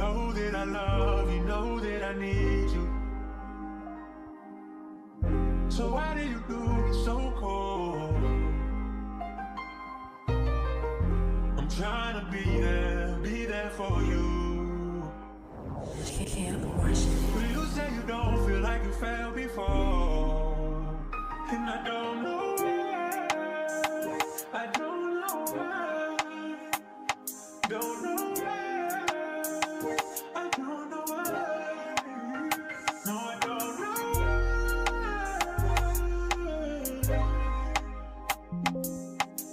know that I love, you know that I need you. So why do you do me so cold? I'm trying to be there for you. But you say you don't feel like you felt before, and I don't know why. I don't know why. Don't know why. I don't know why. No, I don't know why.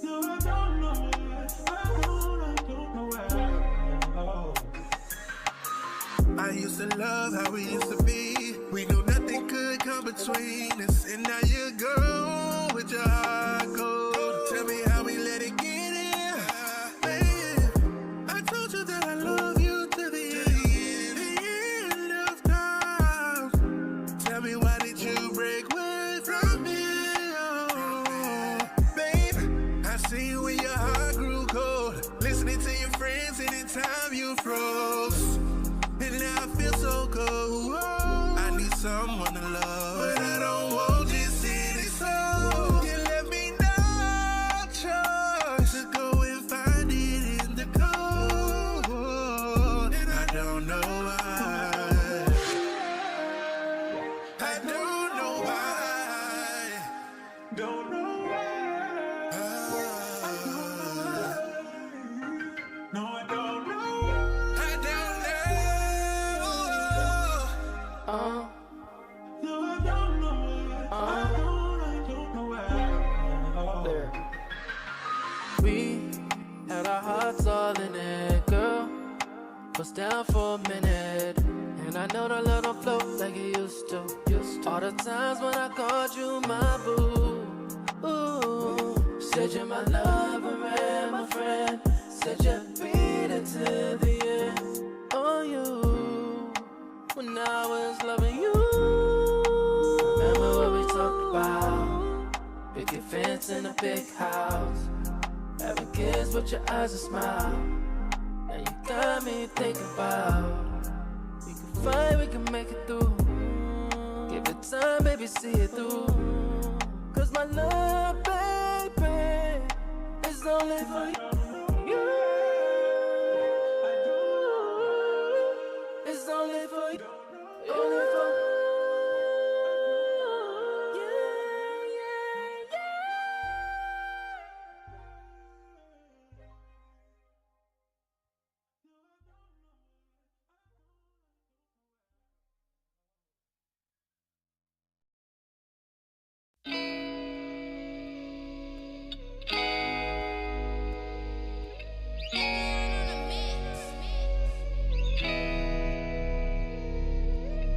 No, I don't know why. I don't know why. Oh. I used to love how we used to be. We knew nothing could come between us, and now you go with your heart cold. Tell me how we let it get in. Babe, I told you that I love you to the end of time. Tell me why did you break away from me? Oh, babe, I see you when your heart grew cold, listening to your friends anytime you froze. And now I feel so cold. I need someone to love, but I don't want this city soul. You let me know choice to go and find it in the cold, and I don't know why. I don't know why. Don't know why. No, I don't know. No, I don't know why. I don't know why. There. We had our hearts all in it, girl. Was down for a minute, and I know the love don't flow like it used to. All the times when I called you my boo. Ooh, said you're my lover and my friend. Said you'd beat it to the end. On you. When I was loving you, remember what we talked about? Picket fence in a big house, having kids with your eyes a smile. Now you got me thinking about, we can fight, we can make it through. Give it time, baby, see it through. Cause my love, baby, is only for you. It's only for you. Only for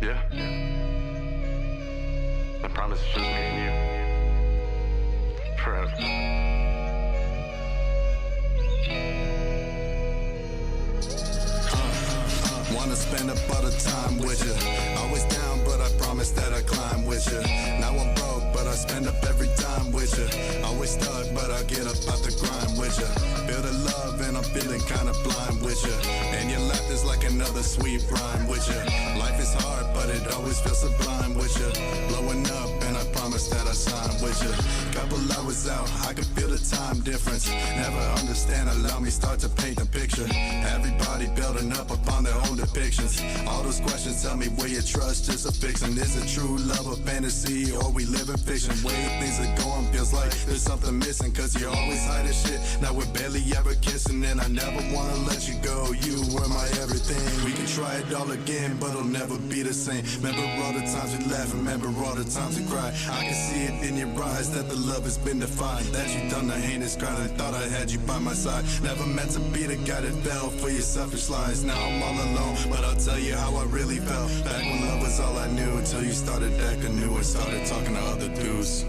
Yeah. I promise it's just me and you. Forever. Wanna spend a lot of time with you. Always down, but I promise that I climb with you. Now I'm broke, but I spend up every time with you. Always stuck, but I get up out the grind with you. Build a love and I'm feeling kinda blind with you. And your laugh is like another sweet rhyme with you. Life is hard, but it always feels sublime with you. Blowing up and I promise that I sign with you. Couple hours out, I can feel the time difference. Never understand, allow me start to paint a picture. Everybody building up upon their own depictions. All those questions tell me where your trust is a fiction. Is it true love a fantasy or we live in fiction? Way things are going feels like there's something missing. Cause you're always hiding shit. Now we're barely ever kissing, and I never wanna let you go. You were my everything. We can try it all again, but it'll never be the same. Remember all the times we laugh, remember all the times we cry. I can see it in your eyes that the love has been defined. That you done the heinous crime and thought I had you by my side. Never meant to be the guy that fell for your selfish lies. Now I'm all alone, but I'll tell you how I really felt. Back when love was all I knew, until you started acting new and started talking to other dudes.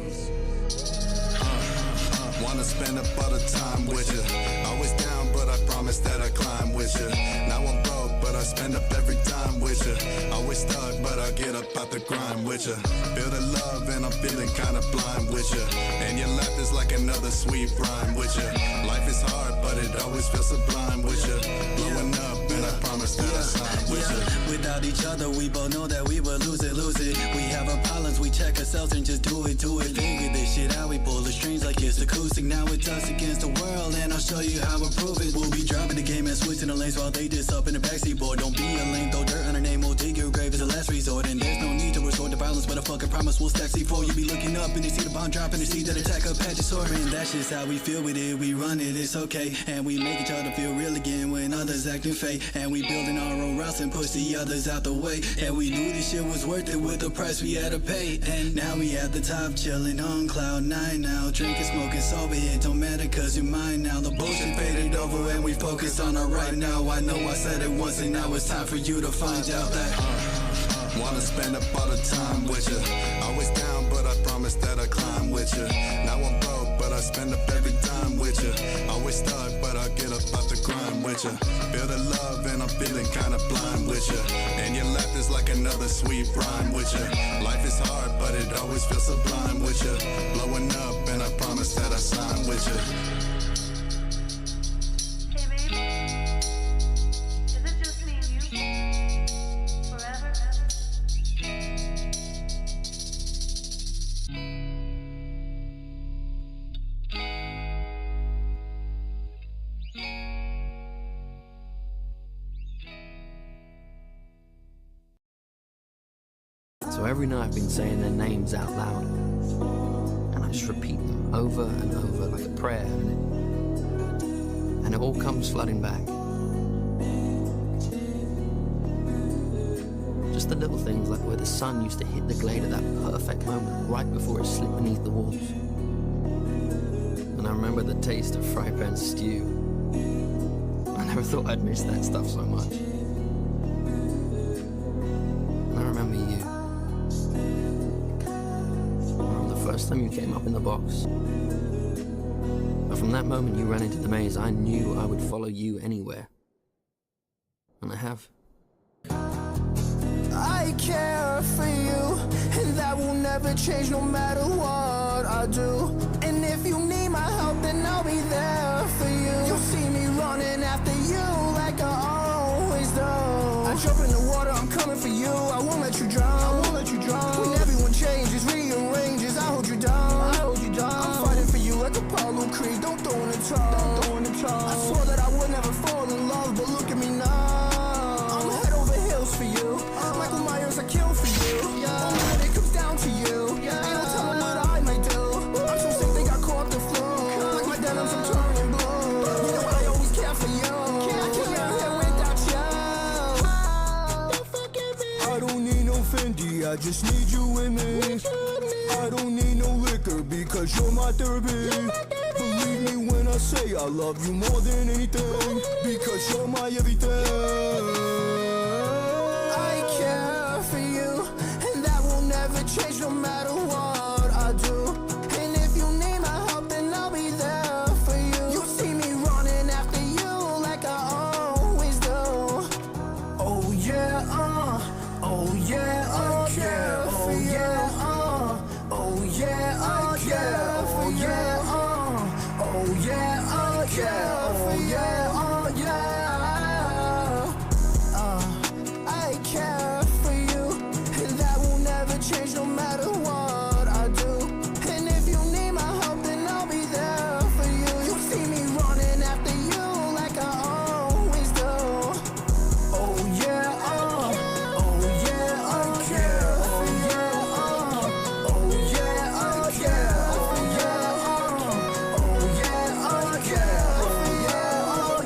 Wanna spend a lot of time with you. Always down, but I promise that I climb with you. Now I'm broke, but I spend up every time with you. Always stuck, but I get up out the grind with you. Feel the love and I'm feeling kinda blind with you. And your laugh is like another sweet rhyme with you. Life is hard, but it always feels sublime with you. Blowing up, and I promise that I sign with you. Without each other, we both know that we would lose it. We have our problems, we check ourselves and just do it. Figure this shit out, we pull the strings like it's acoustic. Now it's us against the world, and I'll show you how I prove it. We'll be dropping the game and switching the lanes while they diss up in the backseat. Boy, don't be a lame, throw dirt on her name, we'll dig your grave as a last resort. And there's no need to resort to violence, but I fucking promise we'll stack C4. You be looking up and you see the bomb dropping, you see that attack up at your sword. And that's just how we feel with it, we run it, it's okay. And we make each other feel real again when others acting fake. And we building our own routes and push the others out the way. And we knew this shit was worth it with the price we had to pay. And now we at the top, chilling on cloud nine now. Drinking, smoking, sober, it don't matter cause you're mine now. The bullshit faded over and we focus on our right now. I know I said it once and now it's time for you to find out that Wanna spend up all the time with you. Always down, but I promise that I climb with you. Now I'm broke, but I spend up every time with you. Always stuck, but I get up out the grind with you. Feel the love and I'm feeling kinda blind with you. And your laugh is like another sweet rhyme with you. Life is hard, but it always feels sublime with you. Blowing up, and I promise that I sign with you. Hey baby, is it just me and you? Forever? So every night I've been saying their names out loud, and I just repeat them over and over like a prayer, and it all comes flooding back. Just the little things like where the sun used to hit the glade at that perfect moment right before it slipped beneath the walls. And I remember the taste of fry pan stew. I never thought I'd miss that stuff so much. And I remember you. First time you came up in the box. But from that moment you ran into the maze, I knew I would follow you anywhere. And I have. I care for you, and that will never change no matter what I do. And if you need my help, then I'll be there for you. You'll see me running after you like I always do. I jump in the water, I'm coming for you. I won't let you drown, I won't let you drown. When everyone changes, rearranges, I hold you down, I hold you down. I'm fighting for you like Apollo Creed, don't throw in the towel, don't throw in the towel. I swore that I would never fall in love, but look at me now. I'm head over heels for you. Michael Myers, I kill for you. Only when it comes down to you. Ain't no telling what I might do. I'm so sick they got caught the flu. Like my denims, I'm turning blue. You know I always care for you. I can't get here without you. I don't need no Fendi, I just need you with me. I don't need no liquor because you're my therapy. Believe me when I say I love you more than anything, because you're my everything. Change no matter what I do. And if you need my help, then I'll be there for you. You'll see me running after you like I always do. Oh yeah, oh yeah, oh yeah, oh yeah, oh yeah, oh yeah, oh yeah, oh yeah, oh yeah, oh yeah, oh yeah. I care for you, and that will never change no matter what I do. And if you need my help, then I'll be there for you. You'll see me running after you like I always do. Oh yeah, oh yeah, oh yeah, oh yeah, oh yeah, oh yeah, oh yeah, oh yeah, oh yeah, oh yeah, oh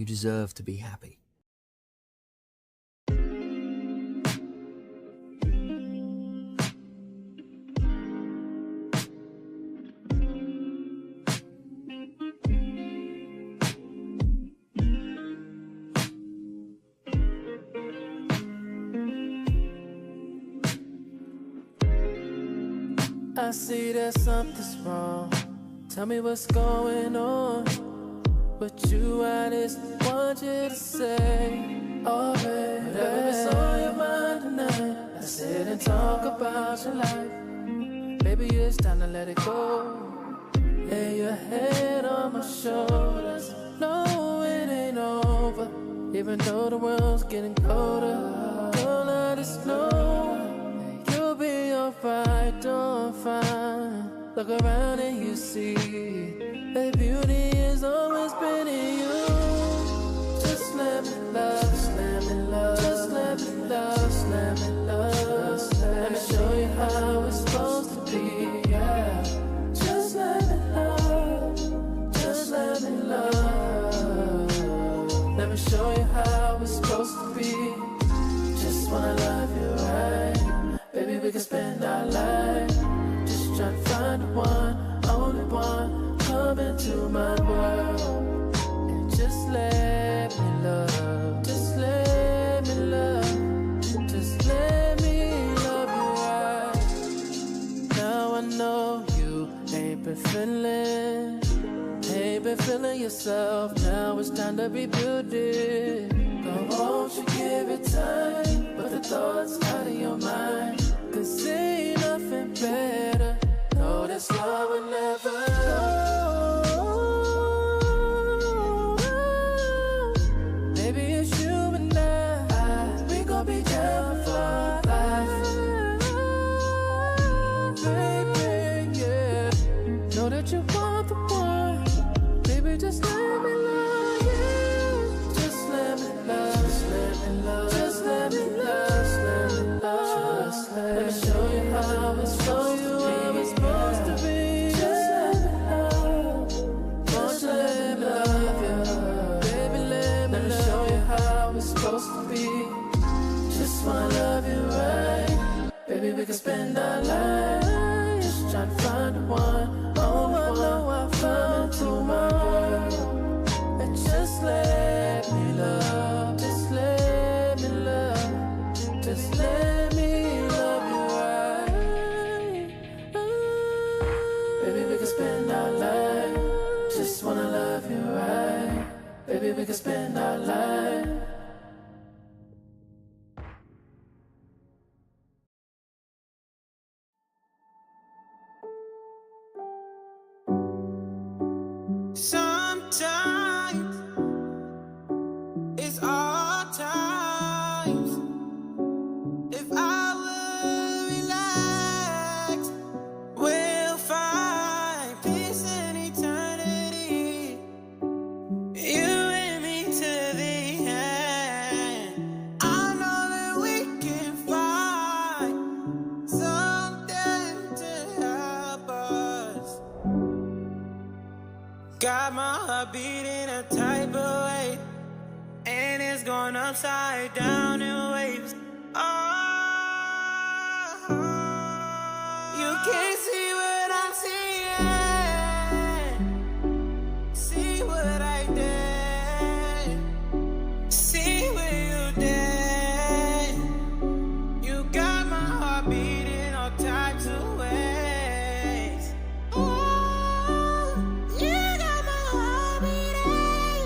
deserve to be happy. I see that something's wrong. Tell me what's going on. But I just want you to say, oh baby, whatever's on your mind tonight, let's sit and talk about your life. Baby, it's time to let it go. Lay your head on my shoulders. No, it ain't over, even though the world's getting colder. Don't let us know you'll be alright, doing fine. Look around and you see that beauty has always been in you. Just let me love, just let me love, just let me love, just let me love. Let me show you how it's supposed to be, yeah. Just let me love, just let me love. Let me show you how it's supposed to be. Just wanna love you right. Baby, we can spend our life just trying to find the one, only one. Come into my world and just let me love. Just let me love. Just let me love you right. Now I know you ain't been feeling yourself. Now it's time to rebuild it. Don't won't you give it time, but the thoughts out of your mind. Cause ain't nothing better. No, this love will never go. Maybe it's you and I. We gon' be down for life. Baby, yeah. Know that you want the one. Baby, just let me love you. Just let me love. Just let me love. Just let me love. Just let me love. Just let me show you how it's supposed to be. Just let me love. Won't you let me love you? Baby, let me show you how it's supposed to be. Just wanna love you right. Baby, we can spend our life just trying to find the one. Oh, I know I found into my world. And just let me love. Just let me love. Just let me love you right. Baby, we can spend our life. Just wanna love you right. Baby, we can spend our life. Sometimes it's all times. If I would relax, we'll find peace in eternity. You and me to the end. I know that we can find something to help us. Got my heart beating a type of way, and it's going upside down in waves. Oh, you can't see what I'm seeing. See what I did. See where you did. You got my heart beating all types of ways. Oh, you got my heart beating.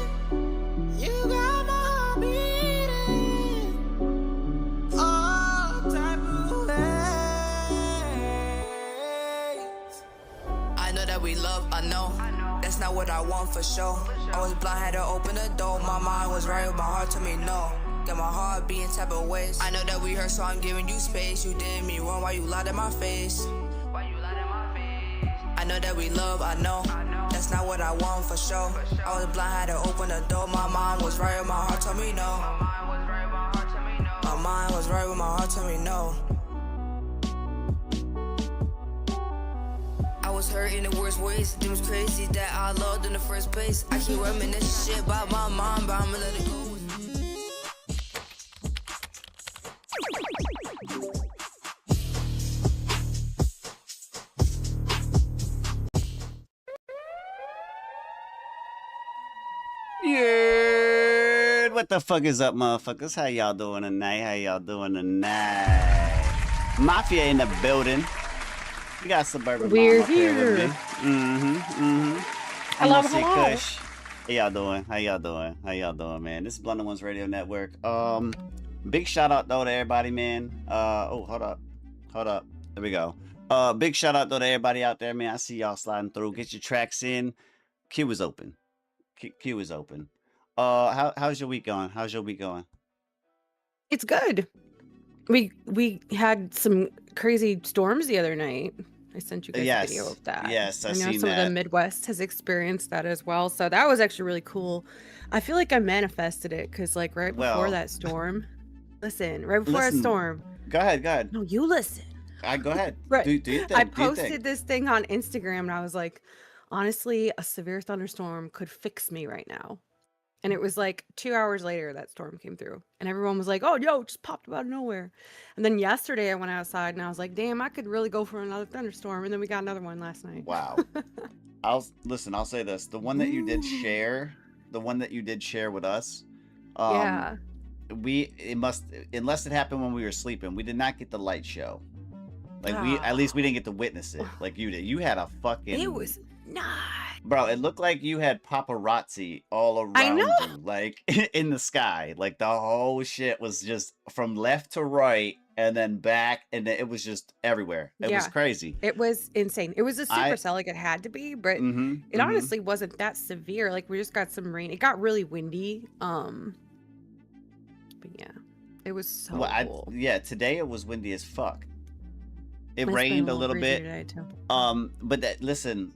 You got my heart beating all type of ways. I know that we love, I know. That's not what I want for sure. I was blind, had to open the door. My mind was right, but my heart told me no. Got my heart beating type of ways. I know that we hurt, so I'm giving you space. You did me wrong, why you lied in my face? I know that we love, I know. That's not what I want for sure. I was blind, had to open the door. My mind was right, but my heart told me no. My mind was right, but my heart told me no. I was hurt in the worst ways. It was crazy that I loved in the first place. I keep reminiscing shit about my mom, but I'ma let it go. Yeah, what the fuck is up, motherfuckers? How y'all doing tonight? How y'all doing tonight? Mafia in the building. We got Suburban We're Mom up here with here. me. Hello, MC hello. Kush. How y'all doing? How y'all doing? How y'all doing, man? This is Blunted Onez Radio Network. Big shout out though to everybody, man. Oh, hold up. There we go. Big shout out though to everybody out there, man. I see y'all sliding through. Get your tracks in. Queue is open. Queue is open. How's your week going? It's good. We had some crazy storms the other night. I sent you guys a video of that. Yes, I I've know seen some of that. the Midwest has experienced that as well. So that was actually really cool. I feel like I manifested it because like right before Well, that storm. Listen, right before a listen. storm. Go ahead. No, you listen. Go ahead. Right. Do your thing. I do your thing. posted this thing on Instagram and I was like, honestly, a severe thunderstorm could fix me right now. And it was like 2 hours later that storm came through. And everyone was like, oh, yo, it just popped up out of nowhere. And then yesterday I went outside and I was like, damn, I could really go for another thunderstorm. And then we got another one last night. Wow. I'll say this. The one that you did share, with us, Yeah. unless it happened when we were sleeping, we did not get the light show. Like at least we didn't get to witness it like you did. You had a fucking It was not. Bro, it looked like you had paparazzi all around I know. you, like in the sky. Like the whole shit was just from left to right and then back, and it was just everywhere. It was Yeah. crazy. It was insane. It was a supercell like it had to be, but it honestly wasn't that severe. Like we just got some rain. It got really windy. But yeah, it was so cool. Today it was windy as fuck. It It's been rained a little breezy bit. today, too. But that listen,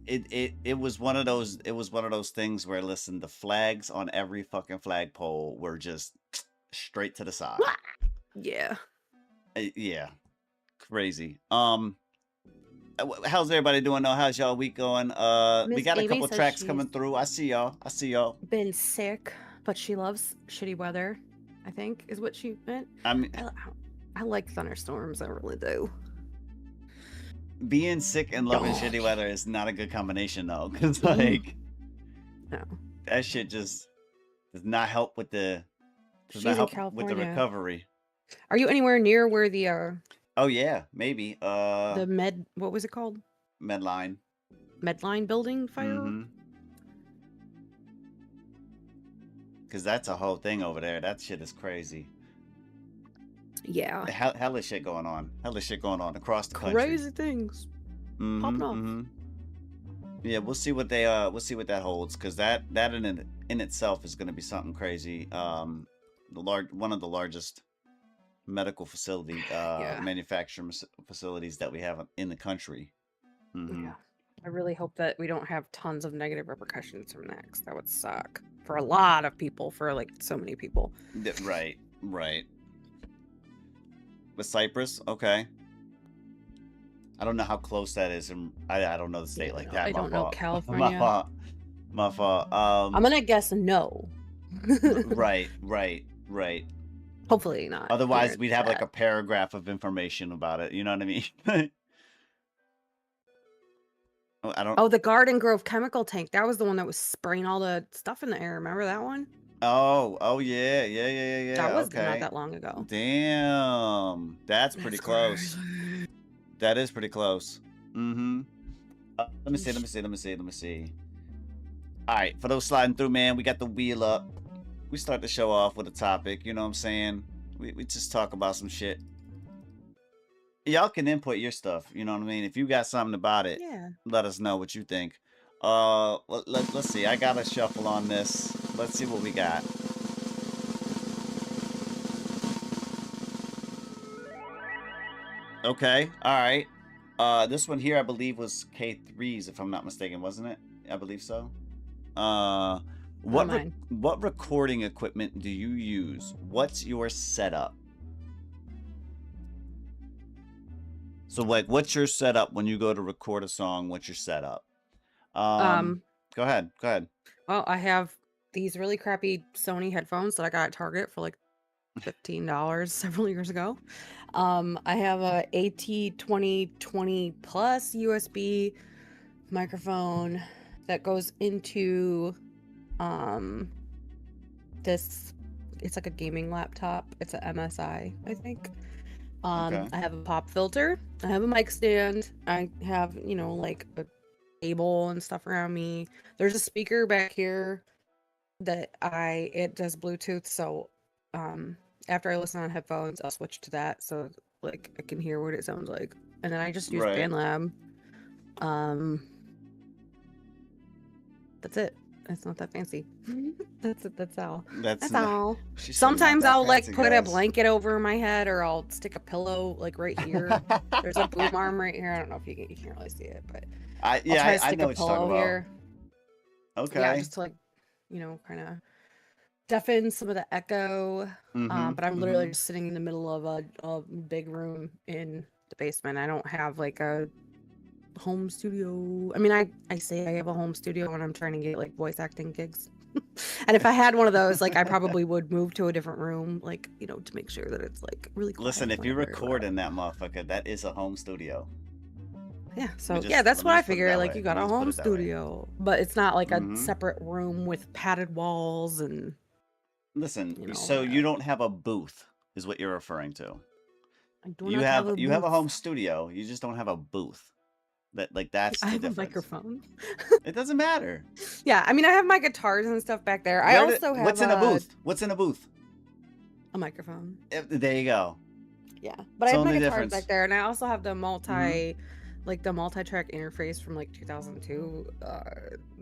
it was one of those things where the flags on every fucking flagpole were just straight to the side. Yeah. Yeah. Crazy. How's everybody doing though? How's y'all week going? We Miss got a Amy couple says tracks she's coming through. I see y'all. been sick, but she loves shitty weather, I think is what she meant. I like thunderstorms. I really do. Being sick and loving shitty weather is not a good combination though, because like No. that shit just does not help with the She's in with the California. recovery. Are you anywhere near where the Oh yeah, maybe. what was it called? Medline. Medline building fire? Because that's a whole thing over there. That shit is crazy. Yeah. Hell of shit going on. Across the country. Crazy things popping off. Yeah, we'll see what that holds, because that in itself is going to be something crazy. One of the largest medical facility manufacturing facilities that we have in the country. Yeah. I really hope that we don't have tons of negative repercussions from that, 'cause that would suck for a lot of people, for like so many people. Right. With Cyprus, okay. I don't know how close that is, and I don't know the state like that. I don't know California. My fault. I'm gonna guess no. Right. Hopefully not. Otherwise, we'd have like a paragraph of information about it. You know what I mean? I don't. Oh, the Garden Grove chemical tank. That was the one that was spraying all the stuff in the air. Remember that one? Oh yeah. That was okay. not that long ago. Damn, that's pretty close. That is pretty close. Let me see. All right, for those sliding through, man, we got the wheel up. We start the show off with a topic. You know what I'm saying? We just talk about some shit. Y'all can input your stuff. You know what I mean? If you got something about it, let us know what you think. Let's see. I got a shuffle on this. Let's see what we got. Okay. All right. This one here, I believe, was K3s, if I'm not mistaken, wasn't it? I believe so. What recording equipment do you use? What's your setup? So like, what's your setup when you go to record a song? What's your setup? Um, Go ahead. Go ahead. well, I have these really crappy Sony headphones that I got at Target for like $15 several years ago. I have a AT2020 Plus USB microphone that goes into this. It's like a gaming laptop. It's a MSI, I think. Okay. I have a pop filter. I have a mic stand. I have, like a table and stuff around me. There's a speaker back here that it does Bluetooth, so after I listen on headphones, I'll switch to that so like I can hear what it sounds like. And then I just use Right. BandLab. That's it. It's not that fancy. That's it. That's all. That's all. She said Sometimes not that I'll like fancy, put a guys. blanket over my head, or I'll stick a pillow like right here. There's a boom arm right here. I don't know if you can't really see it, but I'll try to I stick know a what you're talking pillow about. here. Okay. Yeah, just to like, kind of deafen some of the echo. But I'm literally just sitting in the middle of a big room in the basement. I don't have like a home studio. I mean, I say I have a home studio when I'm trying to get like voice acting gigs. And if I had one of those, like I probably would move to a different room, like, to make sure that it's like really quiet. Listen, if you whenever- record in that motherfucker, that is a home studio. Yeah, so Let me yeah, that's just what I put it figure. that Like way. you got Let a me just put home it that way. studio, but it's not like a Mhm. separate room with padded walls and Listen, so you don't have a booth, is what you're referring to. I do You not have a a booth. home studio. You just don't have a booth. That's I the have a difference. microphone. It doesn't matter. Yeah, I mean, I have my guitars and stuff back there. I Where also have what's in a booth? What's in a booth? a microphone. There you go. Yeah, but I It's have my only guitars difference. back there, and I also have the multi-track interface from like 2002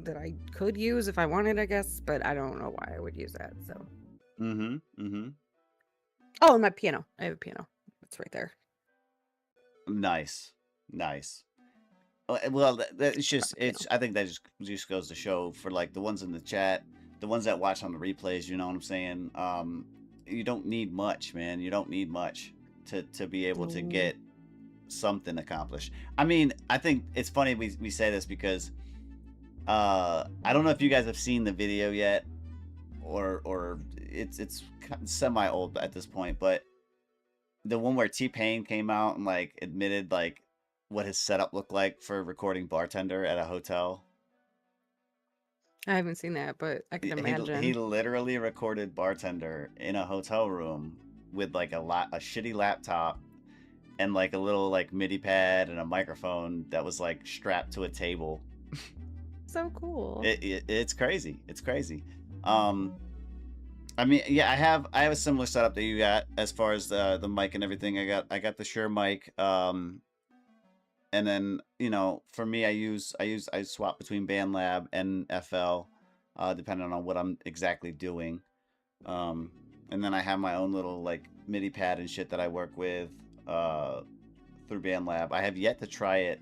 that I could use if I wanted, I guess, but I don't know why I would use that. So. Oh, and my piano. I have a piano. It's right there. Nice. Well, it's just I think that just goes to show for like the ones in the chat, the ones that watch on the replays. You know what I'm saying? You don't need much, man. You don't need much to be able to get something accomplished. I mean, I think it's funny we say this because I don't know if you guys have seen the video yet, or it's semi old at this point, but the one where T-Pain came out and like admitted like what his setup looked like for recording Bartender at a hotel. I haven't seen that, but I can imagine. He literally recorded Bartender in a hotel room with like a shitty laptop and like a little like MIDI pad and a microphone that was like strapped to a table. So cool. It's crazy. It's crazy. I mean, yeah, I have a similar setup that you got as far as the mic and everything. I got the Shure mic. And then, for me, I swap between BandLab and FL, depending on what I'm exactly doing. And then I have my own little like MIDI pad and shit that I work with through BandLab. I have yet to try it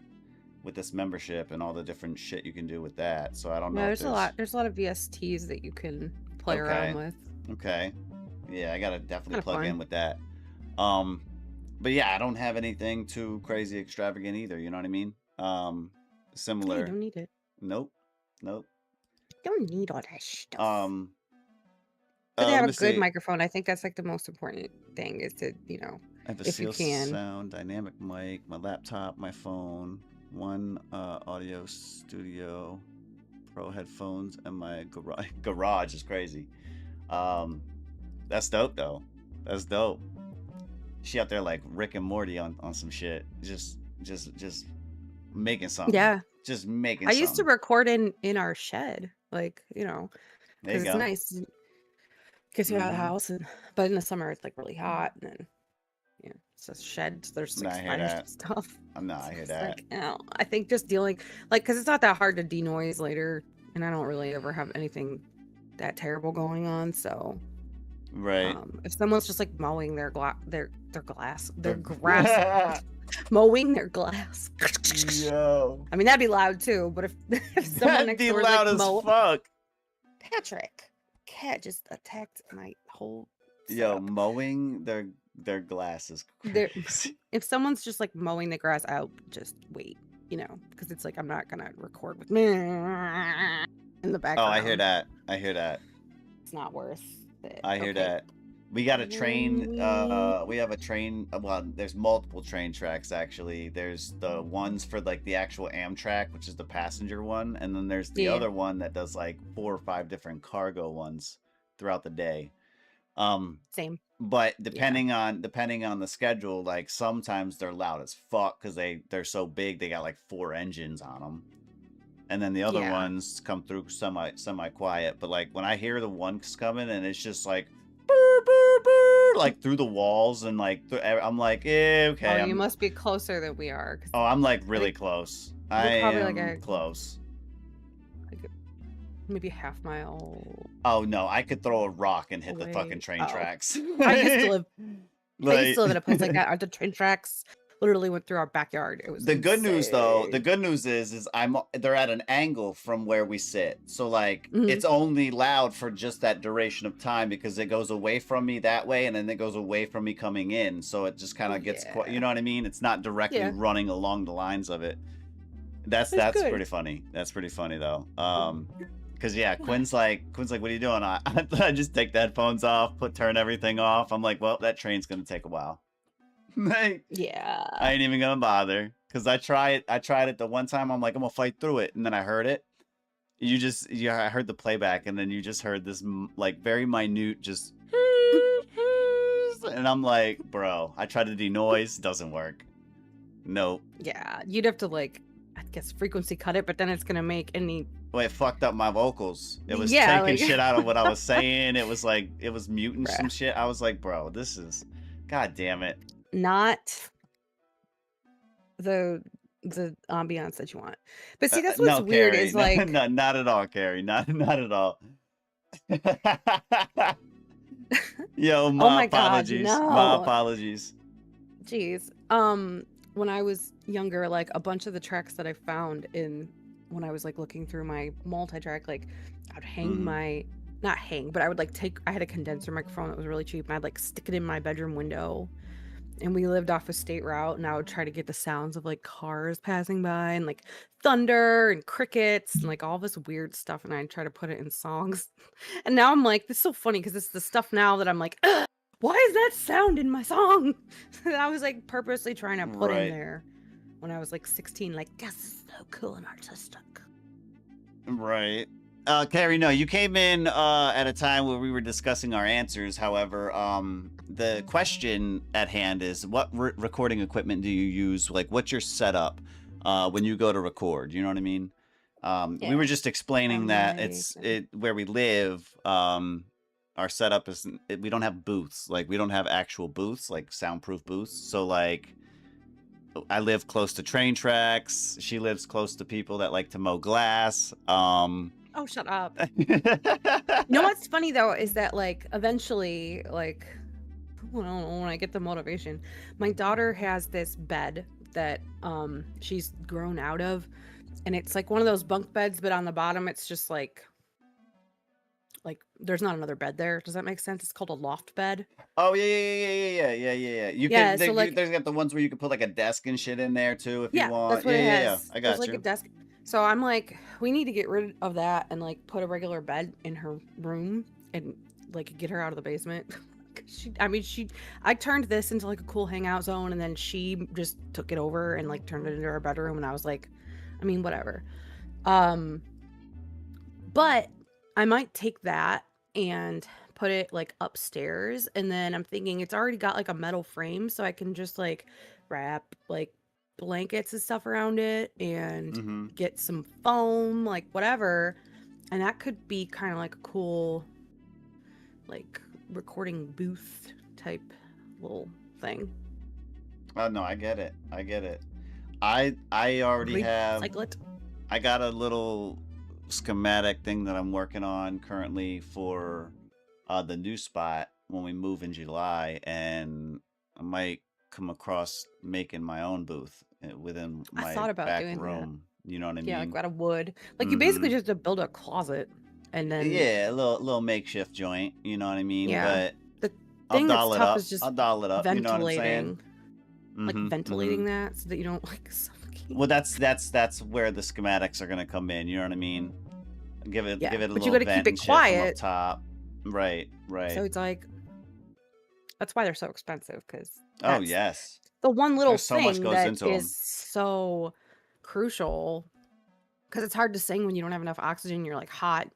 with this membership and all the different shit you can do with that. So I don't know. There's a lot of VSTs that you can play around with. Okay. Yeah, I gotta definitely Kinda plug fun. in with that. But yeah, I don't have anything too crazy extravagant either. You know what I mean? Similar. You don't need it. Nope. Don't need all that stuff. let But to have me a good see. microphone, I think that's like the most important thing is to, I have a if you Seal can. Sound dynamic mic, my laptop, my phone, one audio studio, pro headphones, and my garage is crazy. That's dope though. That's dope. She out there like Rick and Morty on some shit. Just making something. Yeah. Just making I something. used to record in our shed, like, There you because it's go. nice. Gets you out of the Mhm. house, but in the summer it's like really hot, and then it's a shed. So there's No, like I hear spiders that. and stuff. No, I hear It's that. like, I think just dealing because it's not that hard to denoise later, and I don't really ever have anything that terrible going on. So Right. if someone's just like mowing their grass, mowing their glass. Yo. I mean that'd be loud too, but if someone That'd next be door is, loud like, as fuck. Patrick, cat just attacked my whole Yo, setup. mowing their their glass is There, crazy. if someone's just like mowing the grass out, just wait, you know, because it's like I'm not gonna record with me in the background. Oh, I hear that. I hear that. It's not worth it. I hear that. We got a train. We have a train. Well, there's multiple train tracks actually. There's the ones for like the actual Amtrak, which is the passenger one, and then there's the other one that does like 4 or 5 different cargo ones throughout the day. Same. But depending on the schedule, like sometimes they're loud as fuck because they're so big. They got like 4 engines on them, and then the other ones come through semi quiet. But like when I hear the ones coming and it's just like like through the walls and like I'm like, okay. Oh, you must be closer than we are. Oh, I'm like really close. I am close. Like maybe a half mile. Oh no, I could throw a rock and hit the fucking train tracks. I used to live in a place like that. The train tracks literally went through our backyard. It was the good news though. The good news is they're at an angle from where we sit, so like it's only loud for just that duration of time because it goes away from me that way and then it goes away from me coming in, so it just kind of gets you know what I mean. It's not directly running along the lines of it. That's pretty funny. That's pretty funny though. Because Quinn's like, what are you doing? I just take the headphones off, turn everything off. I'm like, well, that train's gonna take a while. I ain't even gonna bother because I tried it the one time. I'm like, I'm gonna fight through it, and then I heard it. I heard the playback, and then you just heard this like very minute just, and I'm like, bro, I tried to denoise, doesn't work. Nope. Yeah, you'd have to like, I guess frequency cut it, but then it's gonna make any. Well, it fucked up my vocals. It was taking shit out of what I was saying. It was like it was muting some shit. I was like, bro, this is, god damn it. Not the ambiance that you want. But see, that's what's weird Carrie, is like not at all, Carrie. Not at all. Yo, my apologies. God, no. My apologies. Jeez. When I was younger, like a bunch of the tracks that I found when I was like looking through my multi-track, like I'd hang not hang, but I would like I had a condenser microphone that was really cheap and I'd like stick it in my bedroom window. And we lived off a state route, and I would try to get the sounds of like cars passing by and like thunder and crickets and like all this weird stuff. And I'd try to put it in songs. And now I'm like, this is so funny because it's the stuff now that I'm like, why is that sound in my song? And I was like purposely trying to put in there when I was like 16, like, yes, this is so cool and artistic. Right. Carrie, no, you came in at a time where we were discussing our answers. However, the question at hand is, what recording equipment do you use? Like, what's your setup when you go to record? You know what I mean? We were just explaining that where we live. Our setup is we don't have booths. Like, we don't have actual booths, like soundproof booths. So, like, I live close to train tracks. She lives close to people that like to mow glass. Oh, shut up. You know what's funny though is that like eventually, like, I don't know, when I get the motivation, my daughter has this bed that she's grown out of, and it's like one of those bunk beds, but on the bottom it's just like there's not another bed there. Does that make sense? It's called a loft bed. Oh yeah. You can there's got the ones where you can put like a desk and shit in there too if you want. That's what it has. I got you. Like a desk. So I'm like, we need to get rid of that and like put a regular bed in her room and like get her out of the basement. I turned this into like a cool hangout zone, and then she just took it over and like turned it into her bedroom, and I was like, I mean, whatever. But I might take that and put it like upstairs, and then I'm thinking it's already got like a metal frame, so I can just like wrap like blankets and stuff around it and get some foam, like whatever, and that could be kind of like a cool like recording booth type little thing. Oh no, I get it. I already have. I got a little schematic thing that I'm working on currently for the new spot when we move in July, and I might come across making my own booth within my back room. You know what I mean? Yeah, like out of wood. Like you basically just have to build a closet and then a little makeshift joint. You know what I mean? Yeah. But thing that's dial it tough up. is just I'll dial it up. You know what I'm saying? ventilating. Like Mhm, ventilating mhm. that so that you don't like suffocate. Well, that's where the schematics are gonna come in. You know what I mean? Give it Yeah, a but you little gotta vent keep it and shit from up quiet. top. Right, right. So it's like that's why they're so expensive because Oh that's yes. the one little There's so much thing goes that into is them. so crucial because it's hard to sing when you don't have enough oxygen. You're like hot,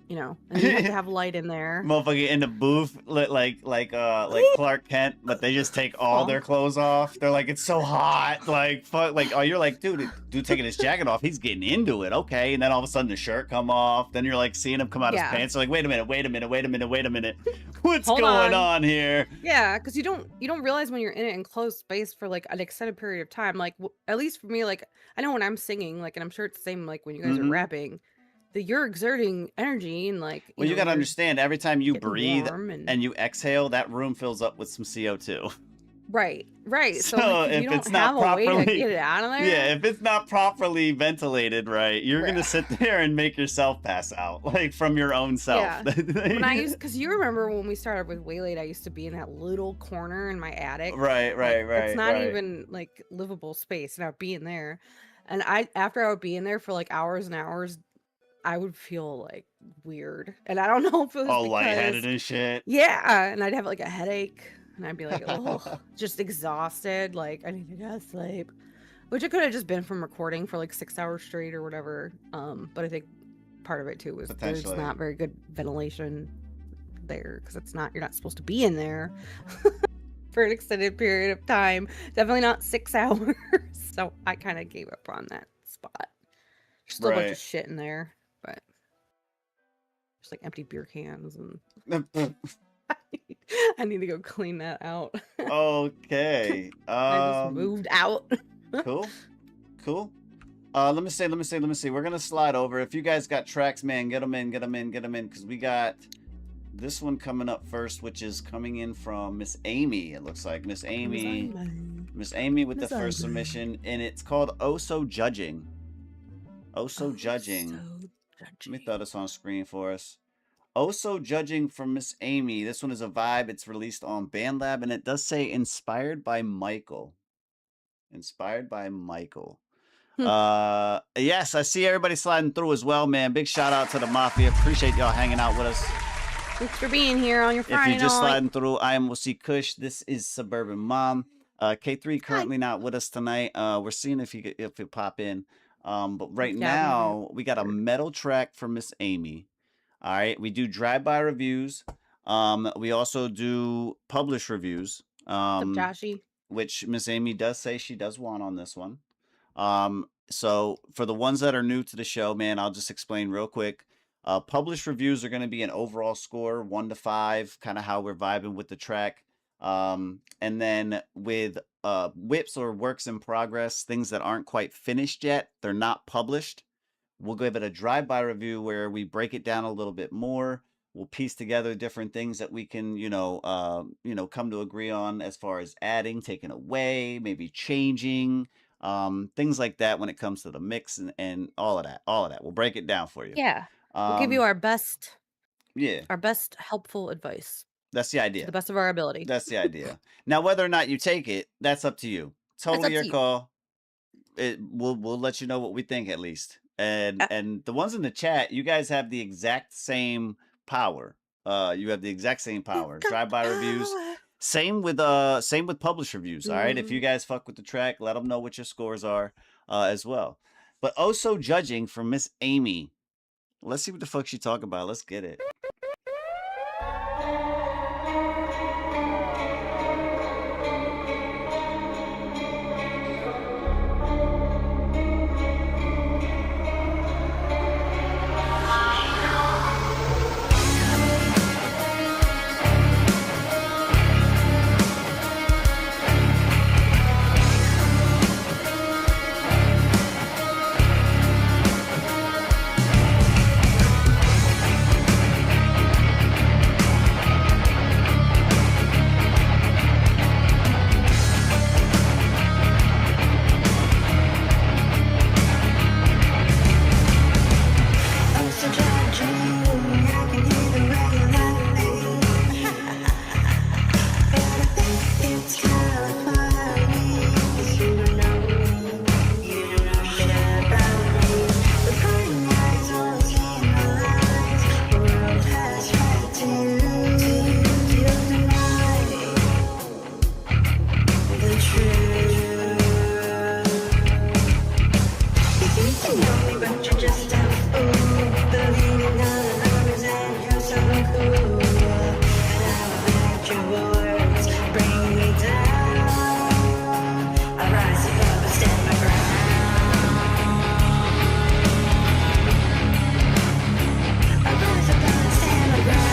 you know, and you have to have light in there. Motherfucker in the booth, like Clark Kent, but they just take all their clothes off. They're like, it's so hot, like fuck, like oh, you're like, dude taking his jacket off, he's getting into it, okay. And then all of a sudden the shirt come off. Then you're like seeing him come out his pants. You're like, wait a minute, what's Hold going on here? Yeah, because you don't realize when you're in an enclosed space for like an extended period of time. Like at least for me, like I know when I'm singing, like, and I'm sure it's the same like when you guys are Mhm. rapping, that you're exerting energy and like Well, you know, gotta you're understand, every time you getting breathe warm and you exhale, that room fills up with some CO2. right. So So like, if if you don't it's not have a way to properly, get it out of there, yeah, if it's not properly ventilated right, you're gonna sit there and make yourself pass out, like from your own self. yeah. When I used, because you remember when we started with Waylaid, I used to be in that little corner in my attic. Right. It's not right. even like livable space, and I'd be in there, and after I would be in there for like hours and hours, I would feel like weird, and I don't know if it was All because lightheaded and shit. yeah, and I'd have like a headache, and I'd be like, oh, just exhausted, like I need to go to sleep, which it could have just been from recording for like 6 hours straight or whatever. But I think part of it too was there's Potentially. not very good ventilation there because you're not supposed to be in there for an extended period of time. Definitely not 6 hours. So I kind of gave up on that spot. There's still a bunch of shit in there, but just like empty beer cans and I need to go clean that out. Okay. I just moved out. Cool. Let me see. We're gonna slide over. If you guys got tracks, man, get them in, because we got this one coming up first, which is coming in from Miss Amy. It looks like Miss Amy with the first submission, and it's called Oh So Judging. Oh So Judging. Let me throw this on screen for us. Oh So Judging from Miss Amy. This one is a vibe. It's released on BandLab, and it does say inspired by Michael. Yes, I see everybody sliding through as well, man. Big shout out to the Mafia. Appreciate y'all hanging out with us. Thanks for being here on your Friday If you're just night. sliding through, I am We'll Kush. This is Suburban Mom. K3 currently not with us tonight. We're seeing if you pop in. But right now we got a metal track from Miss Amy. All right, we do drive-by reviews. We also do published reviews. Joshy? Which Miss Amy does say she does want on this one. So for the ones that are new to the show, man, I'll just explain real quick. Published reviews are going to be an overall score, 1 to 5, kind of how we're vibing with the track. And then with whips or works in progress, things that aren't quite finished yet, they're not published, we'll give it a drive-by review where we break it down a little bit more. We'll piece together different things that we can, come to agree on as far as adding, taking away, maybe changing, things like that when it comes to the mix and all of that. We'll break it down for you. Yeah. We'll give you our best helpful advice. That's the idea. To the best of our ability. That's the idea. Now, whether or not you take it, that's up to you. Totally your call. We'll let you know what we think at least. And the ones in the chat, you guys have the exact same power. You have the exact same power. Drive-by reviews. Same with published reviews. All right. If you guys fuck with the track, let them know what your scores are as well. But Oh So Judging from Miss Amy. Let's see what the fuck she talking about. Let's get it. but you're just a fool. Believing all the rumors and you're so cool. But I will let your words bring me down. I rise above and stand my ground. I rise above and stand my ground.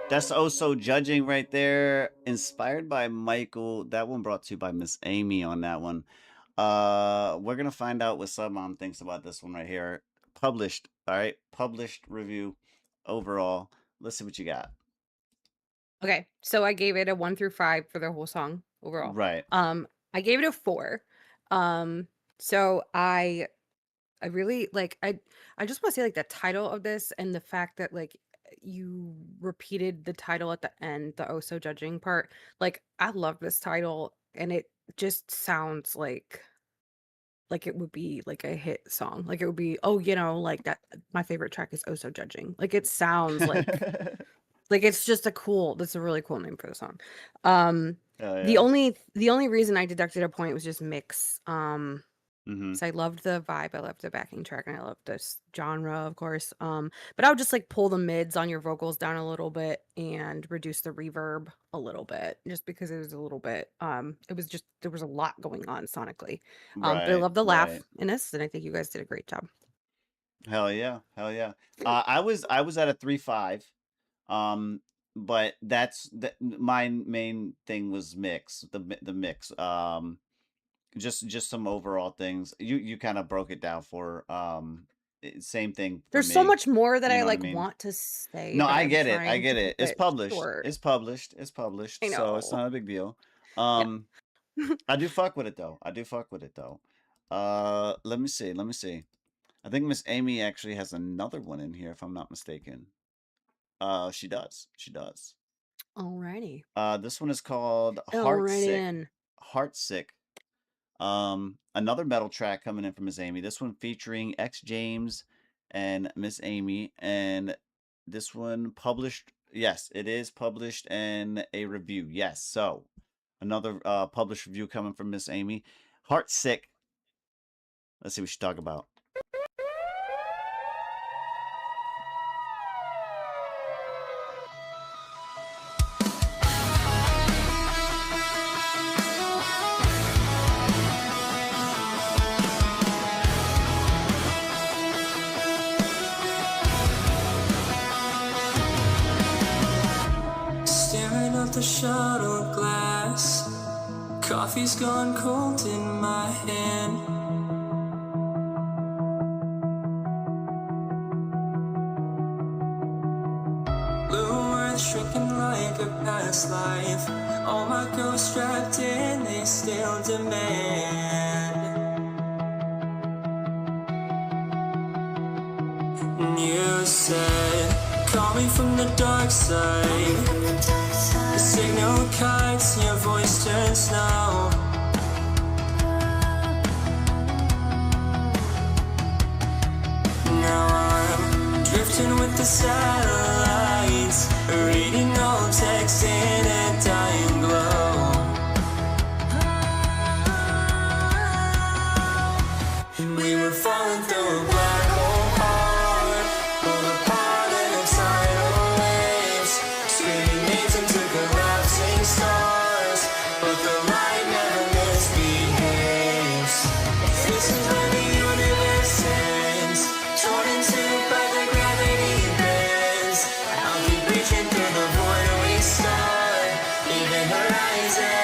That's also judging right there. Inspired by Michael. That one brought to you by Miss Amy on that one. We're gonna find out what Submom thinks about this one right here. Published, all right. Published review overall. Let's see what you got. Okay, so I gave it a 1 through 5 for the whole song overall. Right. I gave it a 4. So I really like I just want to say like the title of this and the fact that like you repeated the title at the end, the "Oh So Judging" part. Like I love this title and it just sounds like it would be like a hit song. Like it would be, oh, like that my favorite track is "Oh So Judging." Like it sounds like it's just that's a really cool name for the song. Oh, The yeah. only reason I deducted a point was just mix. Mhm. So I loved the vibe, I loved the backing track, and I loved this genre, of course. But I would just like pull the mids on your vocals down a little bit and reduce the reverb a little bit, just because it was a little bit. It was just there was a lot going on sonically. But I Right. love the laugh Right. in this, and I think you guys did a great job. Hell yeah. Hell yeah. I was at a 3.5. But that's my main thing was mix, the mix. Just some overall things. You kind of broke it down for same thing for There's so me. much more that You I know what I like mean? want to say, No, but I I'm get it. I trying get to it. keep it short. It's published. It's published. I So it's know. not a big deal. Yeah. I do fuck with it though. I do fuck with it though. Let me see. Let me see. I think Miss Amy actually has another one in here, if I'm not mistaken. She does. She does. Alrighty. This one is called Alrighty Heartsick. then. Heartsick. Another metal track coming in from Miss Amy. This one featuring X James and Miss Amy. And this one published. Yes, it is published in a review. Yes. So another published review coming from Miss Amy. Heartsick. Let's see what she talk about. shuttle glass. Coffee's gone cold in my hand. Blue earth shrinking like a past life. All my ghosts trapped in, they still demand. You said, call me from the dark side. The signal cuts, your voice turns snow. Now I'm drifting with the satellites, reading old text in a dying glow. We were falling through a black hole heart, pulled apart in the tidal waves, screaming names into collapsing stars, but the light never misbehaves. This is where the universe ends, torn in two by the gravity bends. I'll keep reaching through the void we start, even horizon.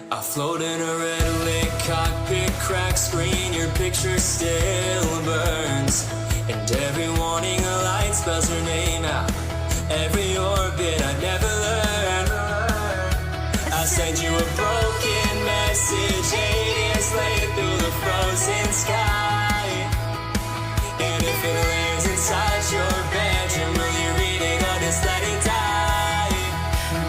I float in a red lit cockpit, crack screen, your picture still burns. And every warning a light spells her name out. Every orbit I never learned. I send you a broken message 8 years late through the frozen sky. And if it lands inside your bedroom, will you read it or just let it die?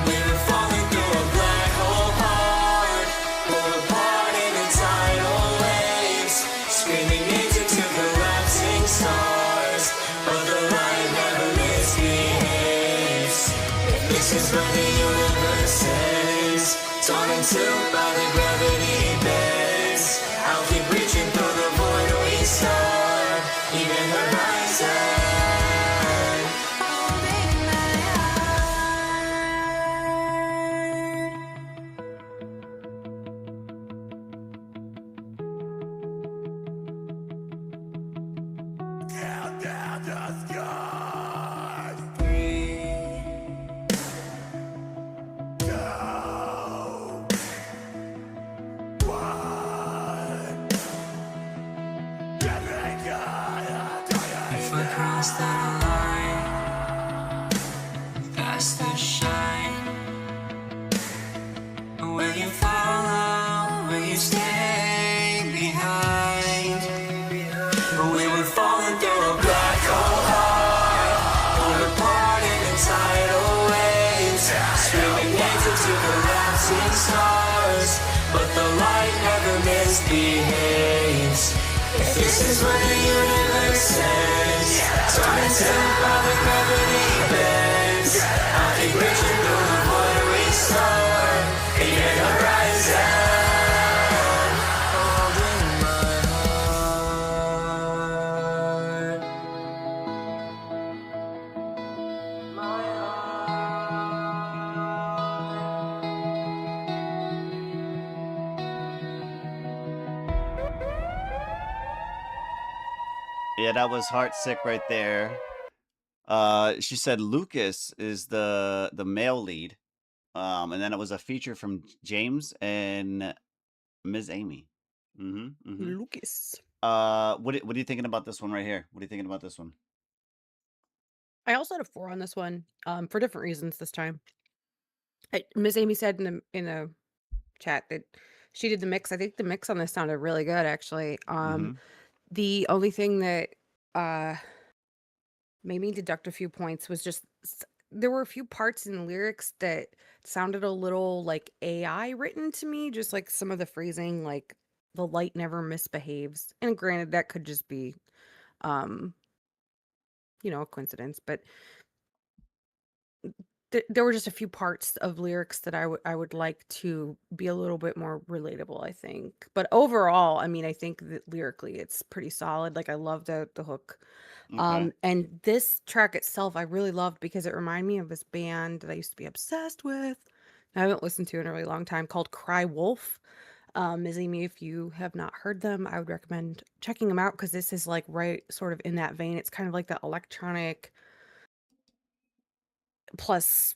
We were falling through a black hole heart, pulled apart in the tidal waves, screaming names into collapsing stars, but the light never misbehaves. This is where the universe ends, torn in two by the gravity bends. I'll keep reaching through the void we start, even horizon. If I cross that line, past the shine, will you follow? Will you stay behind? We were falling through a black hole heart, pulled apart in the tidal waves, screaming names into collapsing stars, but the light never misbehaves. This is where the universe ends, torn in two by the gravity bends. I'll keep reaching through the void we start, even horizon. Holding my heart, my Yeah, that was Heartsick right there. She said Lucas is the male lead. And then it was a feature from James and Ms. Amy. Lucas. What are you thinking about this one right here? What are you thinking about this one? I also had a 4 on this one, for different reasons this time. Miss Amy said in the chat that she did the mix. I think the mix on this sounded really good, actually. The only thing that made me deduct a few points was just there were a few parts in the lyrics that sounded a little like AI written to me, just like some of the phrasing, like the light never misbehaves. And granted, that could just be, a coincidence, but there were just a few parts of lyrics that I would like to be a little bit more relatable, I think. But overall, I mean, I think that lyrically it's pretty solid. Like I love the hook. Okay. And this track itself I really loved because it reminded me of this band that I used to be obsessed with. I haven't listened to in a really long time called Cry Wolf. Mizzy Me. If you have not heard them, I would recommend checking them out because this is like right sort of in that vein. It's kind of like the electronic plus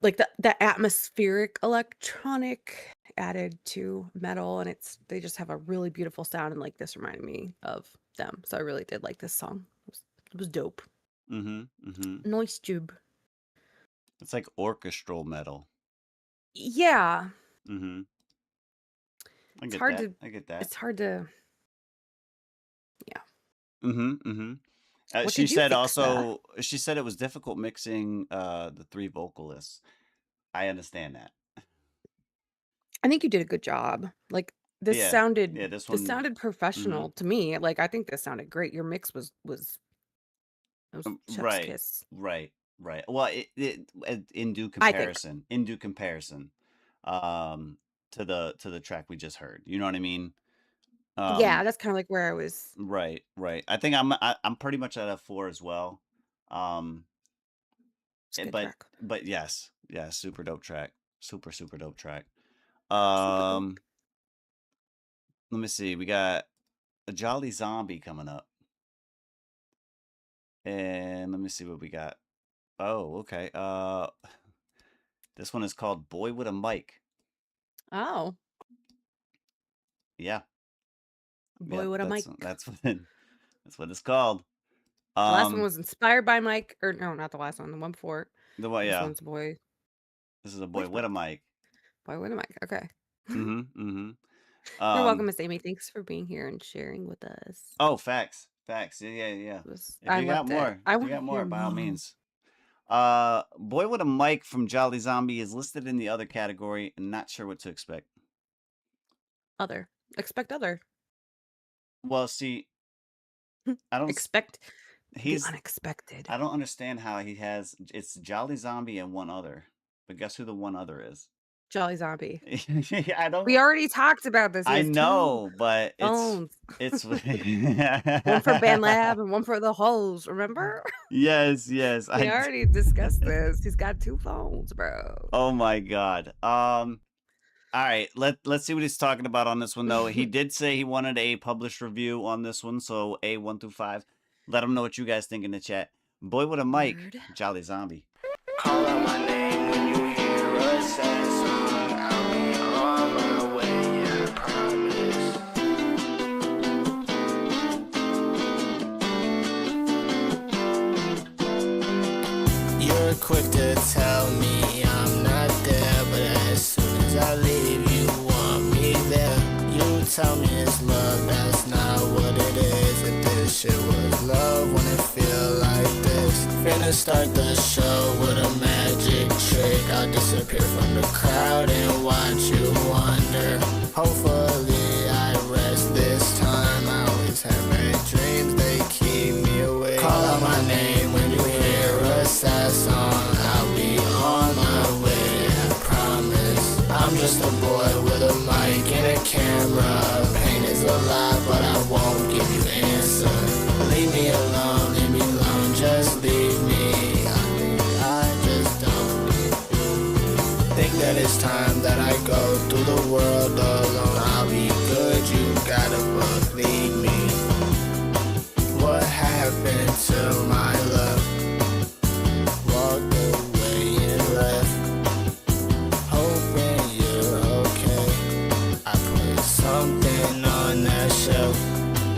like the atmospheric electronic added to metal, and they just have a really beautiful sound, and like this reminded me of them. So I really did like this song. It was dope. Nice tube. It's like orchestral metal. Yeah. I It's get hard that. to I get that. it's hard to yeah. What She did you said fix also, she said it was difficult mixing the 3 vocalists. I understand that. I think you did a good job. Like this Yeah. sounded Yeah, this this one. sounded professional to me. Like I think this sounded great. Your mix was chef's Right. kiss. Right. Well, in due I think. comparison, to the track we just heard. You know what I mean? Yeah, that's kind of like where I was. Right. I think I'm pretty much at a 4 as well. It's a good But track. yes, super dope track. Super dope track. Super dope. Let me see. We got a Jolly Zombie coming up. And let me see what we got. Oh, okay. This one is called Boy with a Mic. Oh. Yeah. Boy with a mic. That's what it's called. The last one was inspired by Mike, or no, not the last one. The one before. The one, This yeah. one's boy. This is a boy with a mic. Boy with a mic. Okay. You're You're welcome, Miss Amy. Thanks for being here and sharing with us. Oh, facts. Yeah. If you got more, by all means. Boy with a Mic from Jolly Zombie is listed in the other category, and not sure what to expect. Other. Expect other. Well, see, I don't expect the unexpected. I don't understand how it's Jolly Zombie and one other. But guess who the one other is? Jolly Zombie. I don't. We already talked about this. I know, but it's one for Band Lab and one for the hoes. Remember? Yes. We already discussed this. He's got 2 phones, bro. Oh my god. All right, let's see what he's talking about on this one though. He did say he wanted a published review on this one, so A 1 through 5. Let him know what you guys think in the chat. Boy with a Mic, Jolly Zombie. Call out my name when you hear a sad song. I'll be on my way, yeah, I promise. You're quick to tell me I'm not there, but as soon as I leave, you want me there. You tell me it's love, that's not what it is. If this shit was love, wouldn't feel like this. Finna start the show with a magic trick. I'll disappear from the crowd and watch you wander. Hopefully I rest this time. I always have bad dreams, they keep me awake. Call out my name when you hear a sad song. I'll be on my way, I promise. I'm just a boy with a mic and a camera. Pain is a lie, but I won't give you answer. Leave me alone, just leave me. I just don't need you. Think that it's time that I go through the world alone. I'll be good, you gotta believe me. What happened to my love? Walked away and left, hoping you're okay. I put something on that shelf,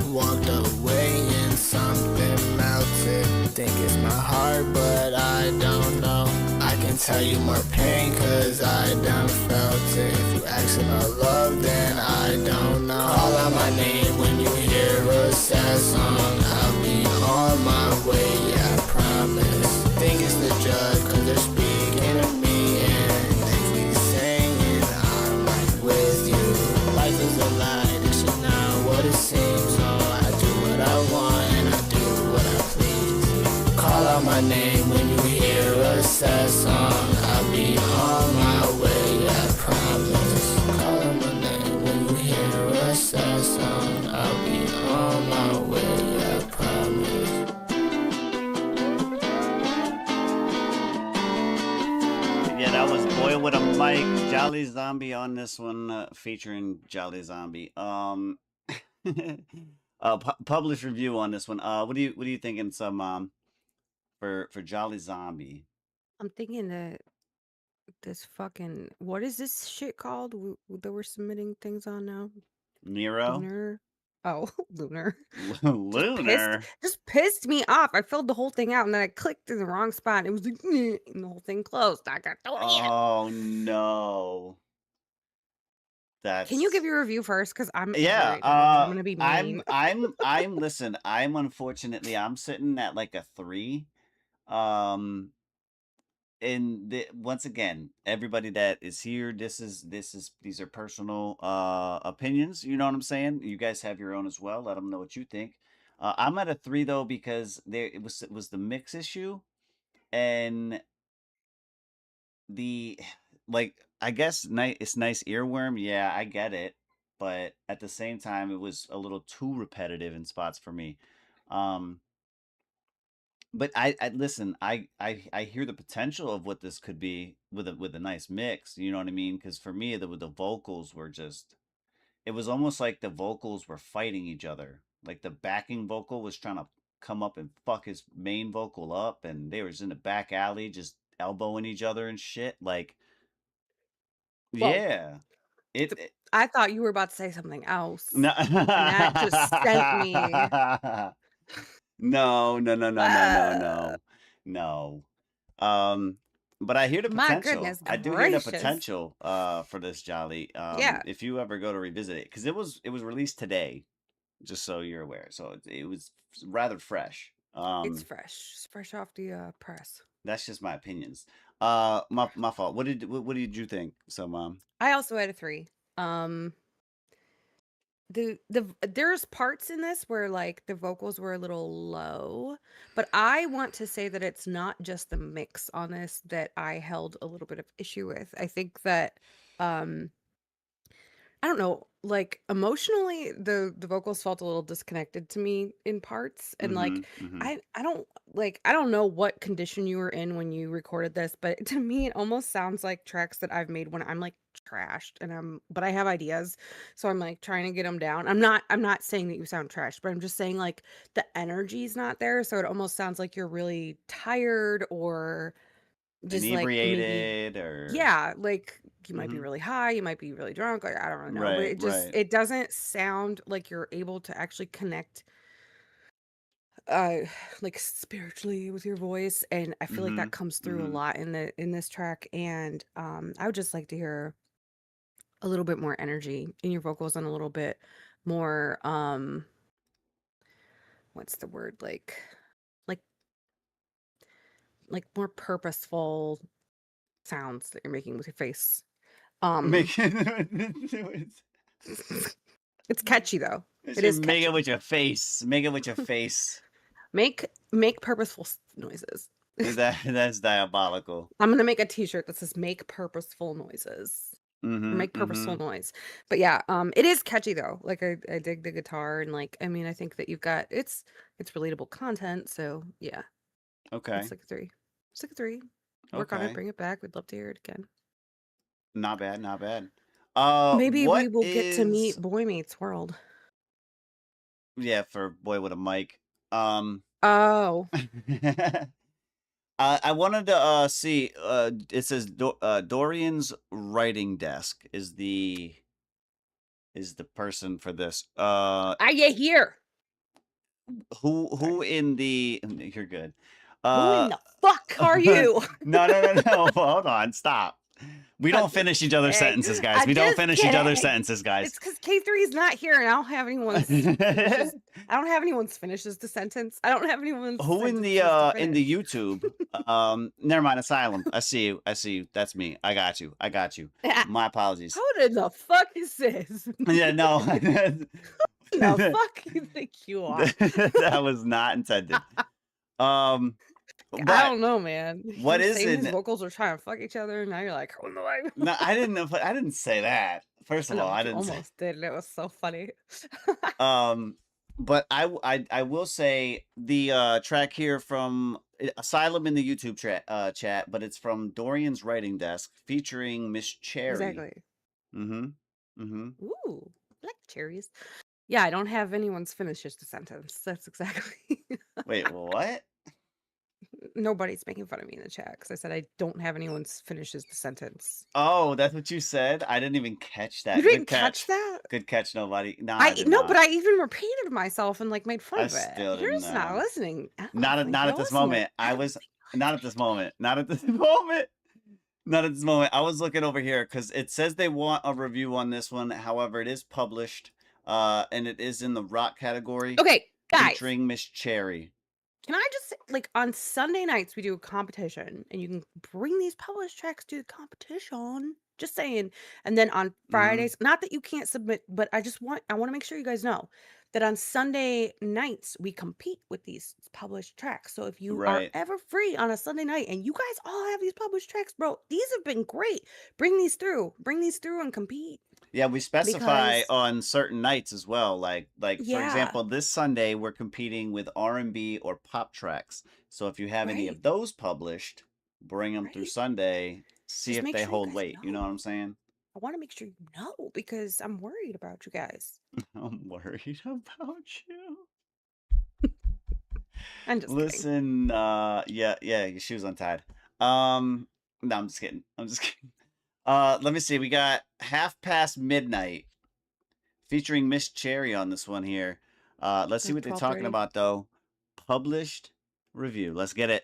walked away and something melted. Think it's my heart, but I don't know. I can tell you more pain, cause I done felt it. If you ask about love, then I don't know. Call out my name when you hear a sad song. I'll be on my way, yeah, I promise. Think it's the judge, cause they're speaking to me, and they keep saying I'm right with you. Life is a lie, this is not what it seems. So I do what I want and I do what I please. Call out my name when you hear a sad song. I'll be on my way, I promise. Call out my name when you hear a sad song. I'll be on my way, I promise. Mike, Jolly Zombie on this one, featuring Jolly Zombie. Published review on this one. What are you thinking? Some for Jolly Zombie. I'm thinking that this fucking what is this shit called that we're submitting things on now? Nero. Lunar. Oh, Lunar. Lunar. Just pissed me off. I filled the whole thing out and then I clicked in the wrong spot. And it was like, and the whole thing closed. I got Oh no. That's... Can you give your review first? Because I'm yeah. I'm gonna be mean. I'm listen. Unfortunately I'm sitting at like a 3. And once again, everybody that is here, these are personal opinions. You know what I'm saying? You guys have your own as well. Let them know what you think. I'm at a 3 though because it was the mix issue, and the like I guess it's nice earworm. Yeah, I get it, but at the same time, it was a little too repetitive in spots for me. But I listen. I hear the potential of what this could be with a nice mix. You know what I mean? Because for me, the vocals were just. It was almost like the vocals were fighting each other. Like the backing vocal was trying to come up and fuck his main vocal up, and they was in the back alley just elbowing each other and shit. Like, Well, yeah, I thought you were about to say something else. No, and that just sent me. No. But I hear the My potential. goodness I do hear the gracious. potential for this Jolly. Yeah. If you ever go to revisit it, because it was released today, just so you're aware. So it was rather fresh. It's fresh. It's fresh off the press. That's just my opinions. My fault. What did you think? So, Mom? I also had a 3. There's parts in this where like the vocals were a little low, but I want to say that it's not just the mix on this that I held a little bit of issue with. I think that I don't know, like emotionally the vocals felt a little disconnected to me in parts, and like I don't know what condition you were in when you recorded this, but to me it almost sounds like tracks that I've made when I'm like trashed and but I have ideas, so I'm like trying to get them down. I'm not saying that you sound trashed, but I'm just saying like the energy's not there, so it almost sounds like you're really tired or just like maybe inebriated or yeah, like you might be really high, you might be really drunk, like I don't really know, but it just it doesn't sound like you're able to actually connect like spiritually with your voice, and I feel like that comes through a lot in this track, and I would just like to hear a little bit more energy in your vocals and a little bit more what's the word, like more purposeful sounds that you're making with your face. It's catchy though. It is make it with your face. Make it with your face. Make purposeful noises. That's diabolical. I'm gonna make a t-shirt that says "Make purposeful noises." Make purposeful noise. But yeah, it is catchy though. Like I dig the guitar, and like I mean I think that you've got it's relatable content. So yeah. Okay. It's like a 3. It's like a 3. Work on it. Bring it back. We'd love to hear it again. Not bad. Not bad. Maybe we will get to meet Boy Meets World. Yeah, for Boy with a Mic. Oh. I wanted to see. It says Dorian's writing desk is the person for this. Are you here? Who in the? You're good. Who in the fuck are you? No. Hold on. Stop. We don't finish each other's sentences, guys. We don't finish each other's sentences, guys. It's because K3 is not here, and I don't have anyone's. I don't have anyone's finishes the sentence. I don't have anyone's. Who in the YouTube? Never mind. Asylum. I see you. That's me. I got you. My apologies. Who the fuck is this? Yeah. No. Who the fuck you think you are? That was not intended. But I don't know, man. What is it? His vocals are trying to fuck each other, and now you're like, oh no, no, I didn't know. I didn't say that. First of all, I didn't. Almost did. And it was so funny. But I will say the track here from Asylum in the YouTube chat, but it's from Dorian's Writing Desk featuring Miss Cherry. Exactly. Mm-hmm. Ooh, I like cherries. Yeah, I don't have anyone's finish just a sentence. That's exactly. Wait, what? Nobody's making fun of me in the chat because I said I don't have anyone's finishes the sentence. Oh, that's what you said? I didn't even catch that. You didn't catch that? Good catch, nobody. No, I did No, not. but I even repeated myself and like made fun I of it. still You're didn't just not know. listening. I don't Not think at you're this listening. moment. I was not at this moment. Not at this moment. Not at this moment. I was looking over here because it says they want a review on this one. However, it is published, and it is in the rock category. Okay, guys. Featuring Miss Cherry. Can I just say, like, on Sunday nights we do a competition, and you can bring these published tracks to the competition. Just saying. And then on Fridays, not that you can't submit, but I want to make sure you guys know that on Sunday nights we compete with these published tracks. So if you are ever free on a Sunday night and you guys all have these published tracks, bro, these have been great. Bring these through and compete. Yeah, we specify on certain nights as well. Like for example, this Sunday we're competing with R&B or pop tracks. So if you have any of those published, bring them through Sunday. See if they hold weight. You know what I'm saying? I want to make sure you know because I'm worried about you guys. I'm worried about you. I'm just kidding. Yeah, your shoes untied. No, I'm just kidding. Let me see. We got Half Past Midnight featuring Miss Cherry on this one here. Let's see what they're talking about though. Published review. Let's get it.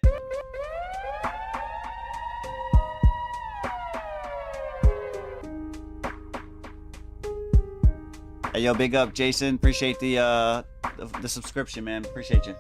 Hey, yo, big up, Jason. Appreciate the subscription, man. Appreciate you.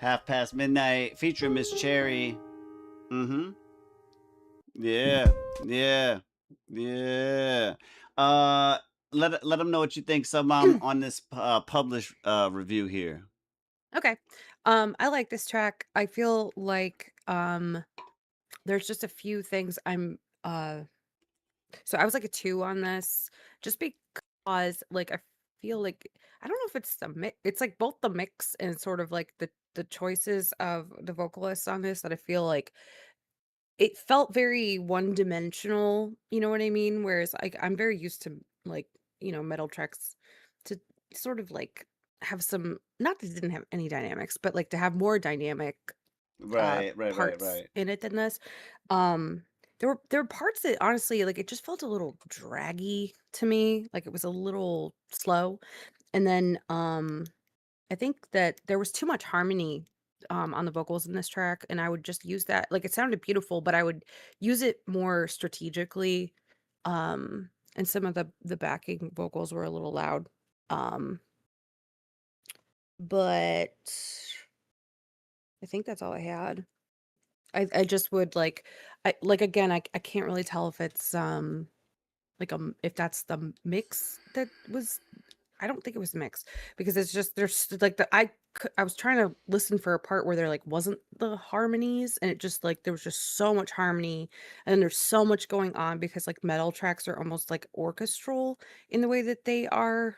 Half Past Midnight featuring Miss Cherry. Mm-hmm. Yeah. Yeah. Yeah. Let them know what you think, Sub Mom, on this published review here. Okay. I like this track. I feel like there's just a few things so I was like a 2 on this just because like I feel like I don't know if it's the mix, it's like both the mix and sort of like the choices of the vocalists on this that I feel like it felt very one-dimensional, you know what I mean? Whereas, like, I'm very used to, like, metal tracks to sort of, like, have some not that it didn't have any dynamics, but, like, to have more dynamic, Right. parts in it than this. Um, there were parts that honestly, like, it just felt a little draggy to me, like, it was a little slow, and then, I think that there was too much harmony on the vocals in this track, and I would just use that. Like it sounded beautiful, but I would use it more strategically. And some of the backing vocals were a little loud. Um, but I think that's all I had. I just would I like again I can't really tell if it's like if that's the mix that was I don't think it was mixed because it's just there's like I was trying to listen for a part where there like wasn't the harmonies and it just like there was just so much harmony and then there's so much going on because like metal tracks are almost like orchestral in the way that they are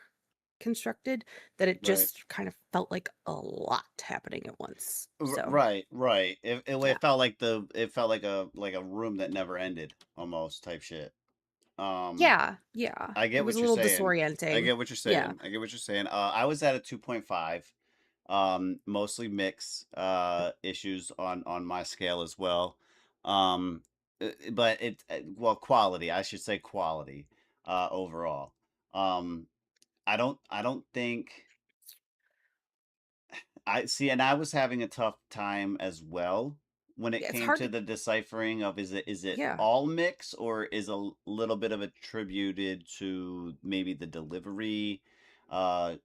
constructed that it Right. just kind of felt like a lot happening at once. So Right. Right. yeah. It felt like it felt like a room that never ended, almost type shit. Um, Yeah. I It get was what a you're little saying. I disorienting. get what you're Yeah. saying. I get what you're saying. I was at a 2.5. Mostly mix issues on my scale as well. But well, quality, I should say quality overall. Um, I don't think I see, and I was having a tough time as well when it Yeah, it's came hard to to the deciphering of is it yeah. all mix or is little bit of attributed to maybe the delivery, uh,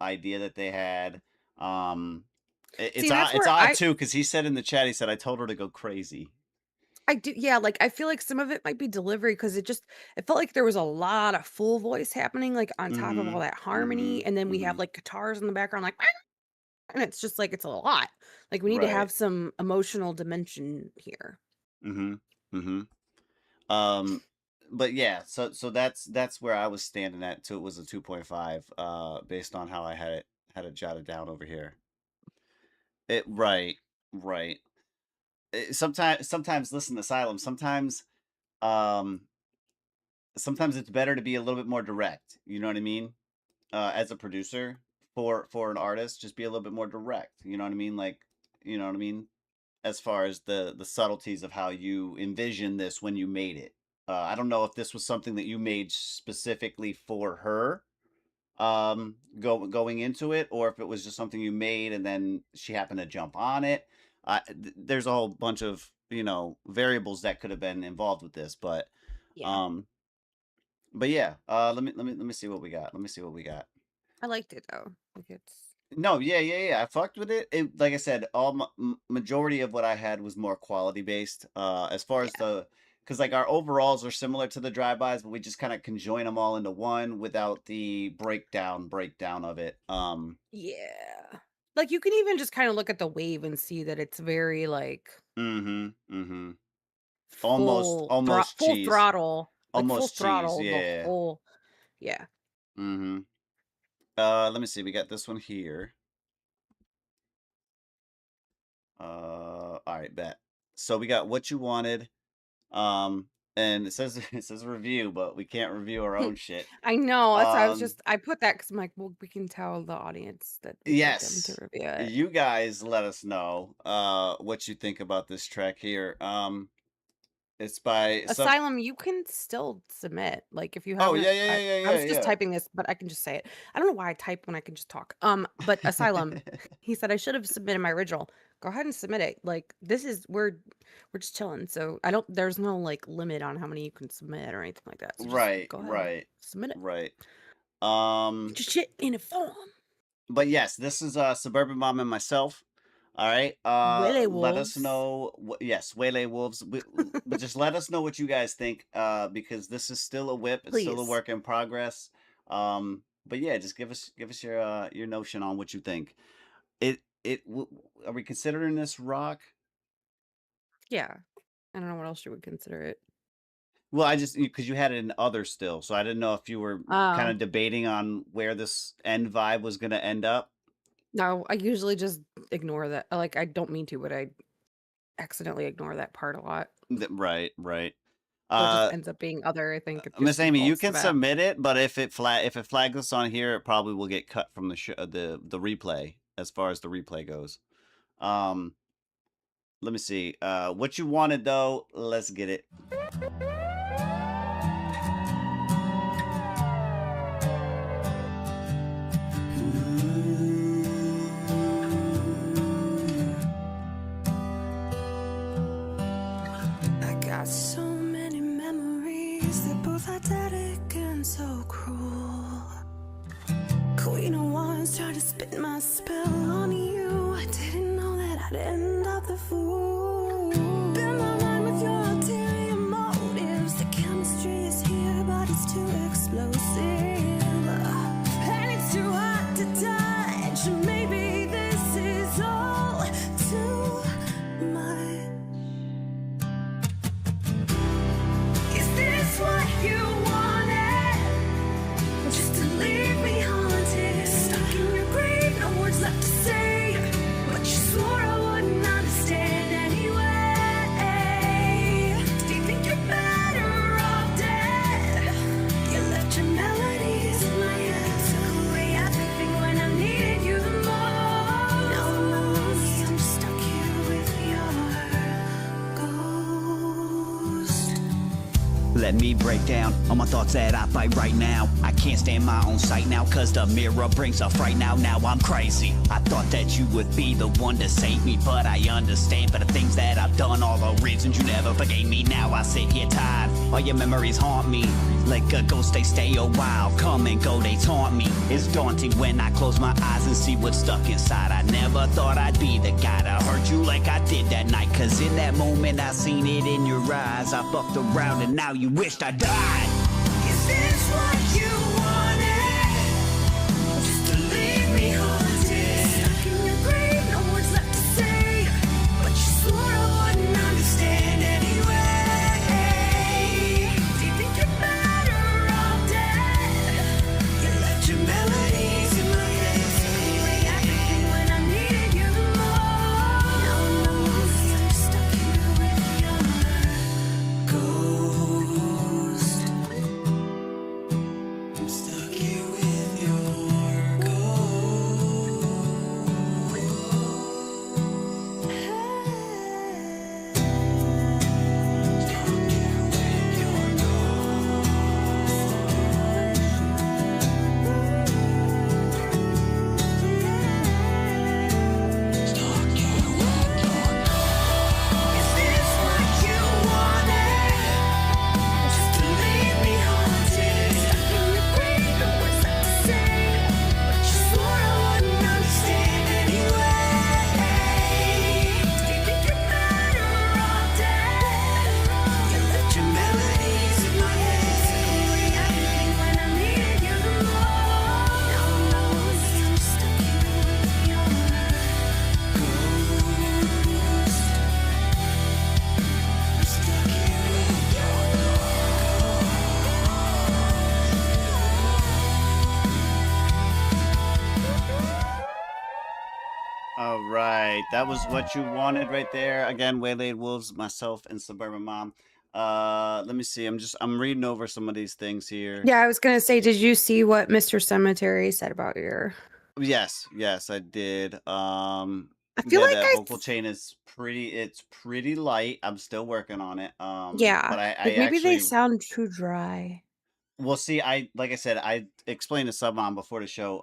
idea that they had. Um, See, and that's it's where odd too because he said in the chat, he said I told her to go crazy. I do, yeah, like, I feel like some of it might be delivery because it felt like there was a lot of full voice happening, like, on top of Mm-hmm. all that Mm-hmm. harmony, and then we Mm-hmm. have, like, guitars in the background, like, and it's just, like, it's a lot. Like, we need to Right. have some emotional dimension here. Mm-hmm. Mm-hmm. Um, but yeah, so that's where I was standing at too. It was a 2.5, based on how I had it jotted down over here. It right, right. Sometimes listen, Asylum. Um, sometimes it's better to be a little bit more direct. You know what I mean? As a producer for an artist, just be a little bit more direct. You know what I mean? Like, you know what I mean? As far as the subtleties of how you envision this when you made it. I don't know if this was something that you made specifically for her, going into it, or if it was just something you made and then she happened to jump on it. There's a whole bunch of variables that could have been involved with this, Yeah. um, but yeah. Let me see what we got. Let me see what we got. I liked it, though. Like, it's No, yeah. I fucked with it. Like I said, majority of what I had was more quality based. As far as yeah. because like our overalls are similar to the drive-bys, but we just kind of conjoin them all into one without the breakdown of it. Yeah. Like, you can even just kinda look at the wave and see that it's very, like, Mm-hmm. Mm-hmm. full Cheese. throttle, like, full Almost cheese. throttle the Yeah. whole yeah. Mm-hmm. Let me see. We got this one here. All right, bet. So we got What You Wanted. Um, and it says it says review, but we can't review our own shit. I know, that's why Um, I put that because 'cause I'm like, "Well, we can tell the audience that we'd like them to yes, review it." you guys let us know what you think about this track here. It's by some. Asylum, you can still submit, like, if you Oh haven't yeah, yeah, yeah, I yeah, was just yeah, typing this, but I can just say it. I don't know why I type when I can just talk. But Asylum, yeah. he said, "I should have submitted my original." Go ahead and submit it. Like, this is we're just chilling, so I don't there's no, like, limit on how many you can submit or anything like that, so just Right, go ahead, right, submit it. right. Get your shit in a form. But yes, this is Suburban Mom and myself. All right. Willy Let us Wolves. know. Yes, Waylay Wolves. But just let us know what you guys think. Because this is still a whip. It's still a Please. work in progress. But yeah, just give us your notion on what you think. Are we considering this rock? Yeah. I don't know what else you would consider it. Well, I just because you had it in other still, so I didn't know if you were kind Oh. of debating on where this end vibe was going to end up. No, I usually just ignore that. Like, I don't mean to, but I accidentally ignore that part a lot. Right, right. So it just ends up being other, I think it just Miss Amy, you defaults to can that. submit it, but if it flags us on here, it probably will get cut from the the replay as far as the replay goes. Let me see. What you wanted though, let's get it. I got so many memories, they're both eidetic and so cruel. Queen of Wands tried to spit my spell on you. I didn't know that I'd end up the fool. Been my line with your ulterior motives. The chemistry is here, but it's too explosive. And it's too hot to touch. Maybe this is all too much. Is this what you wanted? Just to leave me haunted, stuck in your grave, no words left to say. But you swore I wouldn't understand anyway. Do you think you're better off dead? You left your melodies in my head, took away everything when I needed you the most. Now I'm lonely, I'm stuck here with your ghost. Let me break down all my thoughts that I fight right now. I can't stand my own sight now, cause the mirror brings a fright now. Now I'm crazy. I thought that you would be the one to save me, but I understand for the things that I've done, all the reasons you never forgave me. Now I sit here tired, all your memories haunt me. Like a ghost, they stay a while, come and go, they taunt me. It's daunting when I close my eyes and see what's stuck inside. I never thought I'd be the guy to hurt you like I did that night, cause in that moment I seen it in your eyes. I fucked around and now you wished I died. Is this what you wanted? Just to leave me haunted, stuck in your grave, no words left to say. But you swore I wouldn't understand anyway. Do you think you're better off dead? You left your melodies in my head, took away everything when I needed you the most. Now I'm lonely, I'm stuck here with your ghost. I'm stuck here with your Is this what you wanted? Just to leave me haunted, stuck in your grave, no words left to say. But you swore I wouldn't understand anyway. Do you think you're better off dead? You left your melodies in my head, took away everything when I needed you the most. Now I'm lonely, I'm stuck here with your ghost. I'm stuck here with your All right, that was what you wanted right there. Again, Waylaid Wolves, myself, and Suburban Mom. Let me see. I'm reading over some of these things here. Yeah, I was gonna say, did you see what Mr. Cemetery said about your? Yes, I did. I feel like that I vocal chain is it's pretty light. I'm still working on it. Yeah, But I like maybe they actually sound too dry. well, see, like I said, I explained to Submom before the show.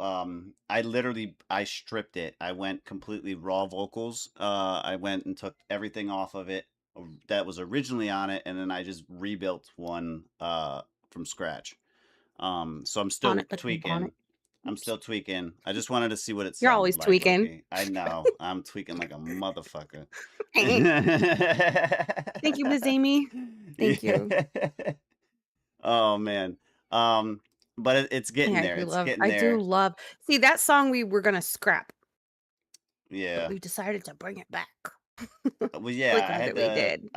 I stripped it. I went completely raw vocals. I went and took everything off of it that was originally on it, and then I just rebuilt one from scratch. So I'm On still it, like a tweaking. bonnet. I'm still tweaking. I just wanted to see what it You're sounded always like, tweaking. low-key. I know. I'm tweaking like a motherfucker. Thank you, Miss Amy. Thank you. Oh man. But it's getting there. It's getting I do there. love. See, that song we were gonna scrap, Yeah. but we decided to bring it back. Well, yeah, Like I had we to did.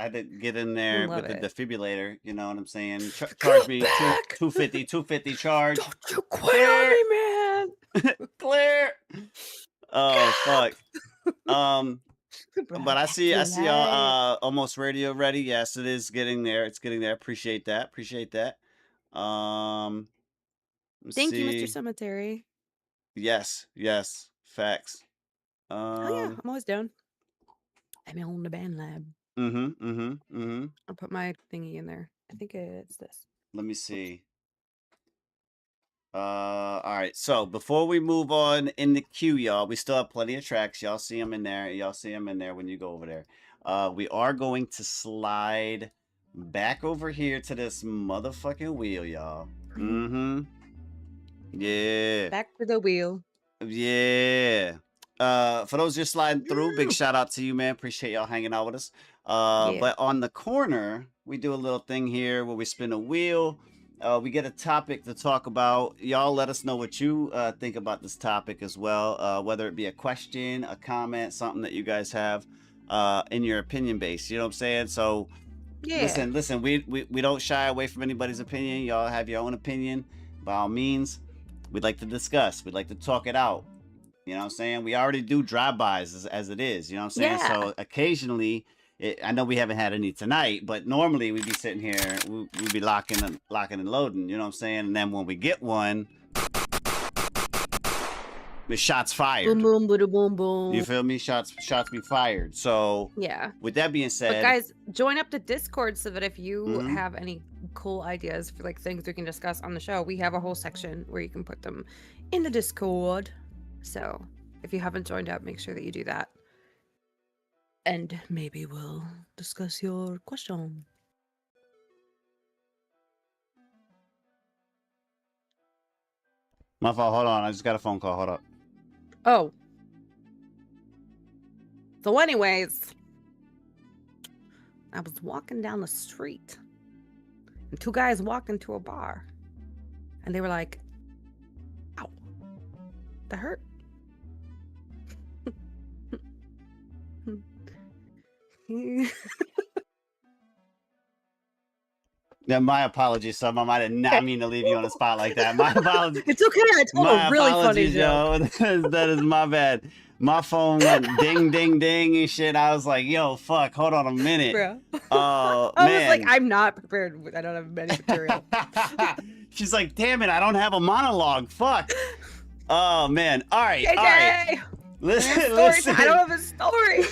get in I there love with the it. defibrillator, you know what I'm saying? Charge Come me back! 250 charge. Don't you quit on me, man! Clear. Oh fuck. But I see y'all almost radio ready. Yes, it is getting there. It's getting there. Appreciate that. Appreciate that. Let's Thank you, see. Mr. Cemetery. Yes, yes. Facts. Oh yeah, I'm always down. I'm on the band lab. I'll put my thingy in there. I think it's this. Let me see. All right. So before we move on in the queue, y'all, we still have plenty of tracks. Y'all see them in there. Y'all see them in there when you go over there. We are going to slide back over here to this motherfucking wheel, y'all. Yeah. Back to the wheel. Yeah. For those just sliding through, big shout out to you, man. Appreciate y'all hanging out with us. But on the corner, we do a little thing here where we spin a wheel. We get a topic to talk about. Y'all let us know what you think about this topic as well, whether it be a question, a comment, something that you guys have in your opinion base. You know what I'm saying? So listen, we don't shy away from anybody's opinion. Y'all have your own opinion. By all means, we'd like to discuss. We'd like to talk it out. You know what I'm saying? We already do drive-bys as it is. You know what I'm saying? So occasionally, I know we haven't had any tonight, but normally we'd be sitting here, we'd be locking and loading. You know what I'm saying? And then when we get one, the shots fired. Boom, boom, boom, boom, boom. You feel me? Shots be fired. So yeah. With that being said, but guys, join up the Discord so that if you have any cool ideas for like things we can discuss on the show, we have a whole section where you can put them in the Discord. So if you haven't joined up, make sure that you do that. And maybe we'll discuss your question. My fault. Hold on. I just got a phone call. Hold up. Oh. So anyways, I was walking down the street and two guys walked into a bar and they were like, ow, that hurt. Yeah, my apologies, son. I might have not mean to leave you on the spot like that. My apologies. It's okay. I told a really funny joke. That is my bad. My phone went ding, ding, ding and shit. I was like, yo, fuck, hold on a minute. Bro. Oh, I man. was like, I'm not prepared. I don't have any material. She's like, damn it, I don't have a monologue. Fuck. Oh, man. All right. JJ! All right. Listen. I don't have a story.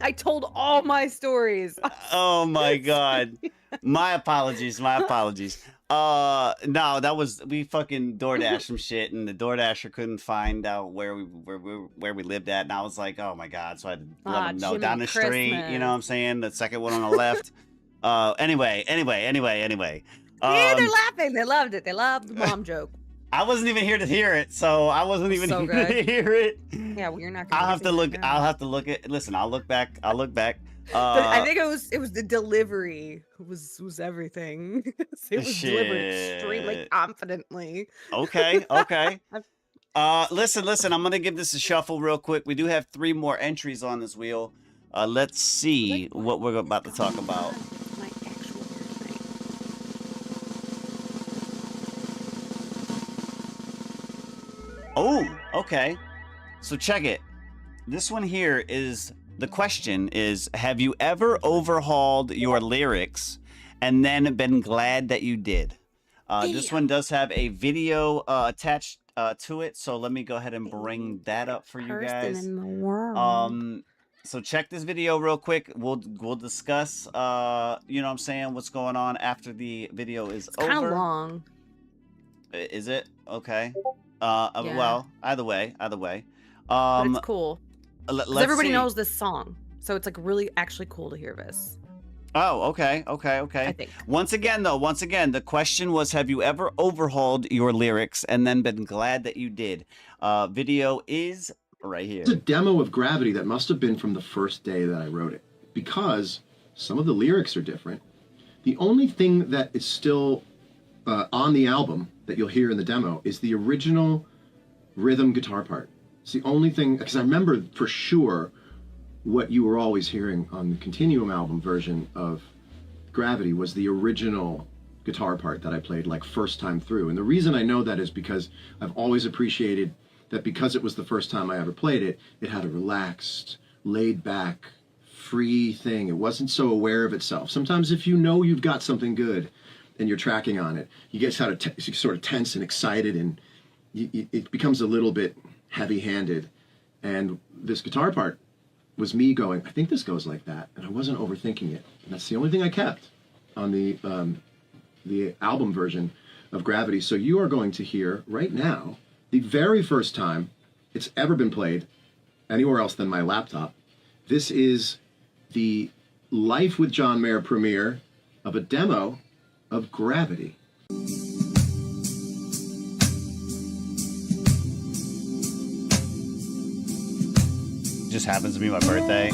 I told all my stories. Oh my god. My apologies. My apologies. No, that was we fucking DoorDash some shit, and the DoorDasher couldn't find out where we lived at, and I was like, oh my god. So I had to let him know Jimmy down the street. You know what I'm saying? The second one on the left. Anyway. See, they're laughing. They loved it. They loved the mom joke. I wasn't even here to hear it, so I wasn't even here to hear it. Yeah, well, you're not. I'll have to look. I'll have to look at. Listen, I'll look back. I'll look back. I think it was the delivery was everything. It was delivered extremely confidently. Okay. Listen. I'm gonna give this a shuffle real quick. We do have 3 more entries on this wheel. Let's see what we're about to talk about. Oh, okay. So check it. This one here is, the question is, have you ever overhauled your lyrics and then been glad that you did? This one does have a video attached to it, so let me go ahead and bring that up for you guys. In the world. So check this video real quick. We'll discuss, you know what I'm saying, what's going on after the video is over. It's kind of long. Is it? Okay. Yeah. Well, either way. But it's cool. Let's everybody see. knows this song, so it's like really actually cool to hear this. Oh, okay. I think. Once again, the question was, have you ever overhauled your lyrics and then been glad that you did? Video is right here. It's a demo of Gravity that must have been from the first day that I wrote it, because some of the lyrics are different. The only thing that is still on the album that you'll hear in the demo is the original rhythm guitar part. It's the only thing, because I remember for sure what you were always hearing on the Continuum album version of Gravity was the original guitar part that I played like first time through. And the reason I know that is because I've always appreciated that because it was the first time I ever played it, it had a relaxed, laid back, free thing. It wasn't so aware of itself. Sometimes if you know you've got something good and you're tracking on it, you get sort of tense and excited, and it becomes a little bit heavy-handed. And this guitar part was me going, I think this goes like that, and I wasn't overthinking it. And that's the only thing I kept on the album version of Gravity. So you are going to hear right now the very first time it's ever been played anywhere else than my laptop. This is the Life with John Mayer premiere of a demo of Gravity. Just happens to be my birthday.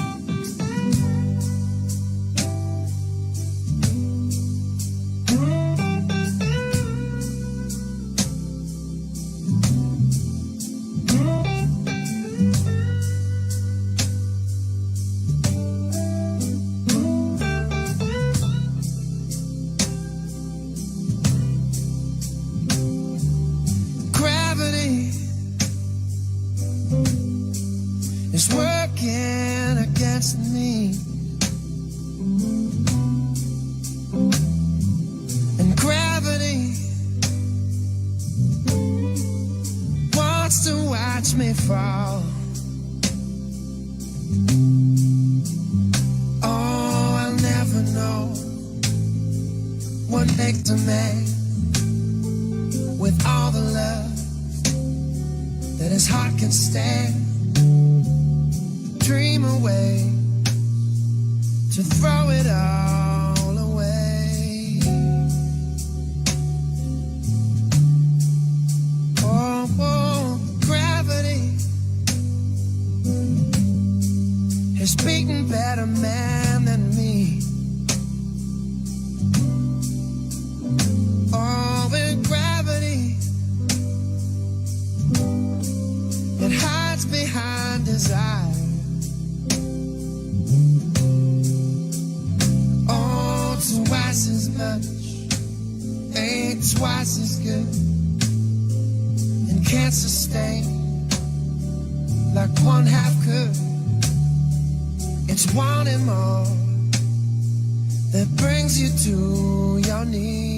Gravity is working against me, and gravity wants to watch me fall. Oh, I'll never know what makes a man with all the love that his heart can stand. Dream away to throw it all away. Oh, oh, gravity has beaten better man than me. Oh, with gravity, it hides behind desire. Twice as much, ain't twice as good, and can't sustain like one half could. It's wanting more that brings you to your knees.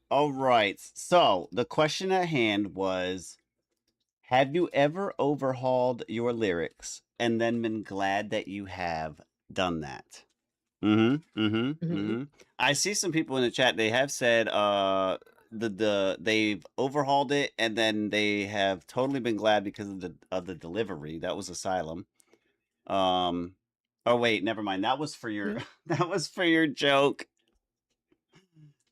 All right. So the question at hand was, have you ever overhauled your lyrics and then been glad that you have done that? I see some people in the chat. They have said they've overhauled it and then they have totally been glad because of the delivery. That was Asylum. Oh wait, never mind. That was for your that was for your joke.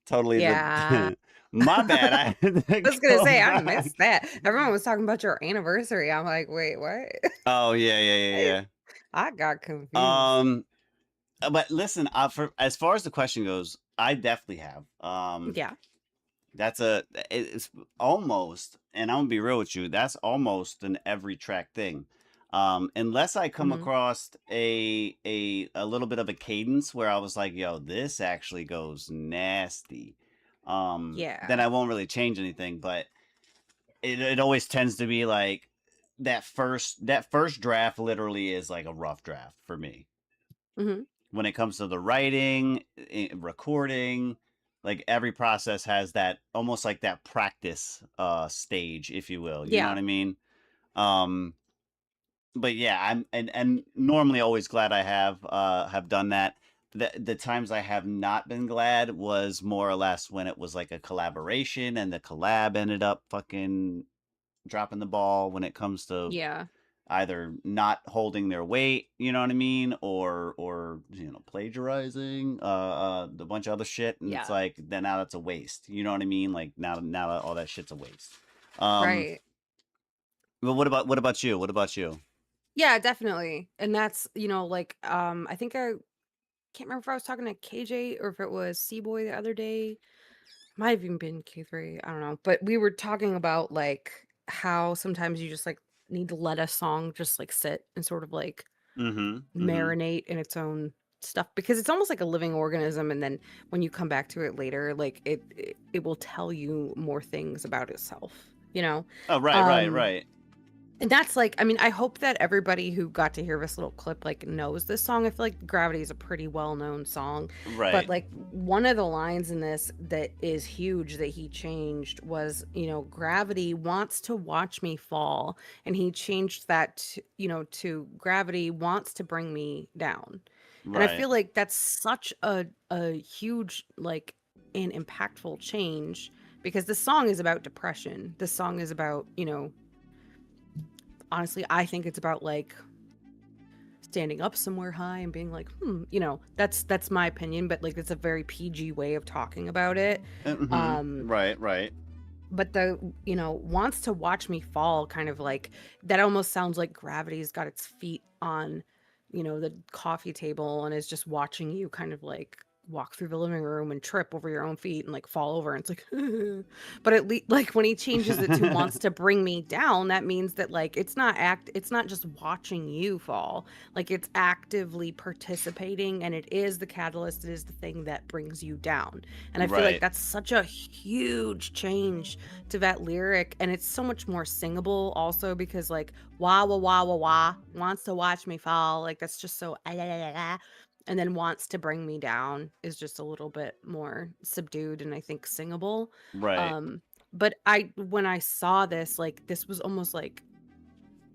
Totally. Yeah. My bad. I was gonna say I missed that. Everyone was talking about your anniversary. I'm like, wait, what? Oh yeah. I got confused. But listen, for as far as the question goes, I definitely have. Yeah. It's almost, and I'm gonna be real with you, that's almost an every track thing. Unless I come across a little bit of a cadence where I was like, yo, this actually goes nasty. Yeah. Then I won't really change anything. But it always tends to be like that first draft literally is like a rough draft for me. When it comes to the writing, recording, like every process has that almost like that practice stage, if you will. You know what I mean? But yeah, I'm and normally always glad I have done that. The times I have not been glad was more or less when it was like a collaboration and the collab ended up fucking dropping the ball when it comes to Yeah. either not holding their weight, you know what I mean, or plagiarizing a bunch of other shit, and it's Yeah. like then now that's a waste, you know what I mean? Like now all that shit's a waste. Right. But what about you? What about you? Yeah, definitely. And that's, like, I think I can't remember if I was talking to KJ or if it was C-Boy the other day. Might have even been Q3. I don't know. But we were talking about like how sometimes you just like need to let a song just like sit and sort of like marinate in its own stuff because it's almost like a living organism, and then when you come back to it later, like it will tell you more things about itself, Oh, right. and that's like, I mean, I hope that everybody who got to hear this little clip like knows this song. I feel like Gravity is a pretty well-known song. Right. But like one of the lines in this that is huge that he changed was, Gravity wants to watch me fall. And he changed that to Gravity wants to bring me down. And I feel like that's such a huge like and impactful change because the song is about depression. The song is about, honestly, I think it's about like standing up somewhere high and being like, that's my opinion, but like it's a very PG way of talking about it. Right. But the, wants to watch me fall kind of like that almost sounds like Gravity's got its feet on, the coffee table and is just watching you kind of like walk through the living room and trip over your own feet and like fall over and it's like but at least like when he changes it to wants to bring me down, that means that like it's not just watching you fall, like it's actively participating, and it is the catalyst, it is the thing that brings you down. And I feel like that's such a huge change to that lyric, and it's so much more singable also because like wah wah wah wah wah wants to watch me fall, like that's just so and then wants to bring me down is just a little bit more subdued and I think singable. Right. But when I saw this, like this was almost like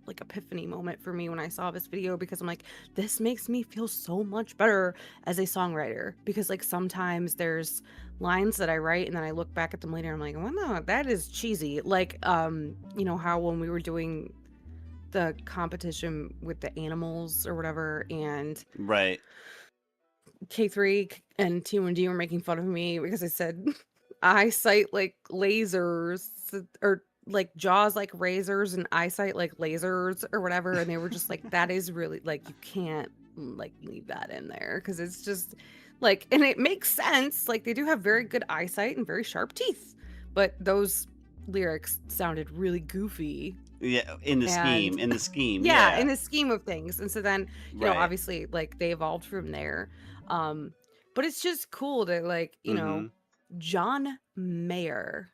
epiphany moment for me when I saw this video, because I'm like, this makes me feel so much better as a songwriter, because like sometimes there's lines that I write and then I look back at them later and I'm like, well, no, that is cheesy. Like, how when we were doing the competition with the animals or whatever, and K3 and T1D were making fun of me because I said eyesight like lasers, or like jaws like razors and eyesight like lasers or whatever, and they were just like, that is really like, you can't like leave that in there because it's just like, and it makes sense, like they do have very good eyesight and very sharp teeth, but those lyrics sounded really goofy. Yeah, in the scheme. In the scheme of things. And so then, obviously, like they evolved from there. But it's just cool that, like, John Mayer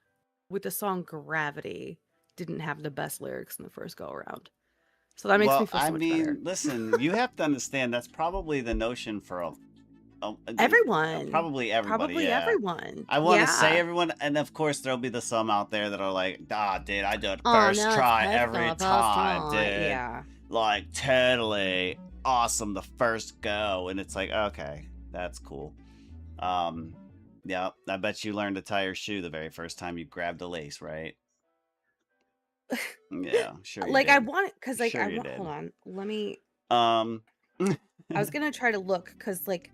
with the song Gravity didn't have the best lyrics in the first go around. So that makes me feel so much better. Listen, you have to understand that's probably the notion for everyone. Probably everybody. Probably everyone. I want to say everyone, and of course there'll be the some out there that are like, dude, I do it first try every time, dude. Yeah. Like totally awesome the first go, and it's like, okay, that's cool. Yeah, I bet you learned to tie your shoe the very first time you grabbed a lace, right? Yeah, sure. Like did. I want it because like Sure I you want. did. Hold on, let me. I was gonna try to look because like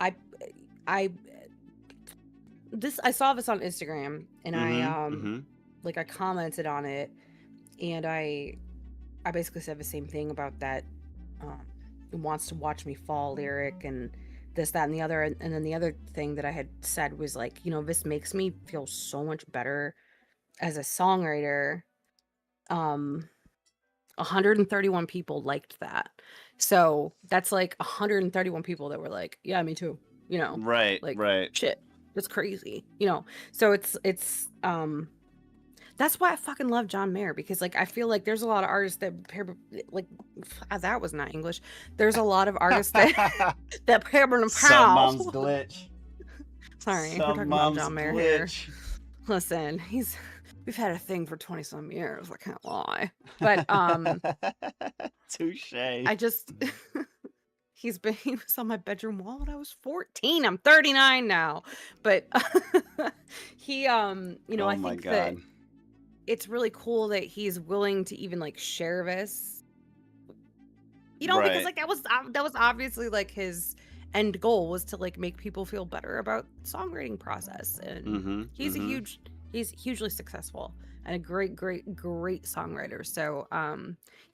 I saw this on Instagram and I I commented on it, and I basically said the same thing about that wants to watch me fall lyric and this, that, and the other, and then the other thing that I had said was like, this makes me feel so much better as a songwriter. 131 people liked that, so that's like 131 people that were like, yeah, me too, right, like right, shit, that's crazy, so it's That's why I fucking love John Mayer, because like I feel like there's a lot of artists that like that was not English. There's a lot of artists that that Some mom's glitch. Sorry, we're Some talking about mom's John Mayer here. glitch. Listen, we've had a thing for 20 some years. I can't lie, but Touche. I just he was on my bedroom wall when I was 14. I'm 39 now, but he you know, Oh I my think God. that it's really cool that he's willing to even like share this, you know, because Right. like that was obviously like his end goal was to like make people feel better about songwriting process, and Mm-hmm. he's hugely successful and a great songwriter. So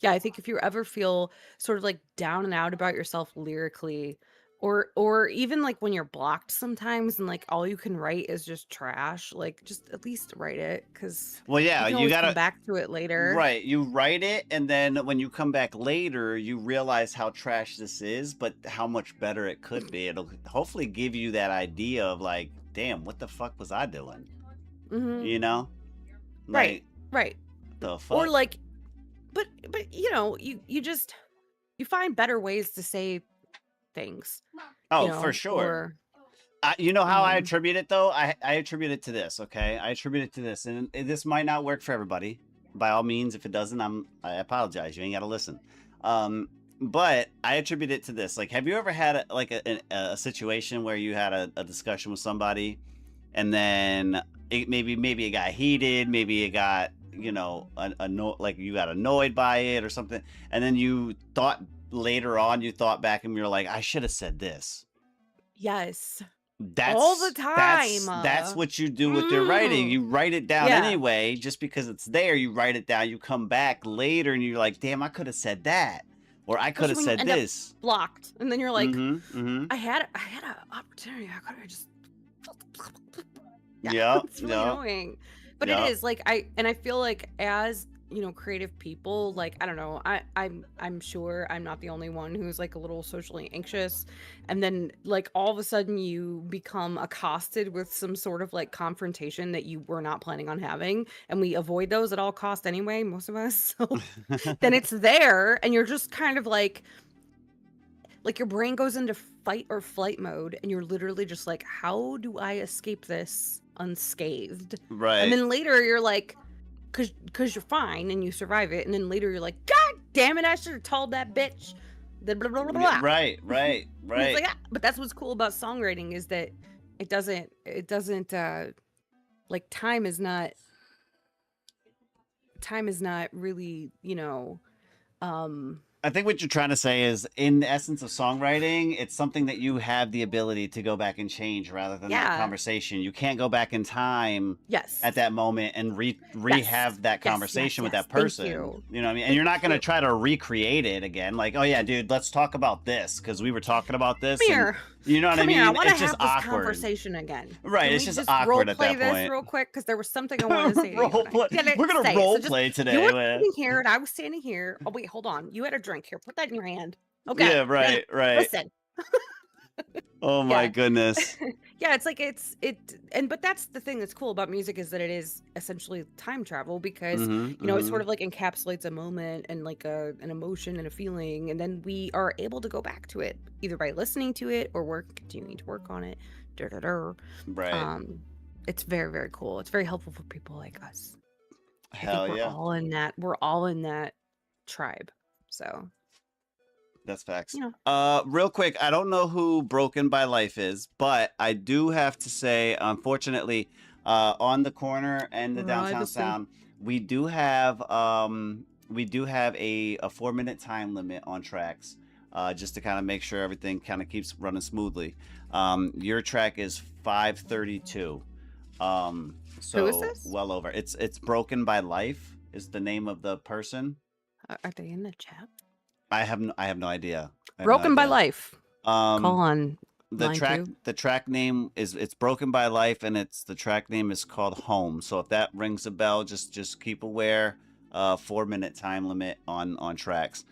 yeah, I think if you ever feel sort of like down and out about yourself lyrically, or even like when you're blocked sometimes and like all you can write is just trash, like just at least write it, because Well, you yeah, can you always gotta come back to it later. right. You write it, and then when you come back later, you realize how trash this is, but how much better it could be. It'll hopefully give you that idea of like, damn, what the fuck was I doing? Mhm. You know? Right, Like, right. the fuck? Or like, but you know, you find better ways to say things. Oh, You for know, sure. or You know how I attribute it though? I attribute it to this, okay? I attribute it to this, and this might not work for everybody. By all means, if it doesn't, I apologize. You ain't got to listen. But I attribute it to this. Like, have you ever had a situation where you had a discussion with somebody, and then maybe it got heated, maybe it got, you know, like you got annoyed by it or something, and then you thought later on, you thought back and you're like, I should have said this. yes, That's all the time. That's what you do with your writing. You write it down Yeah. anyway, just because it's there. You write it down. You come back later and you're like, damn, I could have said that, or I could have Especially when you said end up this. blocked, and then you're like, Mm-hmm. I had an opportunity. I could have just. Yeah, It's really yeah. annoying, but Yeah. it is like I feel like, as you know, creative people, like I don't know, I'm sure I'm not the only one who's like a little socially anxious, and then like all of a sudden you become accosted with some sort of like confrontation that you were not planning on having, and we avoid those at all costs anyway, most of us. So then it's there, and you're just kind of like your brain goes into fight or flight mode, and you're literally just like, how do I escape this unscathed? Right. And then later you're like, because you're fine and you survive it, and then later you're like, God damn it, I should have told that bitch. Blah, blah, blah, blah, blah. Right. And it's like, but that's what's cool about songwriting, is that it doesn't like time is not really, you know, I think what you're trying to say is, in the essence of songwriting, it's something that you have the ability to go back and change rather than that Yeah. conversation. You can't go back in time Yes. at that moment and rehave that conversation with that person. Thank you. You know what I mean? And you're not going to try to recreate it again. Like, oh yeah, dude, let's talk about this because we were talking about this. Come and- here. you know what I Come mean? here. I want to It's have just this awkward. conversation again. Right, Can it's we just awkward at role-play that this point. real quick, because there was something I wanted to say. to you, Role and I play. didn't We're gonna say it. role So just- play today. You were man. sitting here, and I was standing here. Oh wait, hold on. You had a drink here. Put that in your hand. Okay. Yeah, right. Listen. Oh my Yeah. goodness. Yeah, it's like but that's the thing that's cool about music, is that it is essentially time travel, because Mhm, you know, it mhm. sort of like encapsulates a moment and like an emotion and a feeling, and then we are able to go back to it either by listening to it or continuing to work on it. Right. It's very, very cool. It's very helpful for people like us. I Hell think yeah. we're all in that tribe. So That's facts. You know. Real quick, I don't know who Broken by Life is, but I do have to say, unfortunately, on the Korner and the Downtown Privacy. Sound, we do have a 4-minute time limit on tracks, just to kind of make sure everything kind of keeps running smoothly. Your track is 5:32. So Who is this? well over. It's Broken by Life is the name of the person. Are they in the chat? I have no idea. I have no Broken by idea. Life. Call on the line track. 2. The track name it's Broken by Life, and the track name is called Home. So if that rings a bell, just keep aware. 4-minute time limit on tracks.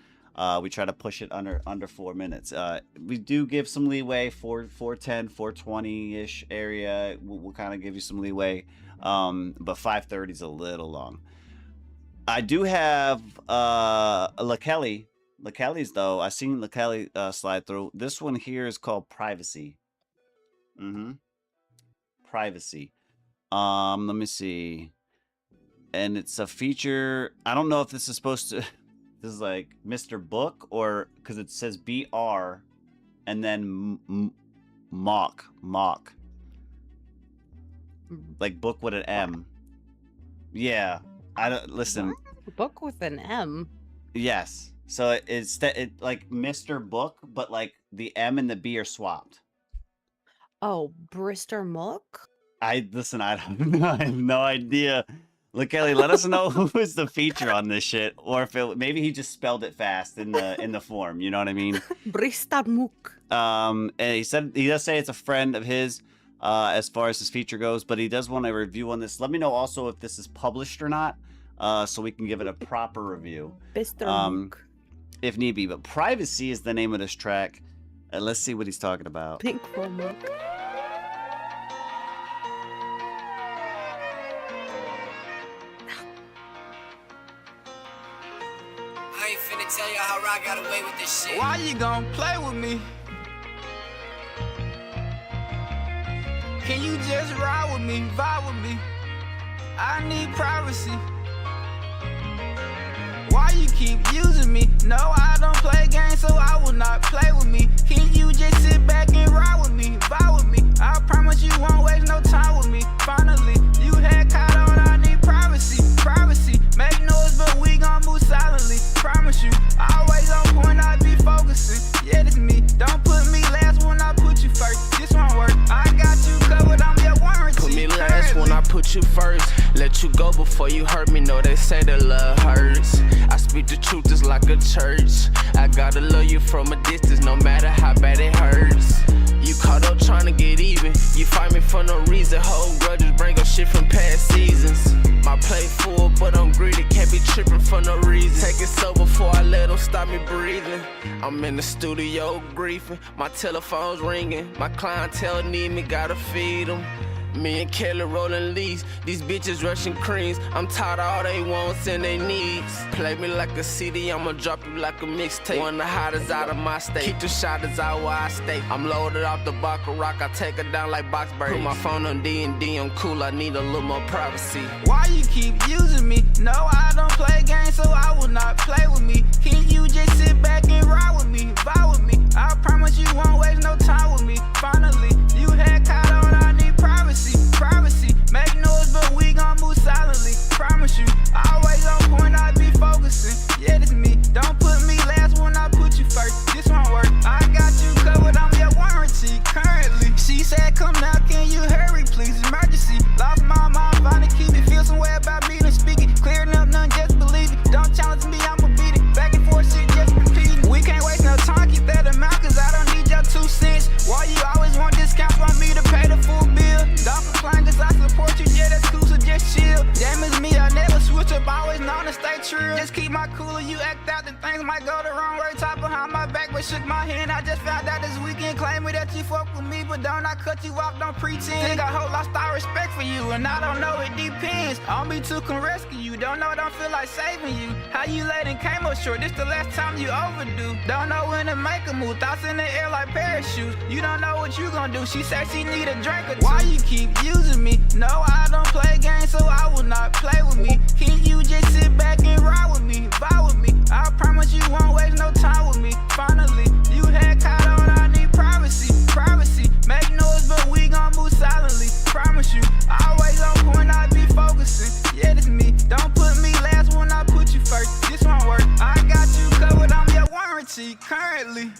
We try to push it under 4 minutes. We do give some leeway, 410, 420 ish area. We'll kind of give you some leeway. But 5:30 is a little long. I do have LaKelly. LaKelly's though. I seen LaKelly slide through. This one here is called Privacy. Privacy. Let me see. And it's a feature. I don't know if this is supposed to. This is like Mr. Book or because it says B.R. and then mock. Like book with an M. Yeah. I don't listen. Book with an M. Yes. So it's like Mr. Book, but like the M and the B are swapped. Oh, Brister Mook? I don't know. I have no idea. Look, Kelly, let us know who is the feature on this shit, or if maybe he just spelled it fast in the form. You know what I mean? Brister Mook. And he does say it's a friend of his, as far as his feature goes, but he does want a review on this. Let me know also if this is published or not, so we can give it a proper review. Brister Mook. If need be. But Privacy is the name of this track. Let's see what he's talking about. Pink for Mook. I ain't finna tell y'all how I got away with this shit. Why you gon' play with me? Can you just ride with me, vibe with me? I need privacy. Why you keep using me? No, I don't play games, so I will not play with me. Can you just sit back and ride with me, vibe with me? I promise you won't waste no time with me. Finally, you had caught on, I need privacy, privacy. Make noise, but we gon' move silently. Promise you, always on point, I be focusing. Yeah, it's me. Don't put me last when I put you first. This won't work. I got you covered, I'm your warranty. Put me last when I put you first. Let you go before you hurt me. Know they say that love hurts. I speak the truth just like a church. I gotta love you from a distance, no matter how bad it hurts. You caught up trying to get even. You fight me for no reason. Hold grudges, bring up shit from past seasons. My plate full, but I'm greedy. Can't be tripping for no reason. Take it slow before I let them stop me breathing. I'm in the studio griefing. My telephone's ringing. My clientele need me, gotta feed them. Me and Kelly rolling leaves. These bitches rushing creams. I'm tired of all they wants and they needs. Play me like a CD, I'ma drop you like a mixtape. One of the hottest out of my state. Keep the shotters out where I stay. I'm loaded off the Baccarat, I take her down like box braids. Put my phone on D&D, I'm cool, I need a little more privacy. Why you keep using me? No, I don't play games, so I will not play with me. Can you just sit back and ride with me, vibe with me? I promise you won't waste no time with me. Finally, you had caught on, I need privacy, privacy. Make noise, but we gon' move silently. Promise you, always on point, I be focusing. Yeah, it's me. Don't put me last when I put you first. This won't work. I got you covered, I'm your warranty. Currently, she said, come now, can you hurry, please? Emergency. Lost my mind, finally keep it. Feel some way about me to speak it. Clearing up, none, just believe it. Don't challenge me, I'ma beat it. Back and forth, shit, just repeating. We can't waste no time, keep that amount, cause I don't need your 2 cents. Why you always want discounts on me to pay the full bill? Don't complain, cause I support you, yeah, that's cool, so just chill. Damn, it's me, I never switch up, always known to stay true. Just keep my cooler, you act out, then things might go the wrong way. Talk behind my back, but shook my hand. I just found out this weekend, claim me that you fuck with me, but don't I cut you off, don't pretend. Think I whole lost all respect for you, and I don't know, it depends. On me too can rescue you, don't know, don't feel like saving you. How you late and came up short, this the last time you overdue. Don't know when to make a move, thoughts in the air like parachutes. You don't know what you gon' do, she said she need a drink or two. Why you keep using me? No, I don't play games, so I will not play with me. Can you just sit back and ride with me, vibe with me? I promise you won't waste no time with me. Finally, you had caught on, I need privacy, privacy. Make noise, but we gon' move silently. Promise you, always on point, I be focusing. Yeah, it's me. Don't put me last when I put you first. This won't work. I got you covered, I'm your warranty currently.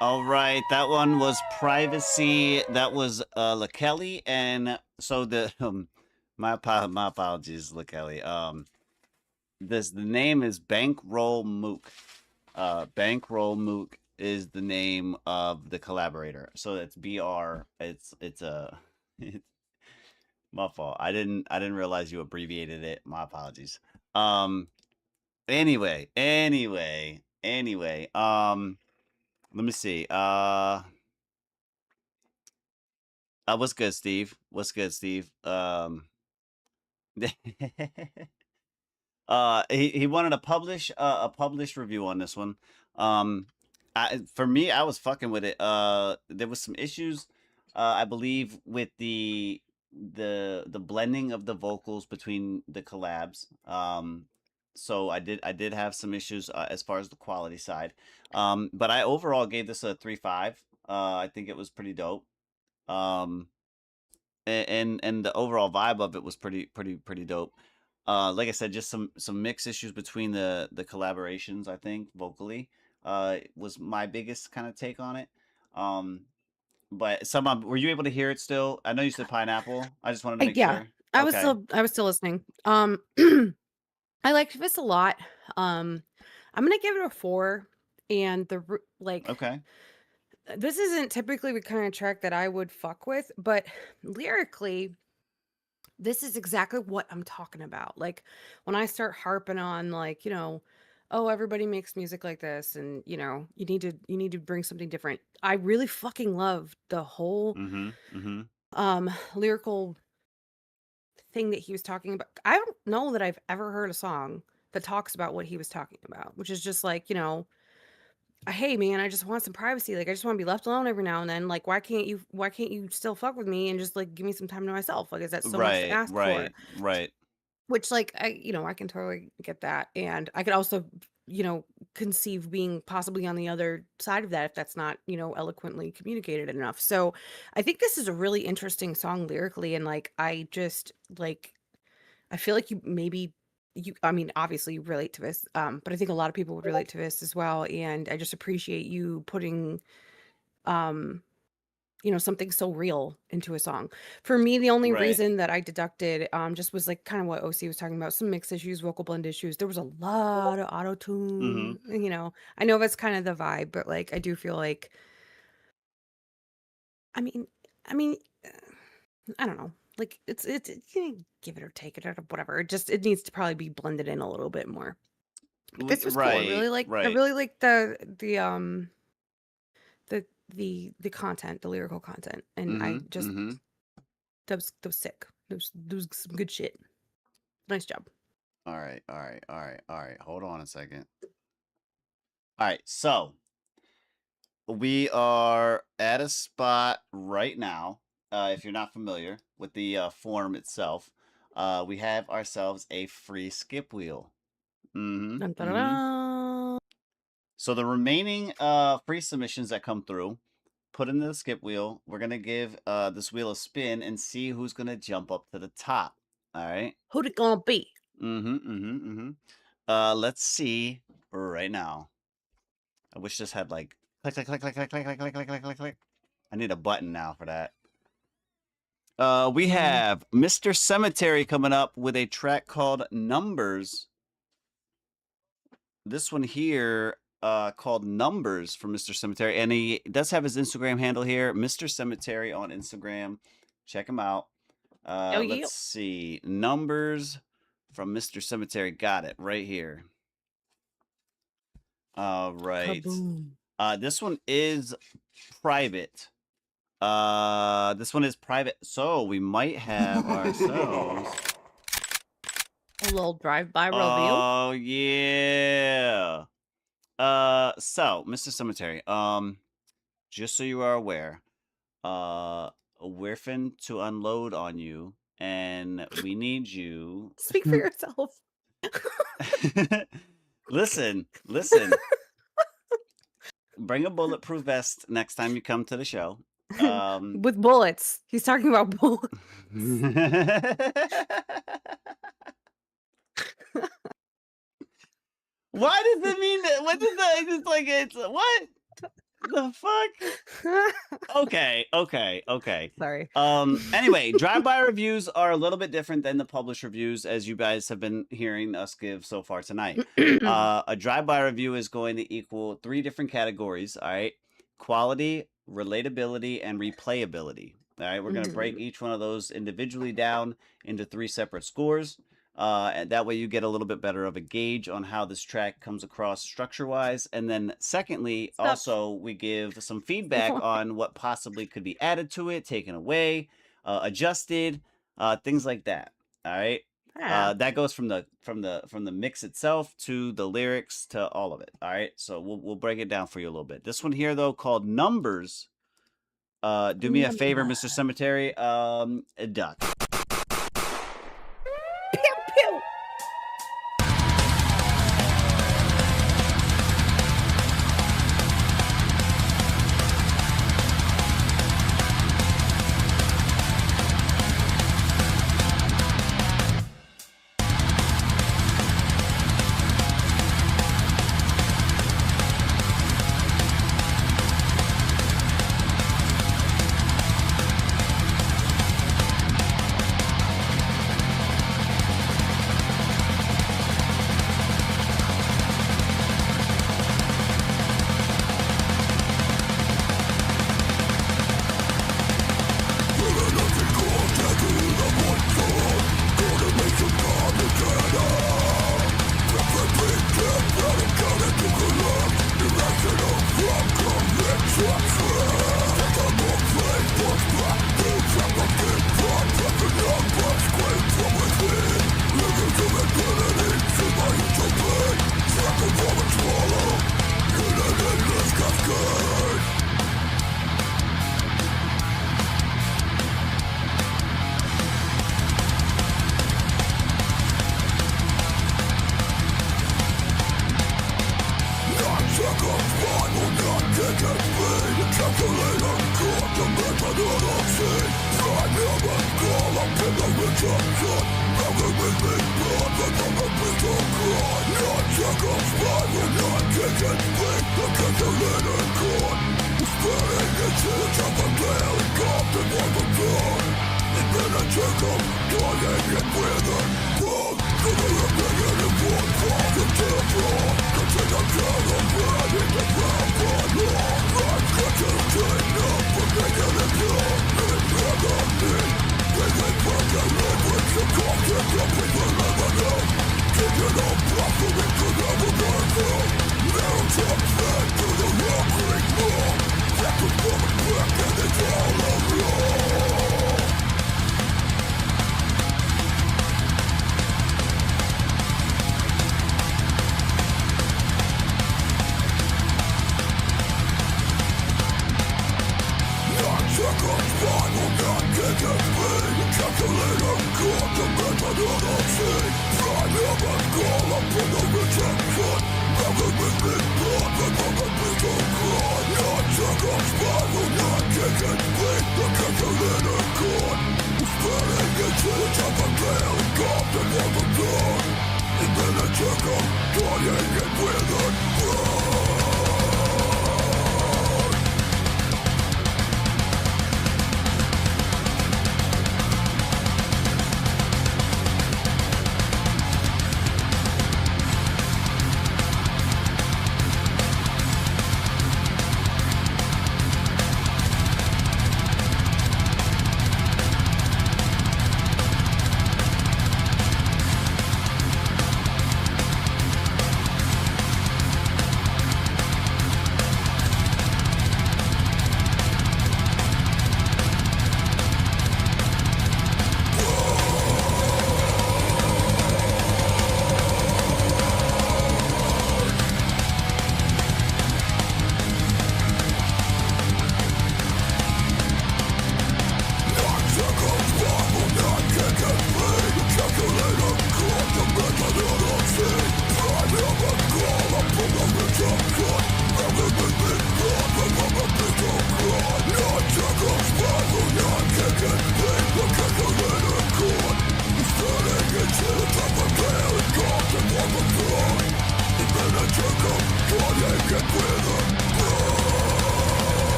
All right, that one was Privacy. That was LaKelly, and so the my apologies, LaKelly. The name is Bankroll Mook. Bankroll Mook is the name of the collaborator. So it's BR. It's my fault. I didn't realize you abbreviated it. My apologies. Anyway. Let me see. What's good, Steve? What's good, Steve? He wanted a published review on this one. For me, I was fucking with it. There was some issues, I believe, with the blending of the vocals between the collabs. So I did have some issues as far as the quality side. But I overall gave this a 3.5. I think it was pretty dope. And the overall vibe of it was pretty dope. Like I said, just some mix issues between the collaborations. I think vocally was my biggest kind of take on it. But were you able to hear it still? I know you said pineapple. I just wanted to make Yeah, sure. I Okay. was still listening. I liked this a lot. I'm gonna give it a 4, and Okay. this isn't typically the kind of track that I would fuck with, but lyrically, this is exactly what I'm talking about. Like when I start harping on like, oh, everybody makes music like this, and you need to bring something different. I really fucking love the whole lyrical thing that he was talking about. I don't know that I've ever heard a song that talks about what he was talking about, which is just like, hey man, I just want some privacy. Like I just want to be left alone every now and then. Like why can't you still fuck with me and just like give me some time to myself? Like is that so much to ask for? Right. Which like I can totally get that. And I could also, conceive being possibly on the other side of that if that's not, eloquently communicated enough. So I think this is a really interesting song lyrically, and like I just like I feel like I mean, obviously you relate to this, but I think a lot of people would relate to this as well. And I just appreciate you putting, something so real into a song. For me, the only Right. reason that I deducted, just was like kind of what OC was talking about, some mix issues, vocal blend issues. There was a lot of auto tune, I know that's kind of the vibe, but like, I do feel like, I mean, I mean, I don't know. Like it's you can give it or take it or whatever. It needs to probably be blended in a little bit more. But this was cool. I really like the content, the lyrical content, and I just that was sick. That was some good shit. Nice job. All right. Hold on a second. All right, so we are at a spot right now. If you're not familiar with the form itself, we have ourselves a free skip wheel. Dun, dun, dun. So the remaining free submissions that come through, put into the skip wheel. We're gonna give this wheel a spin and see who's gonna jump up to the top. All right. Who'd it gonna be? Let's see right now. I wish this had like click, click, click, click, click, click, click, click, click, click, click, click. I need a button now for that. We have Mr. Cemetery coming up with a track called Numbers. This one here called Numbers from Mr. Cemetery. And he does have his Instagram handle here, Mr. Cemetery on Instagram. Check him out. Let's see. Numbers from Mr. Cemetery. Got it right here. All right. This one is private. This one is private, so we might have ourselves a little drive-by review. Oh yeah. So Mr. Cemetery, just so you are aware, we're fin to unload on you, and we need you. Speak for yourself. Listen. Bring a bulletproof vest next time you come to the show. With bullets. He's talking about bullets. Why does it mean that? What does that? It's like it's what the fuck? Okay. Sorry. Anyway, drive-by reviews are a little bit different than the published reviews, as you guys have been hearing us give so far tonight. A drive-by review is going to equal 3 different categories. All right, quality, relatability, and replayability. All right, we're going to break each one of those individually down into 3 separate scores. And that way you get a little bit better of a gauge on how this track comes across structure-wise. And then secondly, also we give some feedback on what possibly could be added to it, taken away, adjusted, things like that. All right. Yeah. That goes from the mix itself to the lyrics to all of it. All right. So we'll break it down for you a little bit. This one here though, called Numbers. Do me a favor, Mr. Cemetery. A duck. Pew pew.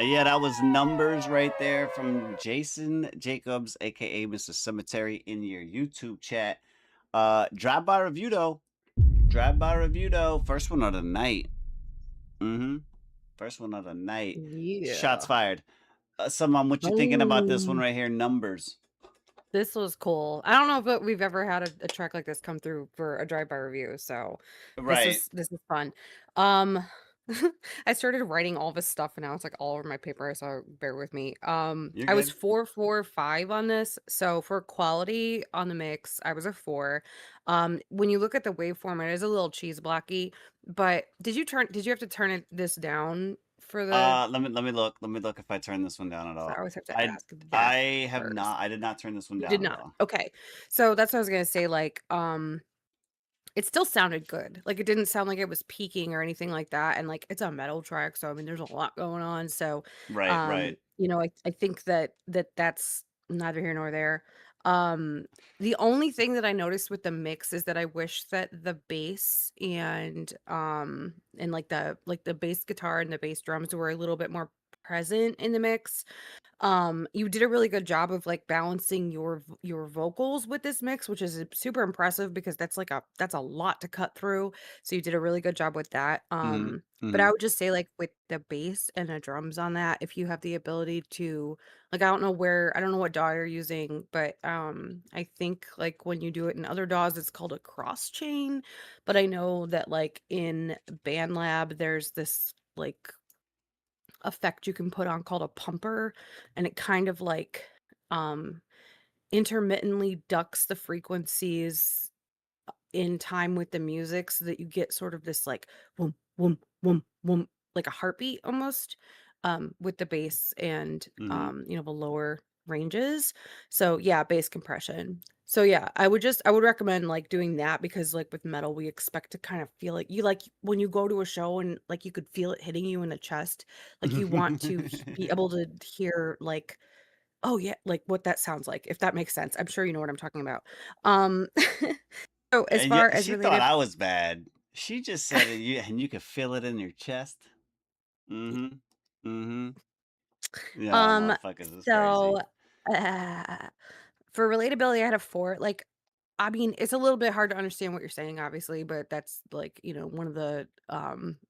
Yeah, that was Numbers right there from Jason Jacobs, aka Mr. Cemetery, in your YouTube chat. Drop by review though. Drive-by review though. First one of the night. First one of the night. Yeah. Shots fired. Someone, what you thinking about this one right here? Numbers. This was cool. I don't know if we've ever had a track like this come through for a drive-by review, so Right. this is fun. I started writing all this stuff and now it's like all over my paper, so bear with me. You're I was good. 4.45 on this, so for quality on the mix, I was a 4. When you look at the waveform, it is a little cheese blocky, but did you have to turn this down for the? Let me look. Let me look if I turn this one down at all. I always have to I ask that I have first. not. I did not turn this one You down did at not. all. Okay. So that's what I was gonna say. Like, it still sounded good. Like, it didn't sound like it was peaking or anything like that. And like, it's a metal track, so I mean, there's a lot going on. So, Right, right. I think that's neither here nor there. The only thing that I noticed with the mix is that I wish that the bass and like the bass guitar and the bass drums were a little bit more present in the mix. You did a really good job of like balancing your vocals with this mix, which is super impressive because that's a lot to cut through. So you did a really good job with that. But I would just say like with the bass and the drums on that, if you have the ability to like, I don't know what DAW you're using, but I think like when you do it in other DAWs, it's called a cross chain. But I know that like in BandLab, there's this like effect you can put on called a pumper, and it kind of like um intermittently ducks the frequencies in time with the music so that you get sort of this like whoom whoom whoom whoom, like a heartbeat almost, with the bass and the lower ranges. So yeah, bass compression. So yeah, I would recommend like doing that because like with metal we expect to kind of feel like you like when you go to a show and like you could feel it hitting you in the chest, like you want to be able to hear like, oh yeah, like what that sounds like, if that makes sense. I'm sure you know what I'm talking about. Um so as And yeah, far as she thought related, I was bad. She just said it, and you could feel it in your chest. Mm-hmm. Mm-hmm. Yeah, um motherfuckers is so crazy. uh, for relatability I had a 4. Like, I mean, it's a little bit hard to understand what you're saying, obviously, but that's like, one of the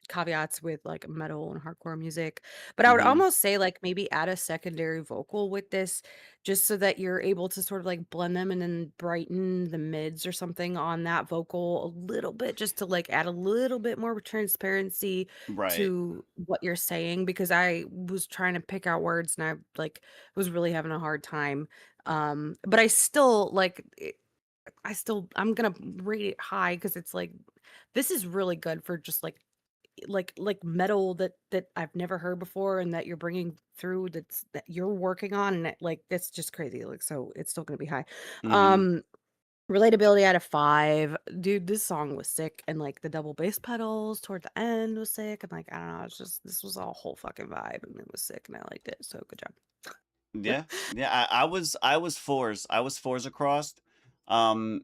caveats with like metal and hardcore music. But I would Mm-hmm. almost say like maybe add a secondary vocal with this just so that you're able to sort of like blend them and then brighten the mids or something on that vocal a little bit just to like add a little bit more transparency Right. to what you're saying because I was trying to pick out words and I like was really having a hard time. But I still like I'm gonna rate it high because it's like this is really good for just like metal that I've never heard before and that you're bringing through that you're working on and like that's just crazy. Like so it's still gonna be high. Mm-hmm. Um Relatability out of 5. Dude, this song was sick and like the double bass pedals toward the end was sick and like I don't know, it's just this was a whole fucking vibe and it was sick and I liked it. So good job. Yeah, yeah. I was fours. I was fours across. Um,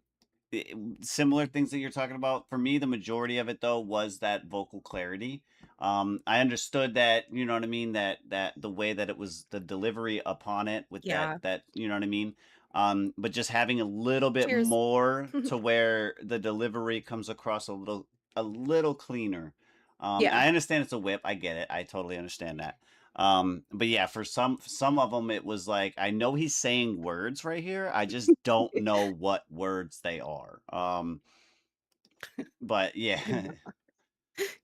Similar things that you're talking about. For me, the majority of it though was that vocal clarity. I understood that, you know what I mean, that the way that it was the delivery upon it with that Yeah. that you know what I mean. But just having a little bit Cheers. more to where the delivery comes across a little cleaner. Yeah. I understand it's a whip. I get it. I totally understand that. But yeah, for some of them, it was like I know he's saying words right here. I just don't know what words they are. But yeah. You know,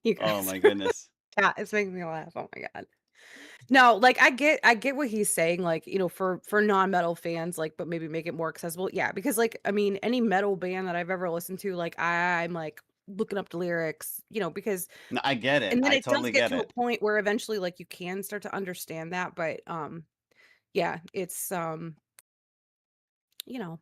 you Oh guys. my goodness. Yeah, it's making me laugh. Oh my god. No, like I get what he's saying, like, for non-metal fans, like, but maybe make it more accessible. Yeah, because like, I mean, any metal band that I've ever listened to, like, I'm like looking up the lyrics, because No, I get it. and then I it does totally get get to a it. point where eventually like you can start to understand that, but yeah, you know,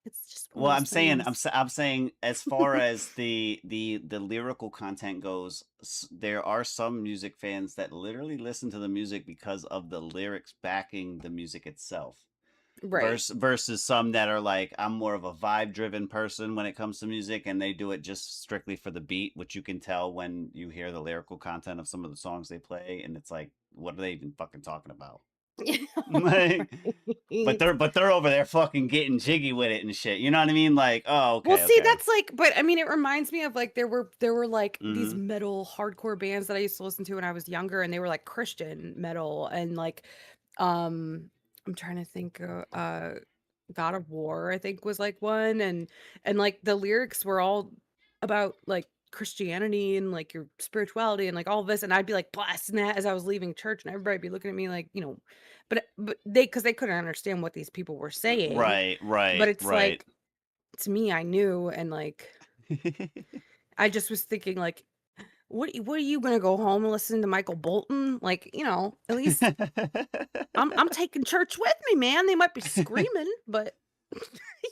it's just one of Well, those I'm saying things. I'm saying as far as the lyrical content goes, there are some music fans that literally listen to the music because of the lyrics backing the music itself. Right. Versus some that are like, I'm more of a vibe driven person when it comes to music, and they do it just strictly for the beat, which you can tell when you hear the lyrical content of some of the songs they play, and it's like, what are they even fucking talking about? Like, but they're over there fucking getting jiggy with it and shit. You know what I mean? Like, oh, okay. Well, see, okay. that's like, but I mean, it reminds me of like there were like these Mhm. metal hardcore bands that I used to listen to when I was younger, and they were like Christian metal, and like, I'm trying to think, God of War, I think was like one, and like the lyrics were all about like Christianity and like your spirituality and like all this, and I'd be like blasting that as I was leaving church, and everybody'd be looking at me like, you know, but because they couldn't understand what these people were saying, Right, but it's right. like, to me, I knew, and like I just was thinking like, what are you gonna go home and listen to Michael Bolton? Like, you know, at least I'm taking church with me, man. They might be screaming, but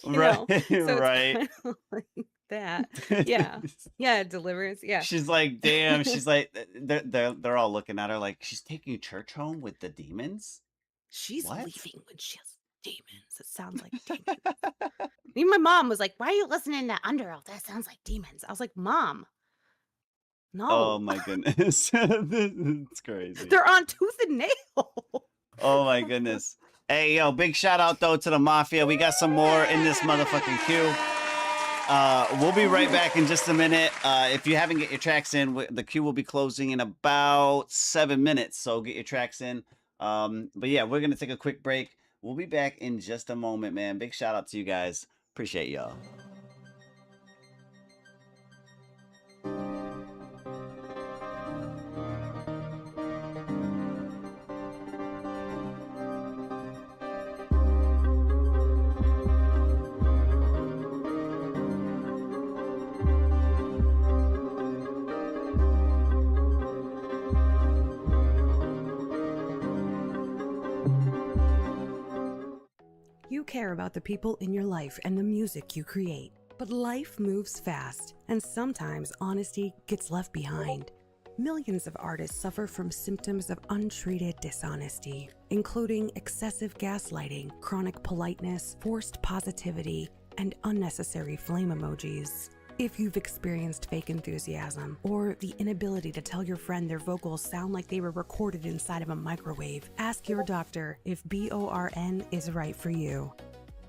you know, Right, so it's right. kind of like that. Yeah. Yeah, deliverance. Yeah. She's like, damn. She's like, they're all looking at her like she's taking church home with the demons. She's What? leaving when she has demons. It sounds like demons. Even my mom was like, "Why are you listening to Underoath? That sounds like demons." I was like, "Mom, Oh no." my goodness, it's crazy. They're on tooth and nail. Oh my goodness. Hey, yo, big shout out though to the Mafia. We got some more in this motherfucking queue. We'll be right back in just a minute. If you haven't get your tracks in, the queue will be closing in about 7 minutes. So get your tracks in. But yeah, we're gonna take a quick break. We'll be back in just a moment, man. Big shout out to you guys. Appreciate y'all. You care about the people in your life and the music you create. But life moves fast, and sometimes honesty gets left behind. Millions of artists suffer from symptoms of untreated dishonesty, including excessive gaslighting, chronic politeness, forced positivity, and unnecessary flame emojis. If you've experienced fake enthusiasm or the inability to tell your friend their vocals sound like they were recorded inside of a microwave, ask your doctor if B.O.R.N is right for you.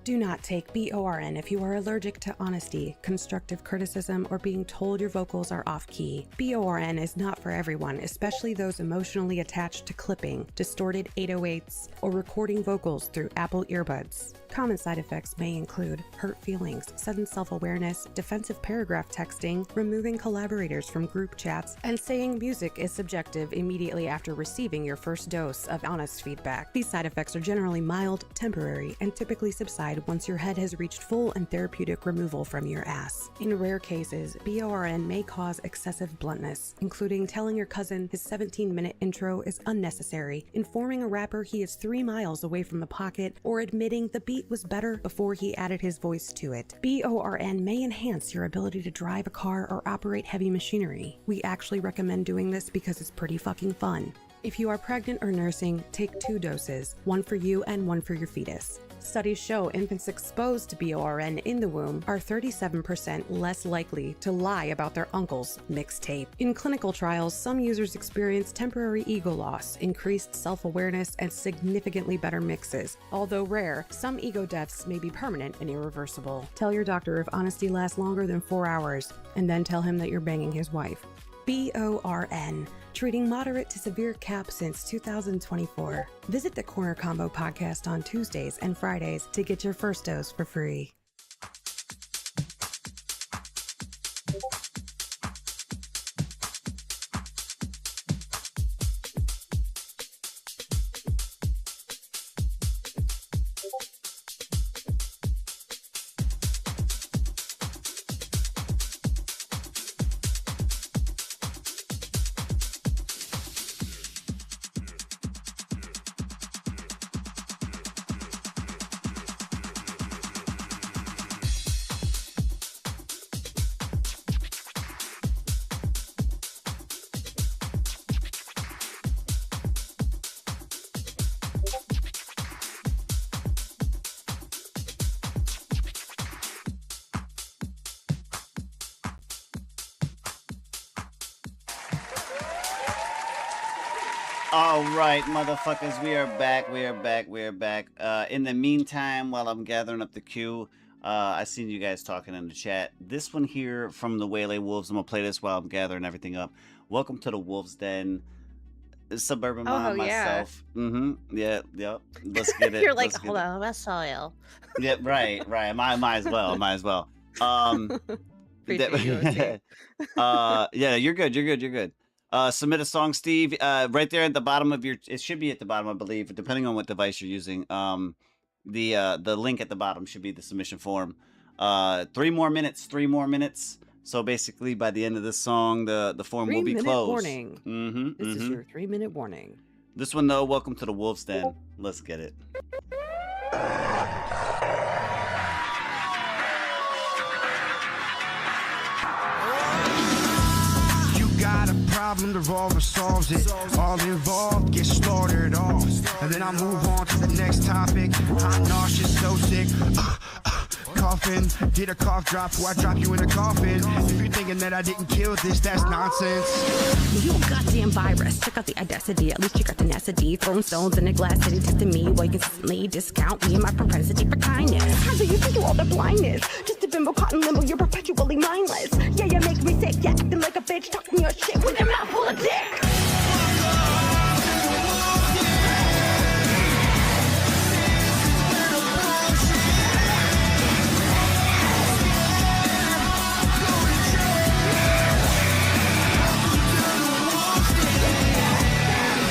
Do not take B.O.R.N if you are allergic to honesty, constructive criticism, or being told your vocals are off-key. B.O.R.N is not for everyone, especially those emotionally attached to clipping, distorted 808s, or recording vocals through Apple earbuds. Common side effects may include hurt feelings, sudden self-awareness, defensive paragraph texting, removing collaborators from group chats, and saying music is subjective immediately after receiving your first dose of honest feedback. These side effects are generally mild, temporary, and typically subside once your head has reached full and therapeutic removal from your ass. In rare cases, B.O.R.N may cause excessive bluntness, including telling your cousin his 17-minute intro is unnecessary, informing a rapper he is 3 miles away from the pocket, or admitting the beat was better before he added his voice to it. B.O.R.N may enhance your ability to drive a car or operate heavy machinery. We actually recommend doing this because it's pretty fucking fun. If you are pregnant or nursing, take 2 doses, one for you and one for your fetus. Studies show infants exposed to B.O.R.N in the womb are 37% less likely to lie about their uncle's mixtape. In clinical trials, some users experience temporary ego loss, increased self-awareness, and significantly better mixes. Although rare, some ego deaths may be permanent and irreversible. Tell your doctor if honesty lasts longer than 4 hours, and then tell him that you're banging his wife. B.O.R.N, treating moderate to severe CAP since 2024. Visit the Korner Konvo podcast on Tuesdays and Fridays to get your first dose for free. All right, motherfuckers, we are back. We are back. We are back. In the meantime, while I'm gathering up the queue, I seen you guys talking in the chat. This one here from the Waylay Wolves. I'm gonna play this while I'm gathering everything up. Welcome to the Wolves Den. Suburban Mom, myself. Yeah. Yep. Let's get it. You're like, Let's get hold it. on, let's soil. Yeah. Right. Might as well. Might as well. Appreciate you, OC. Yeah. You're good. You're good. You're good. Submit a song, Steve. Right there at the bottom of your. It should be at the bottom, I believe, depending on what device you're using. The link at the bottom should be the submission form. 3 more minutes. 3 more minutes. So basically, by the end of this song, the form will be closed. Warning. This is your 3-minute warning. This one, though, welcome to the Wolves Den. Let's get it. Got a problem, the revolver solves it. All involved, get started off. And then I move on to the next topic. I'm nauseous, so sick. Coughing, did a cough drop before I drop you in a coffin. If you're thinking that I didn't kill this, that's nonsense. You a goddamn virus. Check out the audacity, at least you got tenacity. Throwing stones in a glass city, testing me while you consistently discount me and my propensity for kindness. How do you think you all the blindness? Just a bimbo caught in limbo, you're perpetually mindless. Yeah, you make me sick, yeah, acting like a bitch, talking your shit with your mouth full of dick.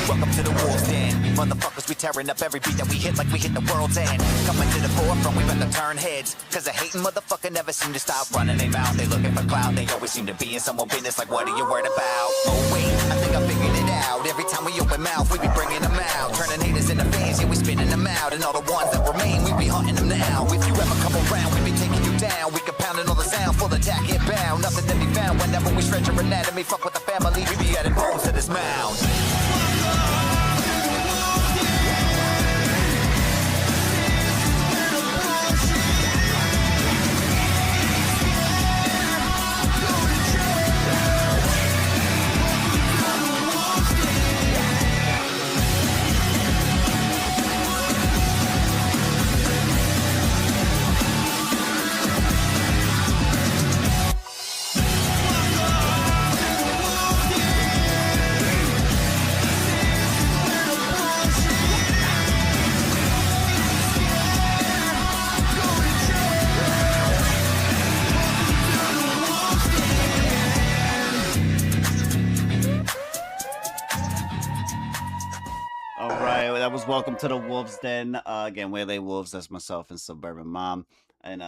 Welcome to the Wolves Den. Motherfuckers, we tearing up every beat that we hit like we hit the world's end. Coming to the forefront, we about to turn heads. Cause a hating motherfucker never seem to stop running their mouth. They looking for clout, they always seem to be in someone's business like what are you worried about? Oh wait, I think I figured it out. Every time we open mouth, we be bringing them out. Turning haters into fans, yeah, we spinning them out. And all the ones that remain, we be hunting them now. If you ever come around, we be taking you down. We compounding all the sound, full attack, hit bound. Nothing to be found whenever we stretch your anatomy. Fuck with the family, we be adding bones to this mound. That was Welcome to the Wolves Den. Again, Waylay Wolves, that's myself and Suburban Mom. And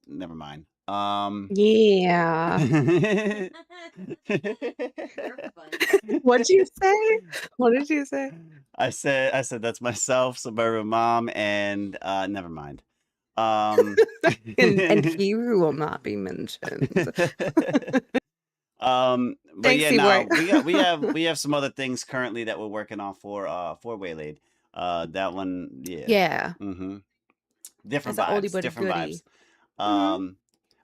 never mind. Yeah. What'd you say? What did you say? I said that's myself, Suburban Mom, and never mind. And he will not be mentioned. But Thanks, yeah, no, we have some other things currently that we're working on for Waylaid. That one, yeah. Yeah. Different That's an vibes. oldie but a Different goodie. vibes.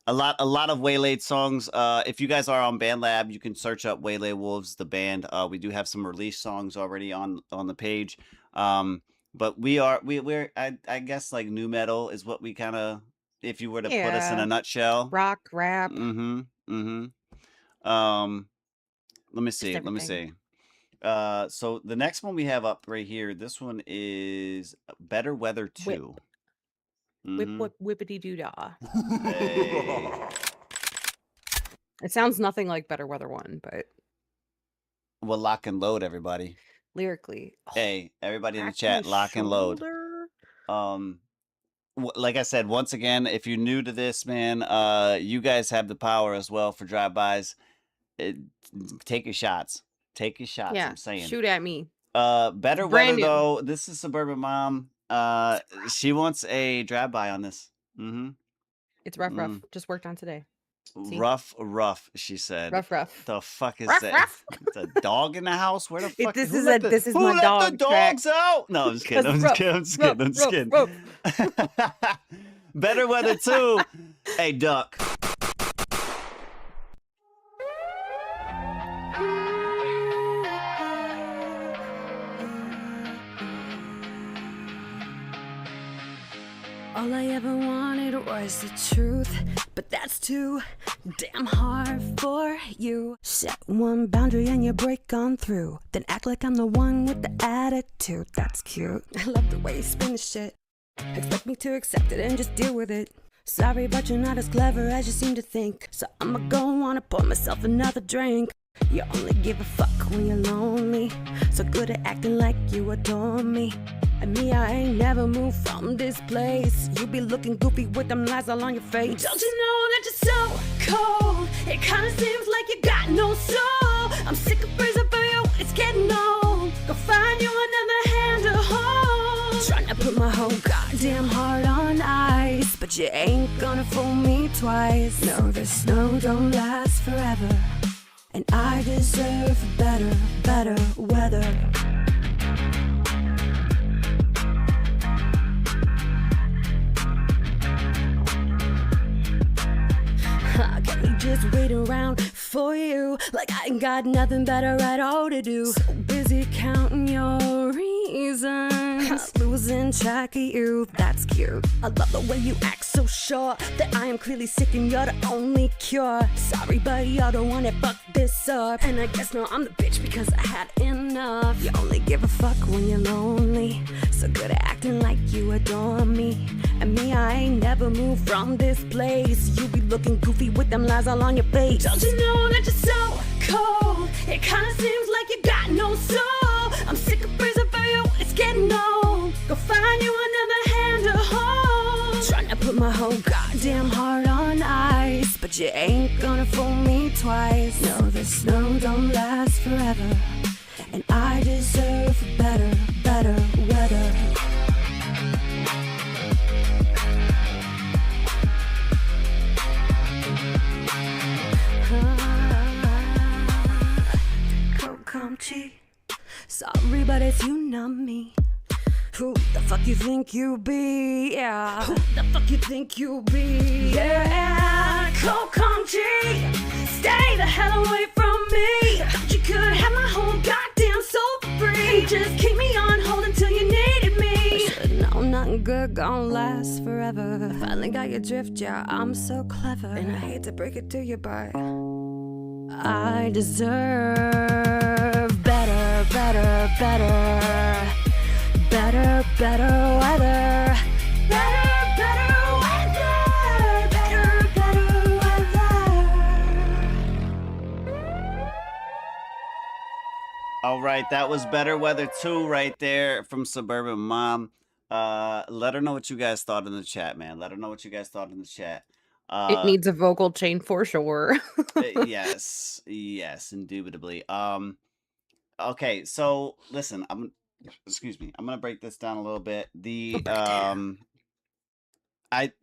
A lot of Waylaid songs. If you guys are on BandLab, you can search up Waylay Wolves, the band. We do have some release songs already on the page. But we're I guess like new metal is what we kind of, if you were to put us in a nutshell. Rock, rap. Let me see. So the next one we have up right here, this one is Better Weather 2. Whip, whippity doo dah. Hey. It sounds nothing like Better Weather 1, but Well, lock and load, everybody. lyrically. Hey, everybody in the Crack chat, my lock and load. shoulder. Like I said, once again, if you're new to this, man, you guys have the power as well for drive-bys. Take your shots. Take your shots. Yeah, I'm saying. shoot at me. Better Brand weather new. though. This is Suburban Mom. She wants a drive-by on this. It's rough. Just worked on today. See? Rough. She said. Rough. The fuck is Rough, that? rough. It's a dog in the house. Where the fuck? This who is let this is who my let dog the dogs track. out? No, I'm just kidding. I'm just kidding. I'm just kidding. I'm just kidding. Better weather too. Hey, duck. All I ever wanted was the truth, but that's too damn hard for you. Set one boundary and you break on through, then act like I'm the one with the attitude. That's cute. I love the way you spin the shit. Expect me to accept it and just deal with it. Sorry, but you're not as clever as you seem to think, so I'ma go on and pour myself another drink. You only give a fuck when you're lonely, so good at acting like you adore me. And me, I ain't never moved from this place. You be looking goofy with them lies all on your face. Don't you know that you're so cold? It kinda seems like you got no soul. I'm sick of praising for you, it's getting old. Go find you another hand to hold. Trying to put my whole goddamn heart on ice, but you ain't gonna fool me twice. No, the snow don't last forever, and I deserve better, better weather. Got me just waiting around for you, like I ain't got nothing better at all to do. So busy counting your reasons, losing track of you. That's cute. I love the way you act so sure that I am clearly sick and you're the only cure. Sorry, but you're the one that fucked this up, and I guess now I'm the bitch because I had enough. You only give a fuck when you're lonely, so good at acting like you adore me. And me, I ain't never moved from this place. You be looking goofy with them lies all on your face. Don't you know that you're so cold? It kinda seems like you got no soul. I'm sick of praising for you, it's getting old. Go find you another hand to hold. Trying to put my whole goddamn heart on ice, but you ain't gonna fool me twice. No, the snow don't last forever, and I deserve better, better weather. Sorry, but it's you, not me. Who the fuck you think you be? Yeah. Who the fuck you think you be? Yeah. Come G, stay the hell away from me. Thought you could have my whole goddamn soul for free. Just keep me on hold until you needed me. Should've known nothing good gon' last forever. I finally got your drift, yeah, I'm so clever. And I hate to break it to you, but I deserve better, better, better. Better, better weather. Better, better weather. Better, better weather. All right, that was Better Weather 2 right there from Suburban Mom. Let her know what you guys thought in the chat, man. Let her know what you guys thought in the chat. It needs a vocal chain for sure. Yes, indubitably. Okay, so listen, excuse me, I'm gonna break this down a little bit.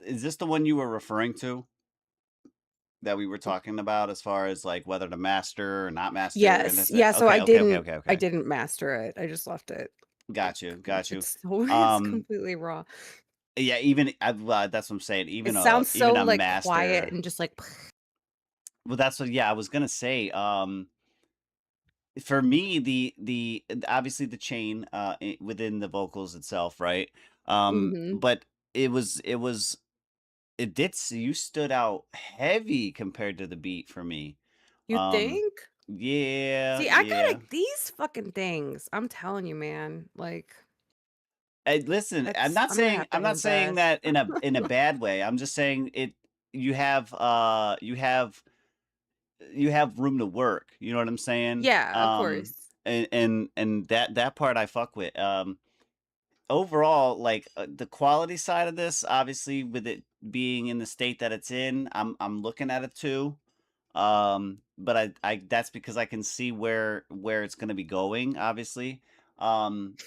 Is this the one you were referring to that we were talking about as far as like whether to master or not master? Yes, yeah. So okay, I didn't. okay. I didn't master it. I just left it. Got you. It's completely raw. Yeah, even that's what I'm saying. Even It sounds so even a like master, quiet and just like. Well, that's what. Yeah, I was gonna say. For me, the obviously the chain within the vocals itself, right? Mhm. But you stood out heavy compared to the beat for me. You Um, think? yeah, See, I got yeah. like these fucking things. I'm telling you, man. Like, Listen, I'm that's not I'm gonna saying have to saying invest. that in a bad way. I'm just saying it. You have room to work. You know what I'm saying? Yeah, of course. And that part I fuck with. Overall, like the quality side of this, obviously, with it being in the state that it's in, I'm looking at it too. But I that's because I can see where it's going to be going, obviously. And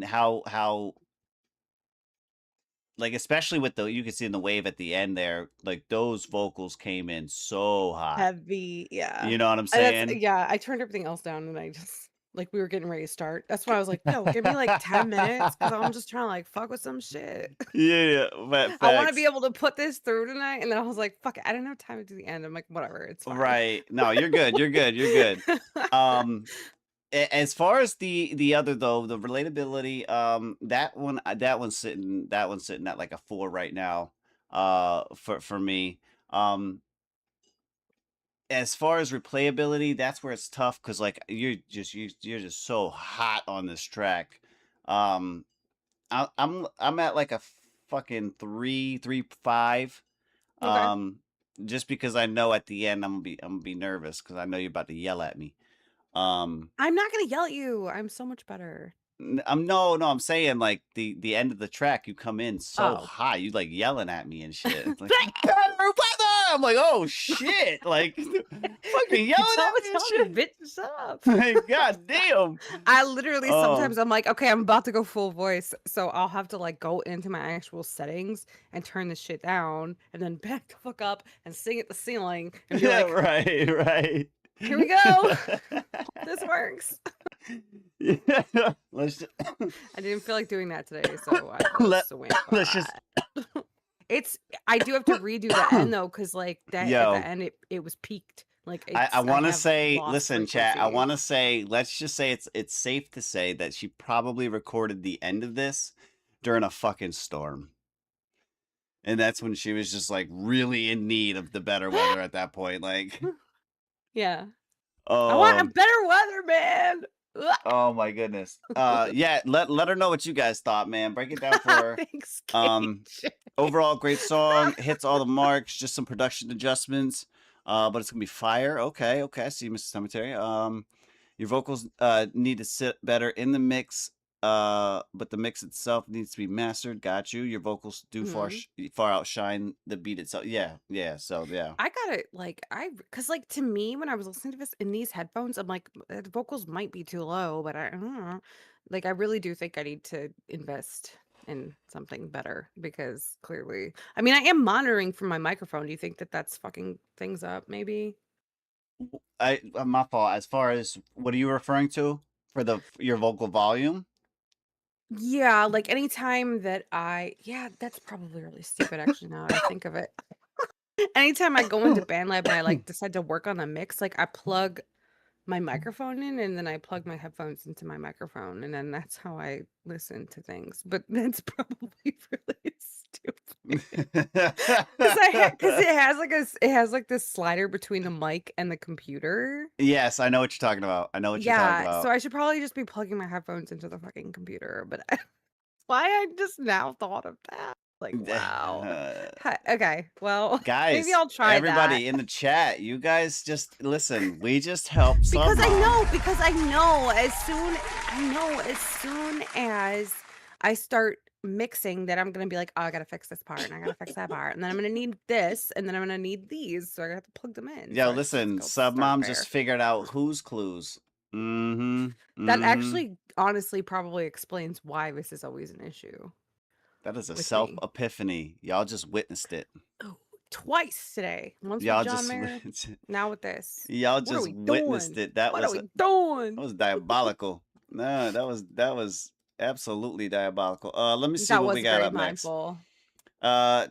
how like especially with you can see in the wave at the end there, like those vocals came in so hot. Heavy, yeah. You know what I'm And that's saying? yeah, I turned everything else down and I just like we were getting ready to start. That's why I was like, yo, give me like 10 minutes because I'm just trying to like fuck with some shit. Yeah, but I want to be facts. able to put this through tonight. And then I was like, fuck it, I didn't have time to do the end. I'm like, whatever, it's fine. Right. No, you're good. You're good. You're good. As far as the other though, the relatability, that one's sitting at like a 4 right now, for me. As far as replayability, that's where it's tough because like you're just so hot on this track. I'm at like a fucking 3.5. Okay. Just because I know at the end I'm gonna be nervous because I know you're about to yell at me. I'm not gonna yell at you. I'm so much better. I'm saying like the end of the track, you come in so Oh. high, you like yelling at me and shit. It's like, I'm like, oh shit, like fucking yelling at me and shit. Bitch, shut up. Like, god damn. I literally sometimes I'm like, okay, I'm about to go full voice, so I'll have to like go into my actual settings and turn this shit down, and then back the fuck up and sing at the ceiling and be like, right. Here we go. This works. Yeah. Let's just, I didn't feel like doing that today, so I just went. let's just. I do have to redo the end though, because like that Yo. at the end it was peaked. Like I want to have say, lost listen, chat. I frequency. want to say, let's just say it's safe to say that she probably recorded the end of this during a fucking storm, and that's when she was just like really in need of the better weather at that point. Like, Yeah. I want a better weather, man. Ugh. oh my goodness. Yeah. Let her know what you guys thought, man. Break it down for her. Thanks, Cage. Overall, great song. Hits all the marks. Just some production adjustments. But it's gonna be fire. Okay. I see, Mr. Cemetery. Your vocals need to sit better in the mix. But the mix itself needs to be mastered. Got you. Your vocals do far outshine the beat itself. Yeah. So yeah. I got it. Like because like to me when I was listening to this in these headphones, I'm like the vocals might be too low, but I don't know. Like I really do think I need to invest in something better because clearly, I mean, I am monitoring from my microphone. Do you think that that's fucking things up? Maybe. My fault. As far as what are you referring to for your vocal volume? Yeah, like anytime that that's probably really stupid actually now that I think of it. Anytime I go into BandLab and I like decide to work on the mix, like I plug my microphone in and then I plug my headphones into my microphone and then that's how I listen to things. But that's probably really stupid. Because it has like this slider between the mic and the computer. Yes, I know what you're talking about. I know what you're talking about. So I should probably just be plugging my headphones into the fucking computer. But why I just now thought of that? Like, wow. Okay, well, guys, maybe I'll try everybody that. in the chat, you guys just listen. We just help Because someone. I know as soon as I start mixing that I'm gonna be like, oh, I gotta fix this part and I gotta fix that part, and then I'm gonna need this, and then I'm gonna need these, so I have to plug them in. Yo, So listen, start Submom there. just figured out who's clues. That actually, honestly, probably explains why this is always an issue. That is a with self me. epiphany. Y'all just witnessed it. Twice today. Once Y'all with John just Mayer, now with this. y'all What are just we witnessed doing? it. That What was are we doing? that was diabolical. No, that was absolutely diabolical. Let me see That what was we got very up next. mindful.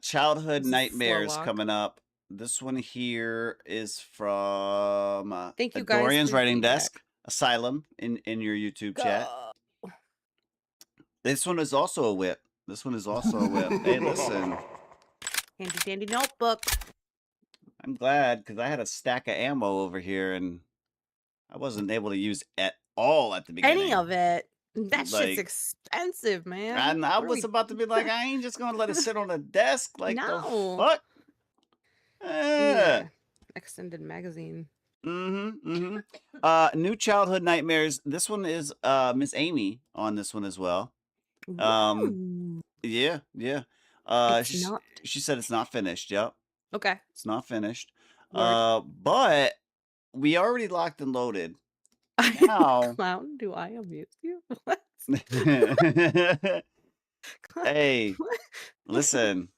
Childhood This is Nightmares slow walk. coming up. This one here is from Thank you guys Dorian's for Writing feedback. Desk, Asylum in your YouTube chat. This one is also a whip. Hey, listen. Handy dandy notebook. I'm glad because I had a stack of ammo over here and I wasn't able to use at all at the beginning. Any of it. That Like, shit's expensive, man. And I What are was we- about to be like, I ain't just gonna let it sit on the desk. Like No. the fuck. Yeah. Extended magazine. New Childhood Nightmares. This one is Miss Amy on this one as well. Yeah. She said it's not finished. Yep. Okay. It's not finished. Word. But we already locked and loaded. Now, Clown, do I amuse you? What? hey, listen.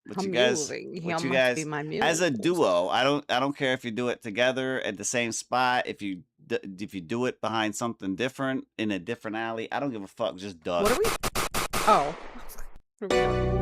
What you guys, Amusing. He what you must guys, be my as a muse. duo, I don't care if you do it together at the same spot. If you do it behind something different in a different alley, I don't give a fuck. Just duck. What are we? Oh. What are we talking about?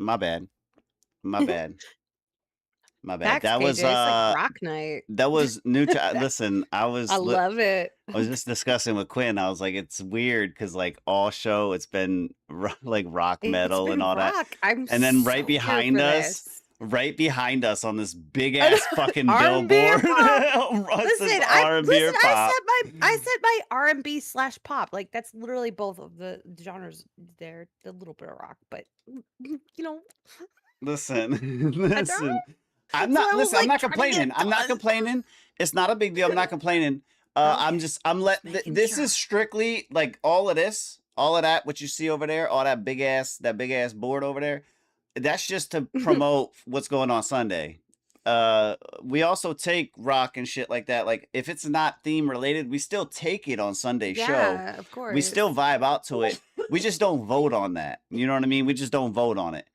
My bad. My bad. My bad. Facts, That KJ. was It's like rock night. that was new to listen, I love it. I was just discussing with Quinn. I was like, it's weird because like all show it's been like rock It's metal and been all that. rock. I'm And then so here right behind us on this big for ass this. fucking R&B or billboard. pop? It says Listen, R&B or pop. I said my R&B/pop. Like that's literally both of the genres there. A little bit of rock, but you know, Listen, I listen. I'm so not I was listen, I'm like not trying to complaining. get I'm not done. complaining. It's not a big deal. I'm not complaining. I'm let this is strictly like all of this, all of that what you see over there, all that big ass board over there. That's just to promote what's going on Sunday. We also take rock and shit like that. Like if it's not theme related, we still take it on Sunday show. Yeah, of We course. still vibe out to it. We just don't vote on that. You know what I mean? We just don't vote on it.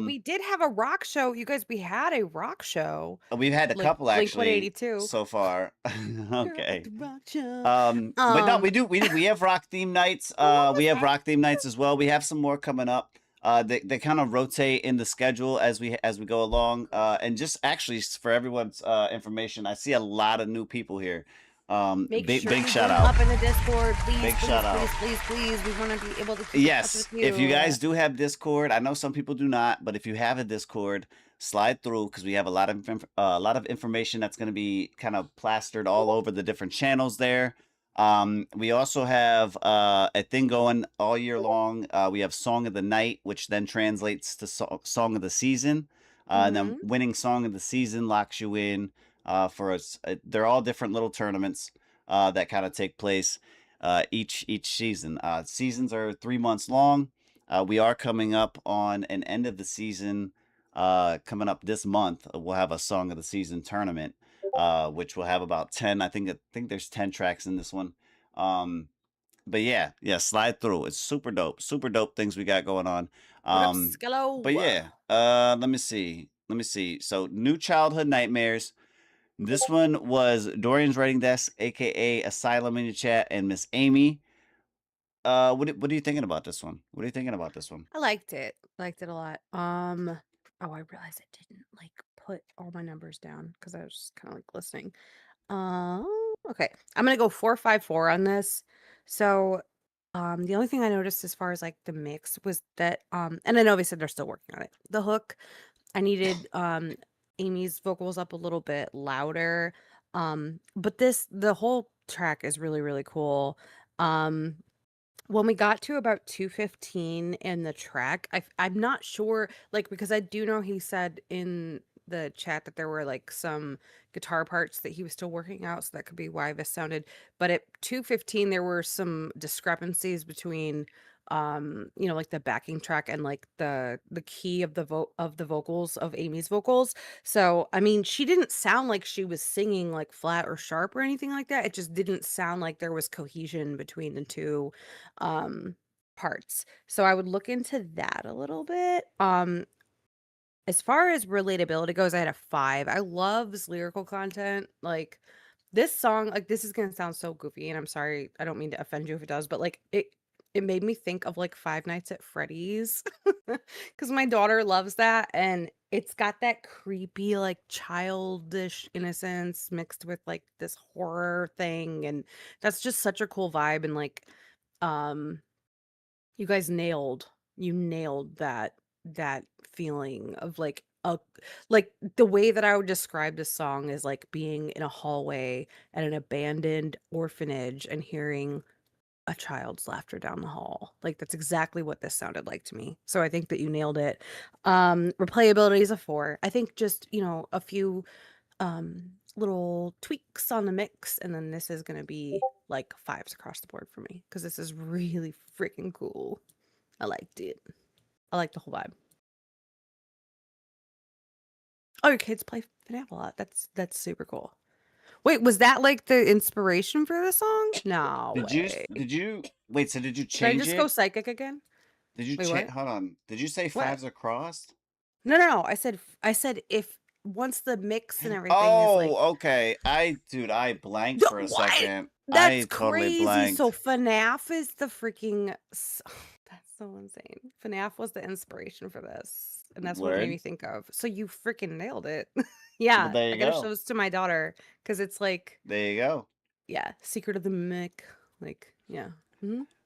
We did have a rock show, you guys. We had a rock show. We've had a like couple Blink actually 182 so far. Okay. rock show. But no, we have rock theme nights. We have rock theme nights as well. We have some more coming up. They kind of rotate in the schedule as we go along. And just actually for everyone's information, I see a lot of new people here. Make big sure big you shout join out. up in the Discord, please. Big please, shout out. please. We want to be able to keep in touch Yes, with you. if you guys do have Discord, I know some people do not, but if you have a Discord, slide through because we have a lot of information that's going to be kind of plastered all over the different channels there. We also have a thing going all year long. We have Song of the Night, which then translates to Song of the Season. And then winning Song of the Season locks you in for us. They're all different little tournaments that kind of take place each season. Seasons are 3 months long. We are coming up on an end of the season. Coming up this month, we'll have a Song of the Season tournament, which will have about 10. I think there's 10 tracks in this one. But yeah, slide through. It's super dope things we got going on. But yeah, let me see. So New Childhood Nightmares. This one was Dorian's Writing Desk, aka Asylum in the chat, and Miss Amy. What are you thinking about this one? I liked it. Liked it a lot. Oh, I realized I didn't like put all my numbers down because I was just kind of like listening. Okay. I'm gonna go 4-5-4 on this. So the only thing I noticed as far as like the mix was that and I know they said they're still working on it. The hook, I needed Amy's vocals up a little bit louder. But the whole track is really, really cool. When we got to about 2:15 in the track, I'm not sure, like, because I do know he said in the chat that there were like some guitar parts that he was still working out, so that could be why this sounded. But at 2:15, there were some discrepancies between, like the backing track and like the key of the vocals of Amy's vocals. So I mean, she didn't sound like she was singing like flat or sharp or anything like that. It just didn't sound like there was cohesion between the two parts. So I would look into that a little bit. As far as relatability goes, I had a 5. I love this lyrical content. Like this song, like this is gonna sound so goofy, and I'm sorry, I don't mean to offend you if it does, but like it made me think of like Five Nights at Freddy's because my daughter loves that, and it's got that creepy like childish innocence mixed with like this horror thing, and that's just such a cool vibe. And like you guys nailed that feeling of like the way that I would describe this song is like being in a hallway at an abandoned orphanage and hearing a child's laughter down the hall. Like that's exactly what this sounded like to me. So I think that you nailed it. Replayability is a 4. I think just, a few little tweaks on the mix, and then this is going to be like 5s across the board for me because this is really freaking cool. I liked it. I like the whole vibe. Oh, your kids play FNAF a lot. That's super cool. Wait, was that like the inspiration for the song? No. Did you wait? So did you Did I change just it? go psychic again? Did you Wait, change? what? Hold on. Did you say What? 5s are crossed? No. I said if once the mix and everything is like Okay. I blanked for a what? second. That's I totally crazy. blanked. So FNAF is the freaking that's So insane. FNAF was the inspiration for this, and that's what it made Word. me think of. So you freaking nailed it. Well, Yeah, there I you gotta go. show this to my daughter because it's like, There you go. yeah, Secret of the Mimic. Like, yeah.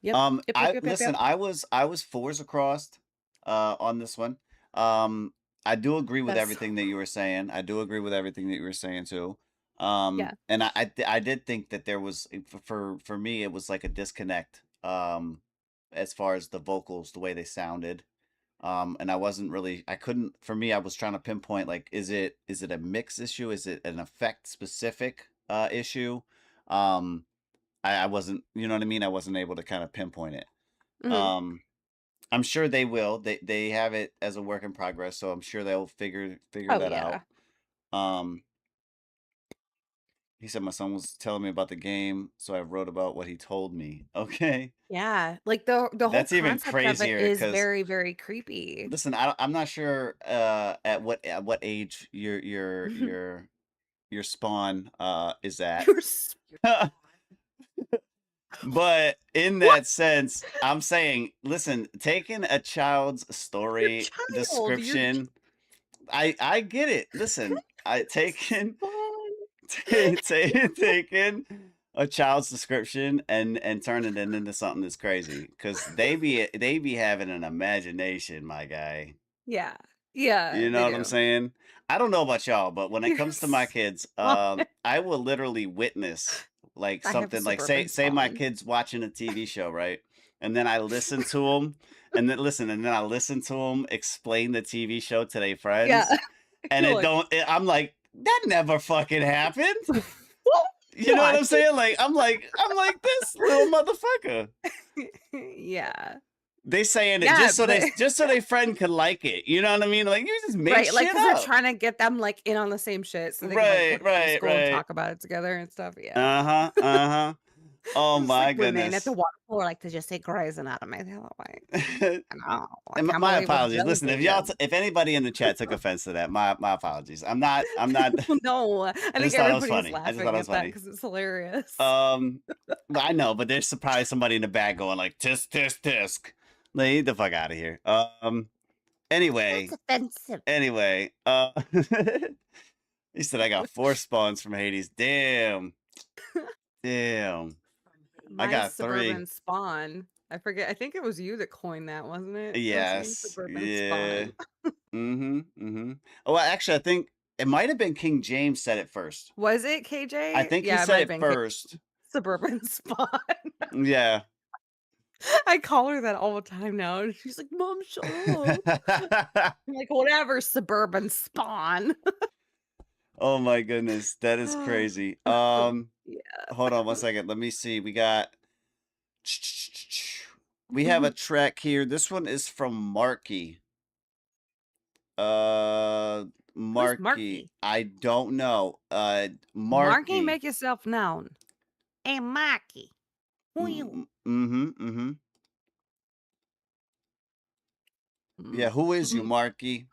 Yep. Listen, I was fours across on this one. I do agree with That's everything that you were saying. I do agree with everything that you were saying too. Yeah. And I did think that there was for me it was like a disconnect as far as the vocals, the way they sounded. And I couldn't, for me, I was trying to pinpoint, like, is it a mix issue? Is it an effect specific issue? I wasn't, you know what I mean? I wasn't able to kind of pinpoint it. Mhm. I'm sure they will. They have it as a work in progress, so I'm sure they'll figure Oh that yeah. out. He said my son was telling me about the game, so I wrote about what he told me. Okay. Yeah. Like the whole That's even concept of it crazier is because very, very creepy. listen, I'm not sure at what age your spawn is at. Your But in that sense, I'm saying, listen, taking a child's story child, you're description, I get it. Listen, I taking taking a child's description and turning it into something that's crazy because they be having an imagination, my guy. Yeah. Yeah, You know they what I'm do. saying? I don't know about y'all, but when it You're comes to my kids, spawn. I will literally witness like I have a something like suburban say my spawn. kid's watching a TV show, right? And then I listen to them, and then I listen to them explain the TV show to their Yeah. friends, and You're like, I'm like, that never fucking happened. "Well, You know what I'm what?" saying? Like I'm like this little motherfucker. Yeah. They saying it Yeah, just so but their friend could like it. You know what I mean? Like you just make right, like, shit because 'cause they're up. trying to get them, like, in on the same shit so they can, like, put it in school and talk about it together and stuff, yeah. Uh-huh, uh-huh. Oh Just my like women at goodness. the water cooler, like, "Did you see Grey's Anatomy?" They're like, I know. I And can't my believe what apologies. Joe Listen, if did. if anybody in the chat took offense to that, my apologies. I'm not No, I I think just thought it was everybody was funny. I just thought laughing it was at that funny. because it's hilarious. But I know, but there's probably somebody in the back going like tisk tisk tisk. Like, get the fuck out of here. Anyway. That's offensive. Anyway, he said I got 4 spawns from Hades. Damn. Damn. I My got 3. suburban spawn. I forget. I think it was you that coined that, wasn't it? Yes. Suburban Yeah. spawn. Oh, well, actually, I think it might have been King James said it first. Was it KJ? I think Yeah, he it might said have it been first. suburban spawn. Yeah. I call her that all the time now, and she's like, "Mom, shut up." I'm like, "Whatever, suburban spawn." Oh my goodness, that is crazy. Yeah. Hold on one second. Let me see. We have a track here. This one is from Marky. Marky. I don't know. Marky, Marky. make yourself known. Hey, Marky. Who you? Yeah, who is you, Marky?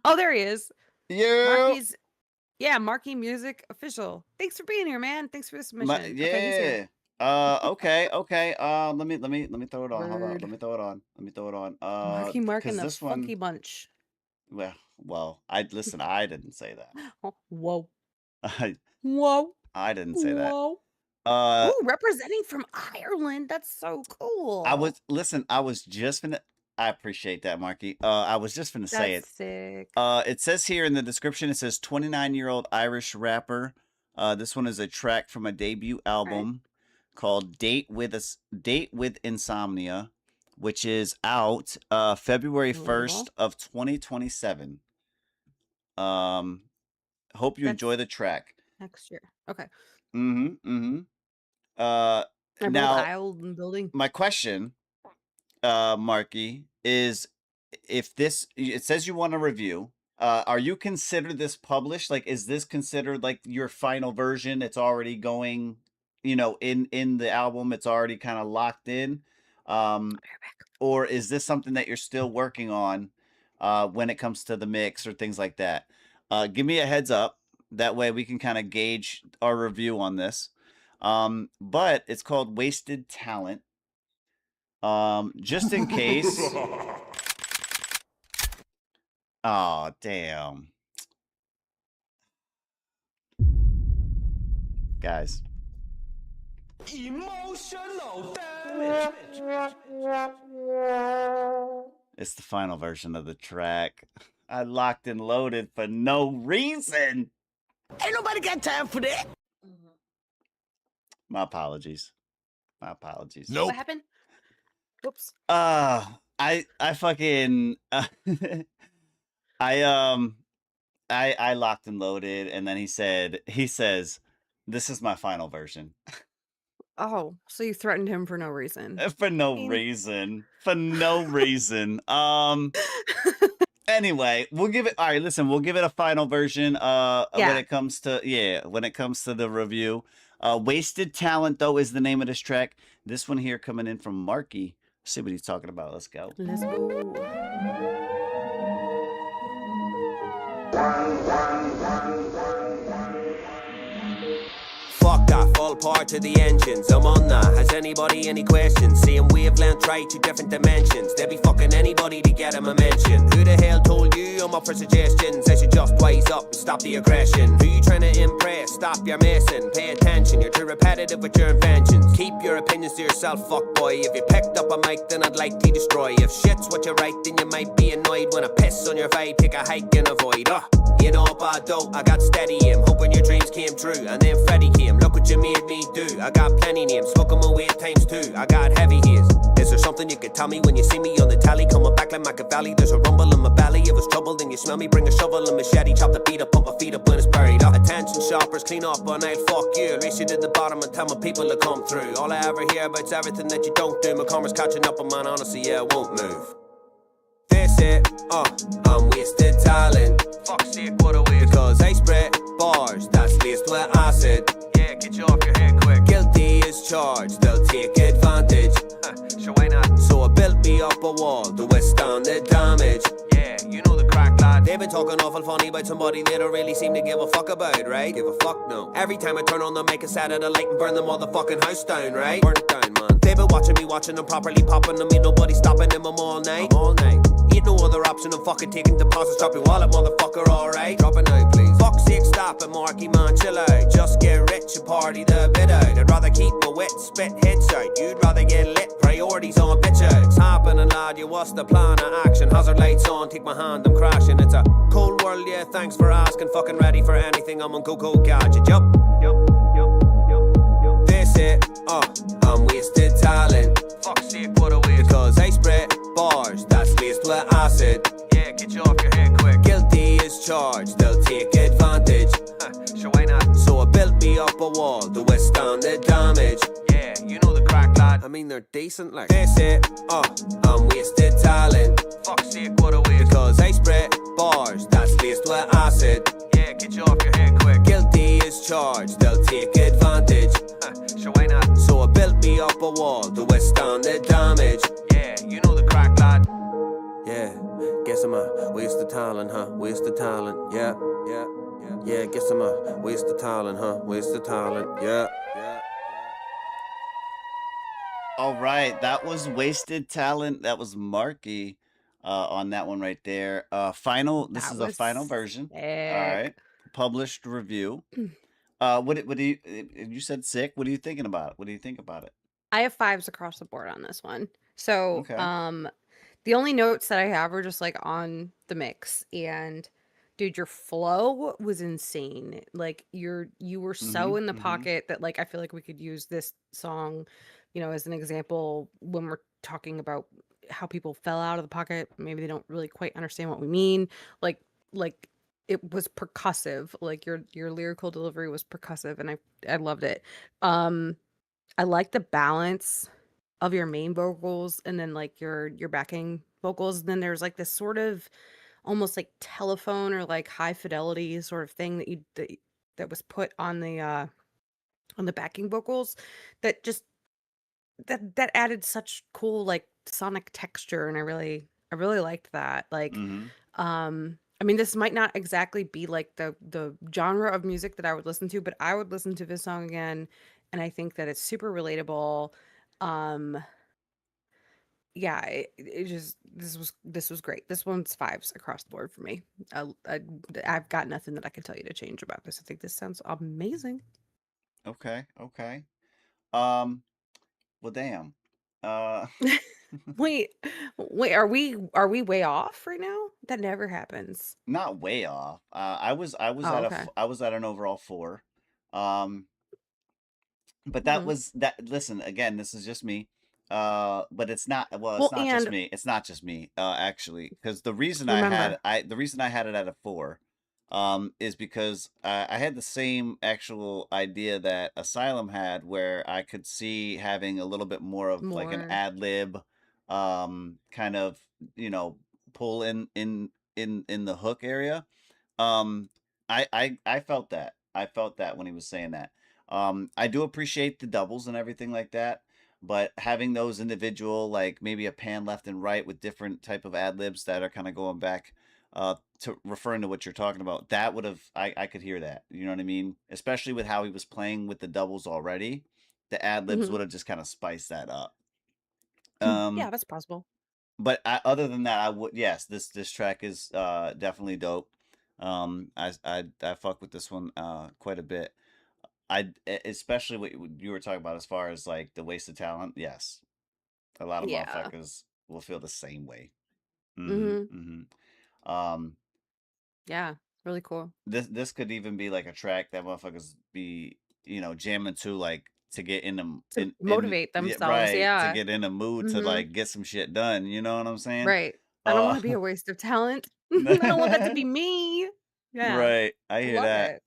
Oh, there he is. Yeah. Marky Music Official. Thanks for being here, man. Thanks for the submission. Yeah. Okay, he's here. Okay. Let me throw it on. Hold on. Word. Let me throw it on. Marky Mark and the this Funky one, Bunch. well, I didn't say that. Oh, whoa. I Whoa. didn't say that. Whoa. Ooh, representing from Ireland. That's so cool. I was just gonna. I appreciate that, Marky. I was just gonna say it. That's sick. It says here in the description, it says 29-year-old Irish rapper. This one is a track from a debut album called Date with Insomnia, which is out February 1st of 2027. Hope you enjoy the track. Next year. Okay. Now, building. my question, Marky, is if it says you want a review, are you considered this published? Like, is this considered like your final version? It's already going, in the album, it's already kind of locked in. Or is this something that you're still working on when it comes to the mix or things like that? Give me a heads up. That way we can kind of gauge our review on this. But it's called Wasted Talent. Just in case. Oh, damn. Guys. Emotional damage. It's the final version of the track. I locked and loaded for no reason. Ain't nobody got time for that. My apologies. My apologies. What happened? Whoops. I fucking I locked and loaded, and then he says, "This is my final version." Oh, so you threatened him for no reason. For no reason. For no reason. Anyway, we'll give it. All right, listen, we'll give it a final version. When it comes to the review. Wasted Talent though is the name of this track. This one here coming in from Marky. Let's see what he's talking about. Let's go. Let's go. Fuck off, all part to the engines. I'm on that. Has anybody any questions? Seeing wavelength right to different dimensions. They be fucking anybody to get them a mention. Who the hell told you I'm up for suggestions? They should just wise up and stop the aggression. Who you trying to impress? Stop your messing. Pay attention, you're too repetitive with your inventions. Keep your opinions to yourself, fuck boy. If you picked up a mic, then I'd likely destroy. If shit's what you write, then you might be annoyed. When I piss on your vibe, take a hike and avoid. You know about dope, I got steady aim. Hoping your dreams came true, and then Freddie came. Look what you made me do. I got plenty names, smoking my weight times 2. I got heavy ears. Is there something you could tell me when you see me on the tally? Coming back like Machiavelli, there's a rumble in my belly. If it's trouble, then you smell me. Bring a shovel and machete, chop the beat up, put my feet up when it's buried up. Attention shoppers, clean up all night, fuck you. Race you to the bottom and tell my people to come through. All I ever hear about's everything that you don't do. My karma's catching up, and man, honestly, yeah, I won't move. This it, I'm wasted talent. Fuck's sake, what a waste. Because I spread bars that's laced with acid. Yeah, get you off your head quick. Guilty is charged, they'll take advantage. Sure, why not? So I built me up a wall to withstand the damage. Yeah, you know the crack, lad. They've been talking awful funny about somebody they don't really seem to give a fuck about, right? Give a fuck, no. Every time I turn on the mic, I set out a light and burn the motherfucking house down, right? Burn it down, man. They've been watching them properly popping them. Ain't nobody stopping them, I'm all night. Ain't no other option, I'm fucking taking deposits. Drop your wallet, motherfucker, alright? Drop it now, please. Fuck's sake, stop it, Marky, man, chill out. Just get rich and party the bit out. I'd rather keep my wit, spit hits out. You'd rather get lit, priorities on bitch out. It's happening, lad, you what's the plan of action? Hazard lights on, take my hand, I'm crashing. It's a cold world, yeah, thanks for asking. Fucking ready for anything, I'm on go-go gadget. Yup. This it, I'm wasted talent. Fuck's sake, what a waste. Because I spread bars that's laced with acid. Yeah, get you off your head quick. Guilty is charged, they'll take advantage. Sure, why not? So I built me up a wall to withstand the damage. Yeah, you know the crack, lad. I mean, they're decent, like. This it, I'm wasted talent. Fuck's sake, what a waste. Because I spread bars that's laced with acid. Yeah, get you off your head quick. Guilty is charged, they'll take advantage. Sure, why not? So I built me up a wall to withstand the damage. Yeah, you know the crack, lad. Yeah, guess I'm a waste of talent, huh? Waste of talent, yeah. Yeah, guess I'm a waste of talent, huh? Waste of talent, yeah. All right, that was Wasted Talent. That was Marky on that one right there. This is a final version. All right, published review. What do you said sick? What are you thinking about? What do you think about it? I have 5s across the board on this one. So, the only notes that I have are just like on the mix. And dude, your flow was insane. Like you were so in the pocket that like I feel like we could use this song, as an example when we're talking about how people fell out of the pocket. Maybe they don't really quite understand what we mean. Like it was percussive. Like your lyrical delivery was percussive, and I loved it. I like the balance of your main vocals and then like your backing vocals. And then there's like this sort of almost like telephone or like high fidelity sort of thing that was put on the backing vocals that just that added such cool like sonic texture, and I really liked that. Like I mean, this might not exactly be like the genre of music that I would listen to, but I would listen to this song again and I think that it's super relatable. Yeah, it just this was great. This one's 5s across the board for me. I've got nothing that I can tell you to change about this. I think this sounds amazing. Okay. Well, damn. Wait, are we way off right now? That never happens. Not way off. I was Oh, at okay. I was at an overall 4. But that was that. Listen, again, this is just me. But it's not. Well, it's not just me. It's not just me. Actually, because the reason I had it at a 4, is because I had the same actual idea that Asylum had, where I could see having a little bit more of like an ad lib, kind of, pull in the hook area. I felt that. I felt that when he was saying that. I do appreciate the doubles and everything like that, but having those individual, like maybe a pan left and right with different type of ad libs that are kind of going back, to referring to what you're talking about, that would have, I could hear that. You know what I mean? Especially with how he was playing with the doubles already, the ad libs would have just kind of spiced that up. Yeah, that's possible. But other than that, I would, yes, this track is definitely dope. I fuck with this one quite a bit. Especially what you were talking about as far as like the wasted talent. Yes, a lot of motherfuckers will feel the same way. Yeah, really cool. This could even be like a track that motherfuckers be jamming to, like, to get in them To motivate themselves, to get in a mood to like get some shit done. You know what I'm saying? Right. I don't want to be a waste of talent. I don't want that to be me. Yeah. Right. I hear Love that. it.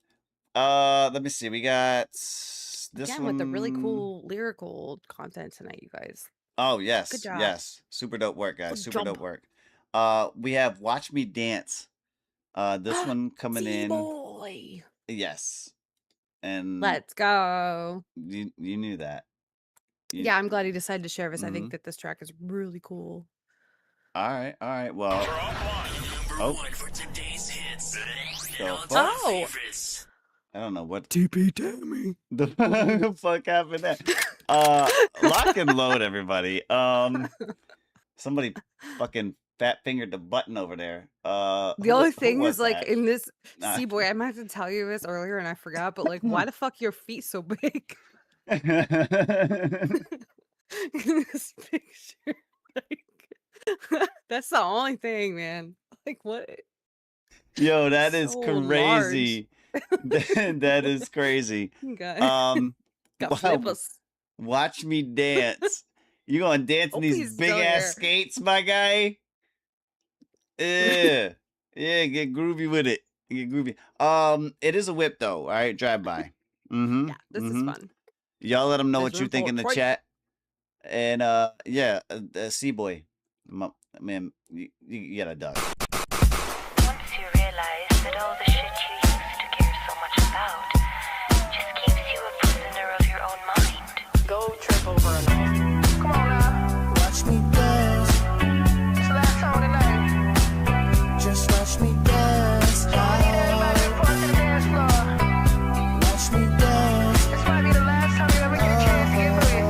Let me see. We got this Again, one with the really cool lyrical content tonight, you guys. Oh, yes. Good job. Yes. Super dope work, guys. Good Super job. dope work. We have Watch Me Dance. This one coming in. Boy. Yes. And Let's go. you knew that. Yeah, I'm glad he decided to share this. I think that this track is really cool. All right. Well. For today's hits. Oh. I don't know what TP Tammy. the fuck happened there. Lock and load, everybody. Somebody fucking fat fingered the button over there. The only thing is, like, that? in this, C-Boy, I might have to tell you this earlier and I forgot, but like, why the fuck your feet so big? In this picture, like, that's the only thing, man. Like, what? Yo, that is So crazy. That is crazy. Okay. Wow. Got flippers. Watch me dance. You gonna dance in these he's big still ass here. skates, my guy? Yeah. Yeah, get groovy with it. Get groovy. It is a whip though. All right, drive by. Yeah, this is fun. Y'all let them know There's what you room think for in the Detroit. chat. And yeah, C-Boy, man, you got a duck. Once you realize that all the shit you used to care so much about just keeps you a prisoner of your own mind. Go trip over a night. Come on now. Watch me dance, It's the last song tonight. just watch me dance. So I need everybody to report to the dance floor. Watch me dance. This might be the last time you ever get a chance to get free.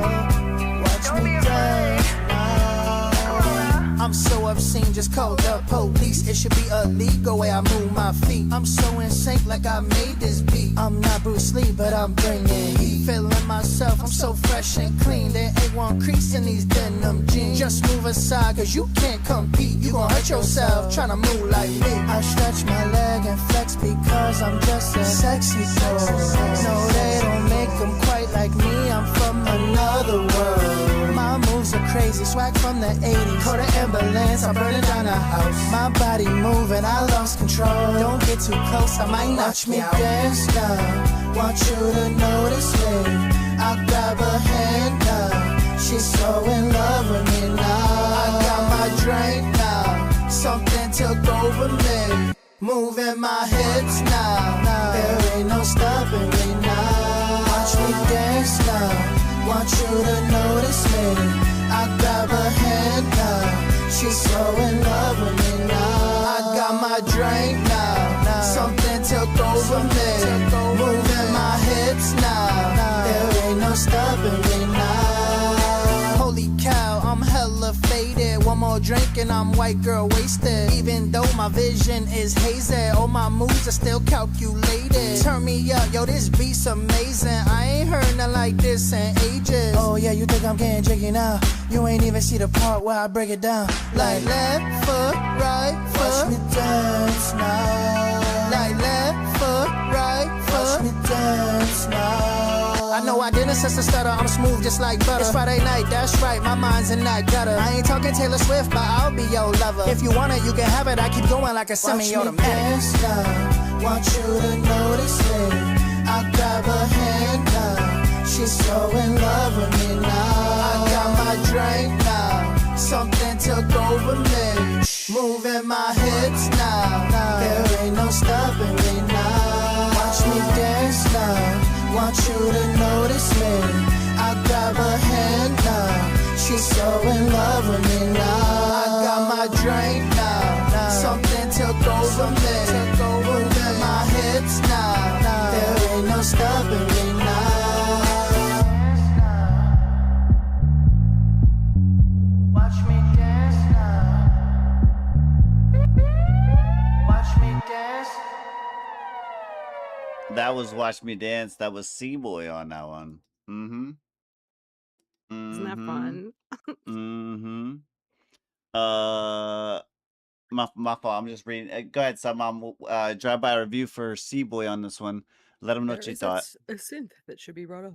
Watch Don't me be afraid. dance. Come on now. I'm so obscene, just call the police. It should be illegal way I move my feet. I'm so in sync like I made this beat. I'm not Bruce Lee, but I'm bringing heat. Feeling myself, I'm so fresh and clean. There ain't one crease in these denim jeans. Just move aside, cause you can't compete. You gon' hurt yourself tryna move like me. I stretch my leg and flex because I'm just a sexy boy. No, they don't make them quite like me. I'm from another world. My moves are crazy, swag from the 80s. Call the ambulance, I'm burning down a house. My body moving, I lost control. Don't get too close, I might knock me out. Dance now, want you to notice me. I grab her hand now, she's so in love with me now. I got my drink now, something took over me. Moving my hips now, there ain't no stopping me now. Watch me dance now, want you to notice me. I grab her hand now, she's so in love with me now. I got my drink now, something took over me. Moving my hips now, there ain't no drink and I'm white girl wasted. Even though my vision is hazy, all my moves are still calculated. Turn me up, yo, this beat's amazing. I ain't heard nothing like this in ages. Oh yeah, you think I'm getting jiggy now? You ain't even see the part where I break it down. Like left foot, right foot, watch me dance now. Like left foot, right foot, watch me dance now. I know I didn't sense the stutter, I'm smooth just like butter. It's Friday night, that's right, my mind's in that gutter. I ain't talking Taylor Swift, but I'll be your lover. If you want it, you can have it, I keep going like a semi-automatic. Watch me dance now, want you to notice me. I grab her hand now, she's so in love with me now. I got my drink now, something took over me. Moving my hips now, there ain't no stopping me now. Watch me dance now, want you to notice me. I grab her hand now, she's so in love with me now. I got my drink now, something took over me. Moving my hips now, there ain't no stopping me now. Watch me dance now. Watch me dance. That was Watch Me Dance. That was C-Boy on that one. Mm-hmm. Isn't that fun? Mm-hmm. My fault. I'm just reading. Go ahead, Mom. Drive by a review for C-Boy on this one. Let him know what you thought. A synth that should be brought up.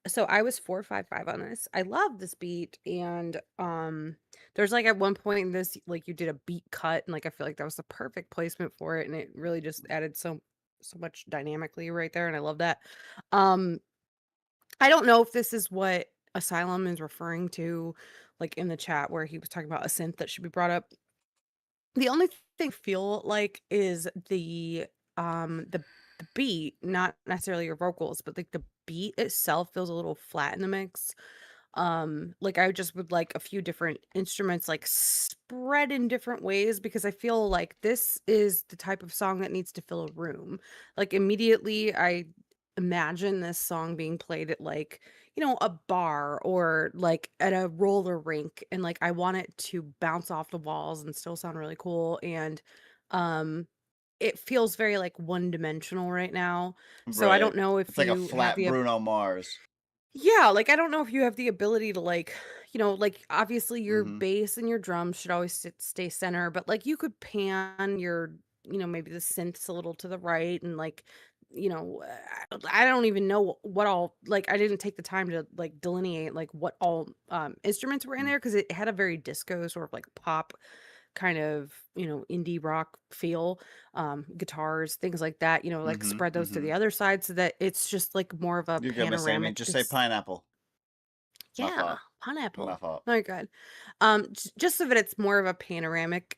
So I was 455 on this. I love this beat, and there's like at one point in this, like you did a beat cut, and like I feel like that was the perfect placement for it, and it really just added so much dynamically right there, and I love that. I don't know if this is what Asylum is referring to, like in the chat where he was talking about a synth that should be brought up. The only thing I feel like is the beat, not necessarily your vocals, but like the beat itself feels a little flat in the mix. Like I just would like a few different instruments like spread in different ways, because I feel like this is the type of song that needs to fill a room. Like immediately I imagine this song being played at like, a bar or like at a roller rink, and like I want it to bounce off the walls and still sound really cool, and um it feels very like one-dimensional right now. So I Right. don't know if It's like a you have flat the Bruno Mars. yeah, like I don't know if you have the ability to like, like obviously your Mm-hmm. bass and your drums should always stay center, but like you could pan your, maybe the synths a little to the right, and like, I don't even know what all, like I didn't take the time to like delineate like what all instruments were in there, because it had a very disco sort of like pop kind of, indie rock feel, guitars, things like that, like Mm-hmm. spread those to Mm-hmm. the other side so that it's just like more of a You're good, Miss Amy. panoramic. Just say pineapple. My Yeah, fault. pineapple. My fault. Very good. Just so that it's more of a panoramic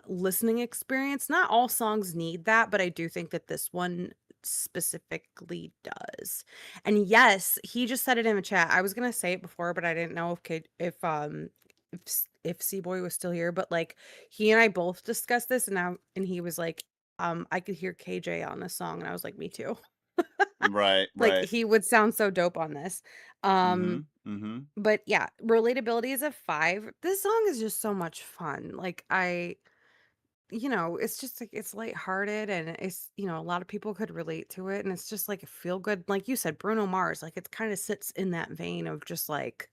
listening experience. Not all songs need that, but I do think that this one specifically does. And yes, he just said it in the chat. I was gonna say it before, but I didn't know if C-Boy was still here. But like he and I both discussed this, and he was like, I could hear KJ on this song, and I was like, me too. Right. Like Right. he would sound so dope on this. Mm-hmm. Mm-hmm. But yeah, relatability is a 5. This song is just so much fun. Like it's just like it's lighthearted, and it's, a lot of people could relate to it, and it's just like a feel good, like you said, Bruno Mars. Like it kind of sits in that vein of just like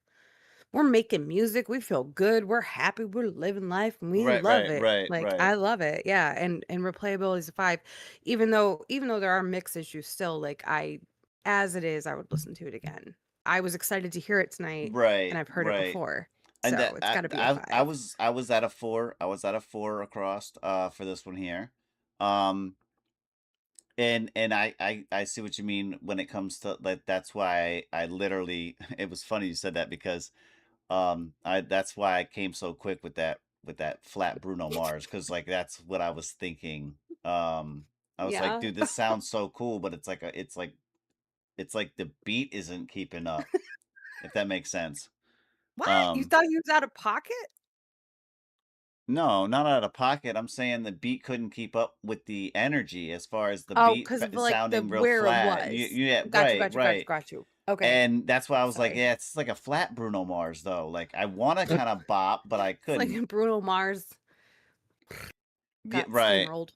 we're making music, we feel good, we're happy, we're living life, and we Right. love Right. it. Right. Like Right. I love it. Yeah, and replayability is a 5. Even though there are mix issues still, like as it is, I would listen to it again. I was excited to hear it tonight, Right. and I've heard it Right. before. And So that it's got to be a 5. I was at a 4. I was at a 4 across for this one here. And I see what you mean when it comes to like, that's why I literally it was funny you said that, because that's why I came so quick with that flat Bruno Mars, because like that's what I was thinking. I was like, Yeah. dude, this sounds so cool, but it's like the beat isn't keeping up, if that makes sense. What? You thought he was out of pocket? No, not out of pocket. I'm saying the beat couldn't keep up with the energy, as far as the Oh, beat because of like the sounding real where it flat. was. Yeah, Got you, right, got you, got you, right. got you. Okay. And that's why I was like, yeah, it's like a flat Bruno Mars though. Like I want to kind of bop, but I It's couldn't. like Bruno Mars Yeah, got right. steamrolled.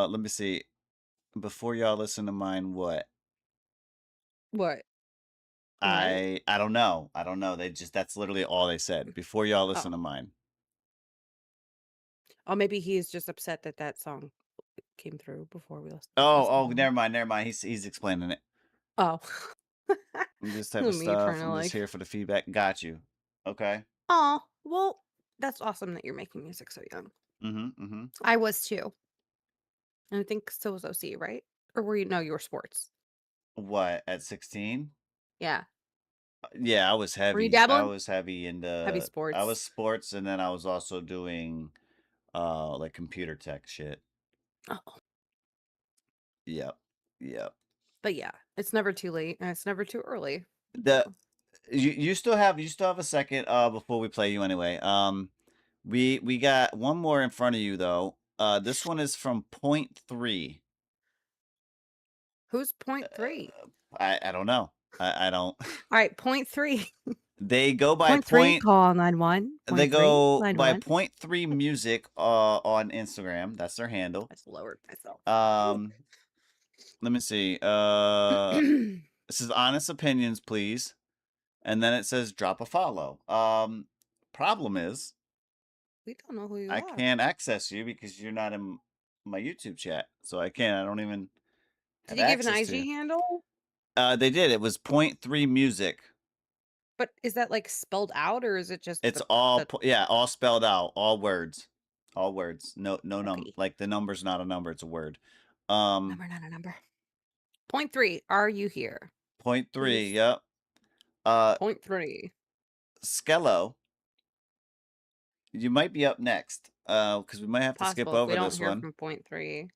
Let me see. Before y'all listen to mine, what? What? I don't know. I don't know. That's literally all they said. Before y'all listen to mine. Oh, maybe he's just upset that that song came through before we listened. Oh, never mind. He's explaining it. Oh. This type Who, of me stuff. trying to, I'm just like- here for the feedback. Got you. Okay. Oh, well, that's awesome that you're making music so young. I was too. And I think so was OC, right? Or were you? No, you were sports. What, at 16? Yeah. Yeah, I was heavy. Were you dabbling? I was heavy into Heavy sports. I was sports, and then I was also doing like computer tech shit. Oh. Yep. But yeah, it's never too late and it's never too early. You still have a second before we play you anyway. We got one more in front of you though. This one is from Point 3. Who's Point 3? I don't know. I don't. All right, Point 3. They go by Point 3, call 91. They go by Point 3 Music on Instagram. That's their handle. I just lowered myself. Let me see. This is honest opinions, please. And then it says drop a follow. Problem is, we don't know who you I are. can't access you because you're not in my YouTube chat. So I can't. I don't even. Did you give an IG handle? They did. It was Point 3 Music. But is that like spelled out or is it just? It's all spelled out, all words. No like the number's not a number, it's a word. Number, not a number. Point 3, are you here? Point 3, yep. Point 3. Skello, you might be up next. Because we might have to skip over this one. From Point 3.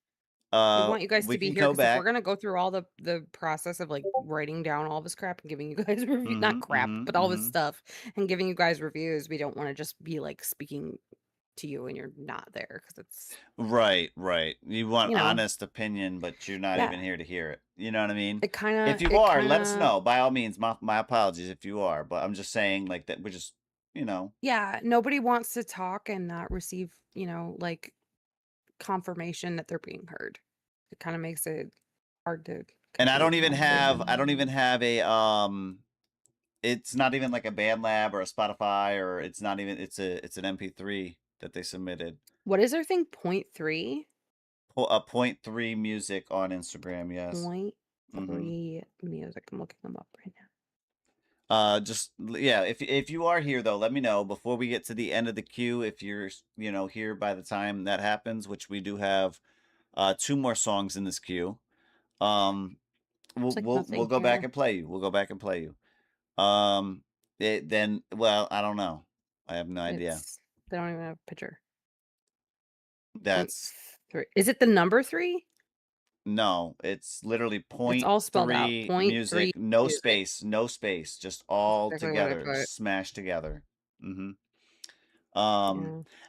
We want you guys to be here because if we're gonna go through all the process of like writing down all this crap and giving you guys reviews, not crap, but all this stuff and giving you guys reviews. We don't want to just be like speaking to you and you're not there because it's right. You want honest opinion, but you're not even here to hear it. You know what I mean? It kind of. If you are, let us know. By all means, my apologies if you are, but I'm just saying like that. We're just Yeah, nobody wants to talk and not receive like confirmation that they're being heard. It kind of makes it hard to. And I don't even have a it's not even like a BandLab or a Spotify or it's not even it's an MP3 that they submitted. What is their thing? Point 3? A Point 3 Music on Instagram, yes. Point 3 Music. I'm looking them up right now. If you are here though, let me know before we get to the end of the queue. If you're here by the time that happens, which we do have 2 more songs in this queue. We'll go back and play you. We'll go back and play you. I don't know. I have no idea. They don't even have a picture. That's 3. Is it the number 3? No, it's literally Point It's all spelled out. 3 Point Music, 3 no music. space, just all Exactly what I together, put. smashed together.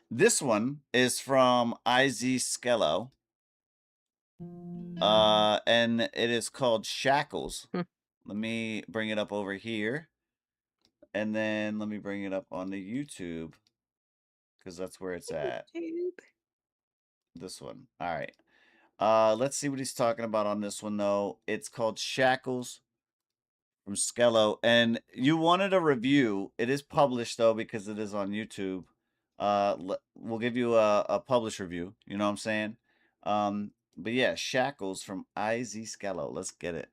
This one is from IZ Skello. And it is called Shackles. Let me bring it up over here. And then let me bring it up on the YouTube. Because that's where it's at. This one. All right. Let's see what he's talking about on this one, though. It's called Shackles from Skello. And you wanted a review. It is published, though, because it is on YouTube. We'll give you a published review. You know what I'm saying? But yeah, Shackles from IZ Skello. Let's get it.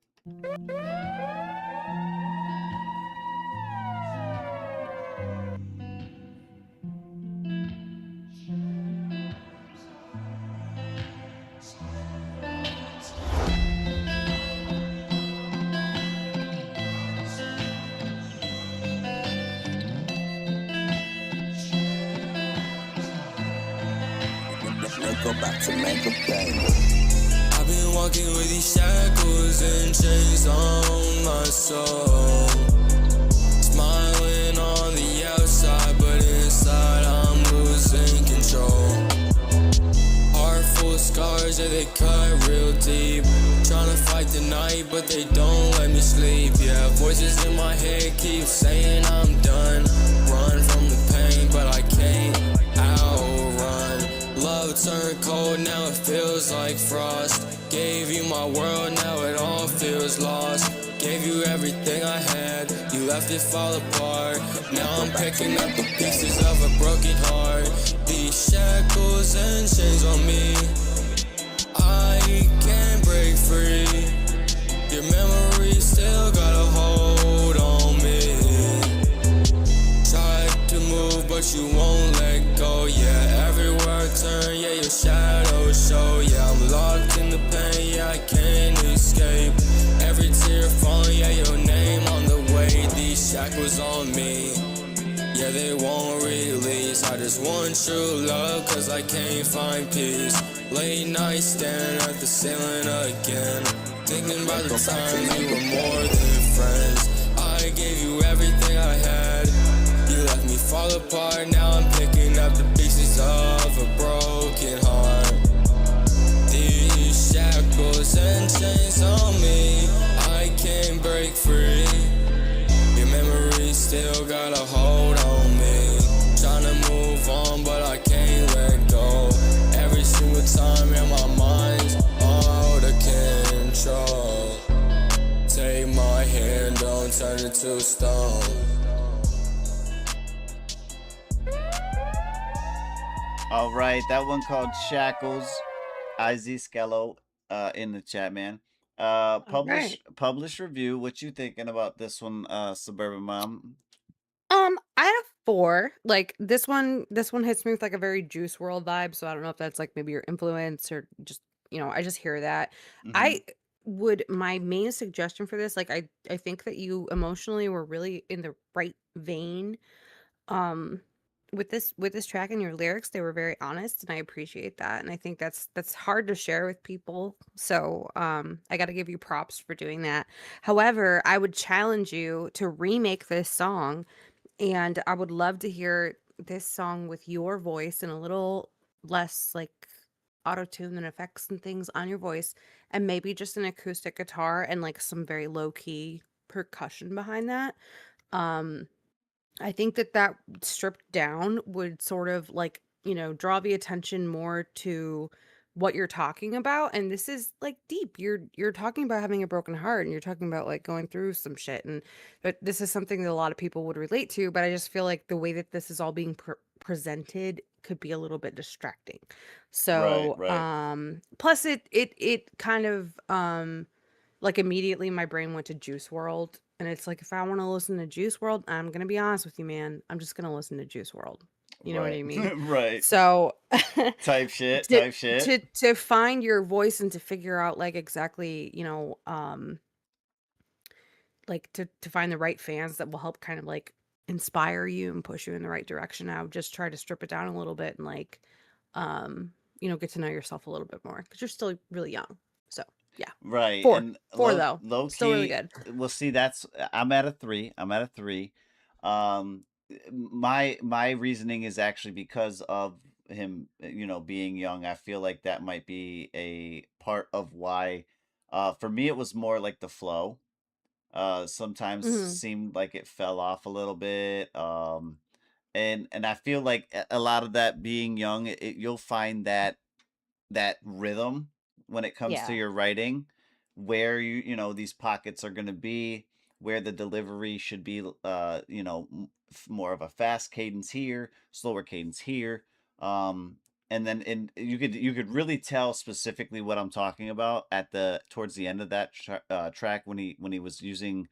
Go back to make a bang. I've been walking with these shackles and chains on my soul. Smiling on the outside, but inside I'm losing control. Heart full of scars, yeah, they cut real deep. Trying to fight fight the night, but they don't let me sleep. Yeah, voices in my head keep saying I'm done. Run from the pain, but I can't outrun. Love turned cold, now it feels like frost. Gave you my world, now it all feels lost. Gave you everything I had, you left it fall apart. Now I'm picking up the pieces of a broken heart. These shackles and chains on me, I can't break free. Your memory still got a hold on me. Tried to move, but you won't let go. Yeah, everywhere I turn, yeah, your shadows show. Yeah, I'm locked in the pain, yeah, I can't escape. Every tear falling, yeah, your name on the way. These shackles on me, yeah, they won't release. I just want true love, cause I can't find peace. Late night staring at the ceiling again, thinking about the times we were more than friends. I gave you everything I had, you left me fall apart. Now I'm picking up the pieces of a broken heart. These shackles and chains on me, I can't break free. Your memory still got a hold on me. Tryna move on, but I can't let go. Every single time, yeah, my mind's out of control. Take my hand, don't turn it to stone. All right, that one called Shackles. Izzy Skello in the chat, man. Publish review. What you thinking about this one, Suburban Mom? I had a 4. Like this one hits me with like a very Juice World vibe. So I don't know if that's like maybe your influence or just, I just hear that. I would, my main suggestion for this, like I think that you emotionally were really in the right vein. With this track and your lyrics, they were very honest, and I appreciate that. And I think that's hard to share with people. So I got to give you props for doing that. However, I would challenge you to remake this song, and I would love to hear this song with your voice and a little less like auto-tune and effects and things on your voice, and maybe just an acoustic guitar and like some very low-key percussion behind that. I think that stripped down would sort of like, draw the attention more to what you're talking about. And this is like deep. You're talking about having a broken heart, and you're talking about like going through some shit. But this is something that a lot of people would relate to. But I just feel like the way that this is all being presented could be a little bit distracting. So, right. Plus it kind of, like immediately my brain went to Juice World, and it's like if I want to listen to Juice World, I'm gonna be honest with you, man. I'm just gonna listen to Juice World. You know what I mean? Right. So Type shit. To find your voice and to figure out like exactly, like to find the right fans that will help kind of like inspire you and push you in the right direction. I would just try to strip it down a little bit and like, get to know yourself a little bit more because you're still really young. So yeah. Right. 4. And 4 though. low Still really key, good. Well, see, I'm at a 3. My reasoning is actually because of him, being young. I feel like that might be a part of why. For me, it was more like the flow. Sometimes Mhm. seemed like it fell off a little bit. And I feel like a lot of that being young, you'll find that rhythm when it comes to Yeah. your writing, where these pockets are going to be, where the delivery should be, more of a fast cadence here, slower cadence here. And then you could really tell specifically what I'm talking about at the towards the end of that track when he was using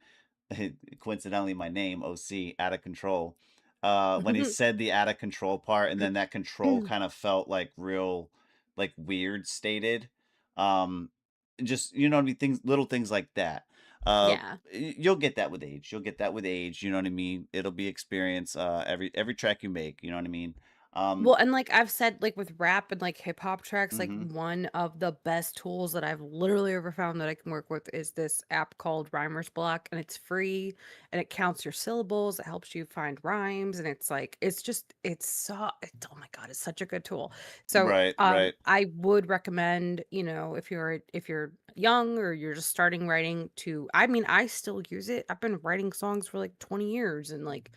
coincidentally my name OC, out of control. When he said the out of control part, and then that control kind of felt like real, like weird stated. Um, just what I mean, little things like that. Yeah. You'll get that with age. You know what I mean? It'll be experience. Every track you make, you know what I mean? Well, and like I've said, like with rap and like hip hop tracks, like Mhm. one of the best tools that I've literally ever found that I can work with is this app called Rhymer's Block, and it's free and it counts your syllables. It helps you find rhymes, and it's like oh my god, it's such a good tool. So Right, right. I would recommend, if you're young or you're just starting writing I mean, I still use it. I've been writing songs for like 20 years, and like,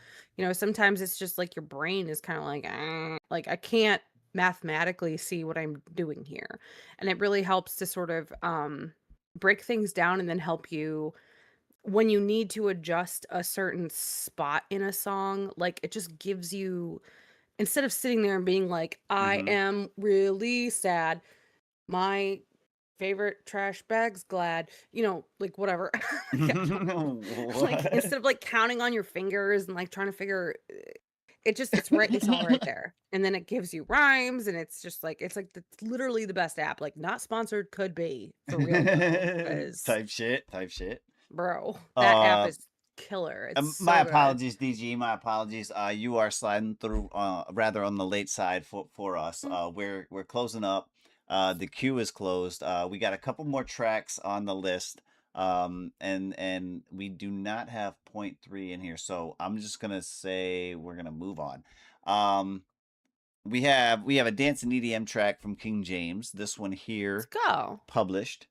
sometimes it's just like your brain is kind of like I can't mathematically see what I'm doing here. And it really helps to sort of break things down and then help you when you need to adjust a certain spot in a song. Like it just gives you, instead of sitting there and being like, I Mhm. am really sad, my favorite trash bag's glad, like whatever. Like, I don't know. Like What? instead of like counting on your fingers and like trying to figure it's right, it's all right there. And then it gives you rhymes, and it's literally the best app. Like not sponsored, could be for real though. 'Cause Type shit, type shit. bro, that app Uh, is killer. It's my so good. apologies, DG. My apologies. You are sliding through, rather on the late side for us. We're closing up. The queue is closed. We got a couple more tracks on the list. And we do not have point 3 in here, so I'm just gonna say we're gonna move on. We have a dance and EDM track from King James. This one here, Let's go. published.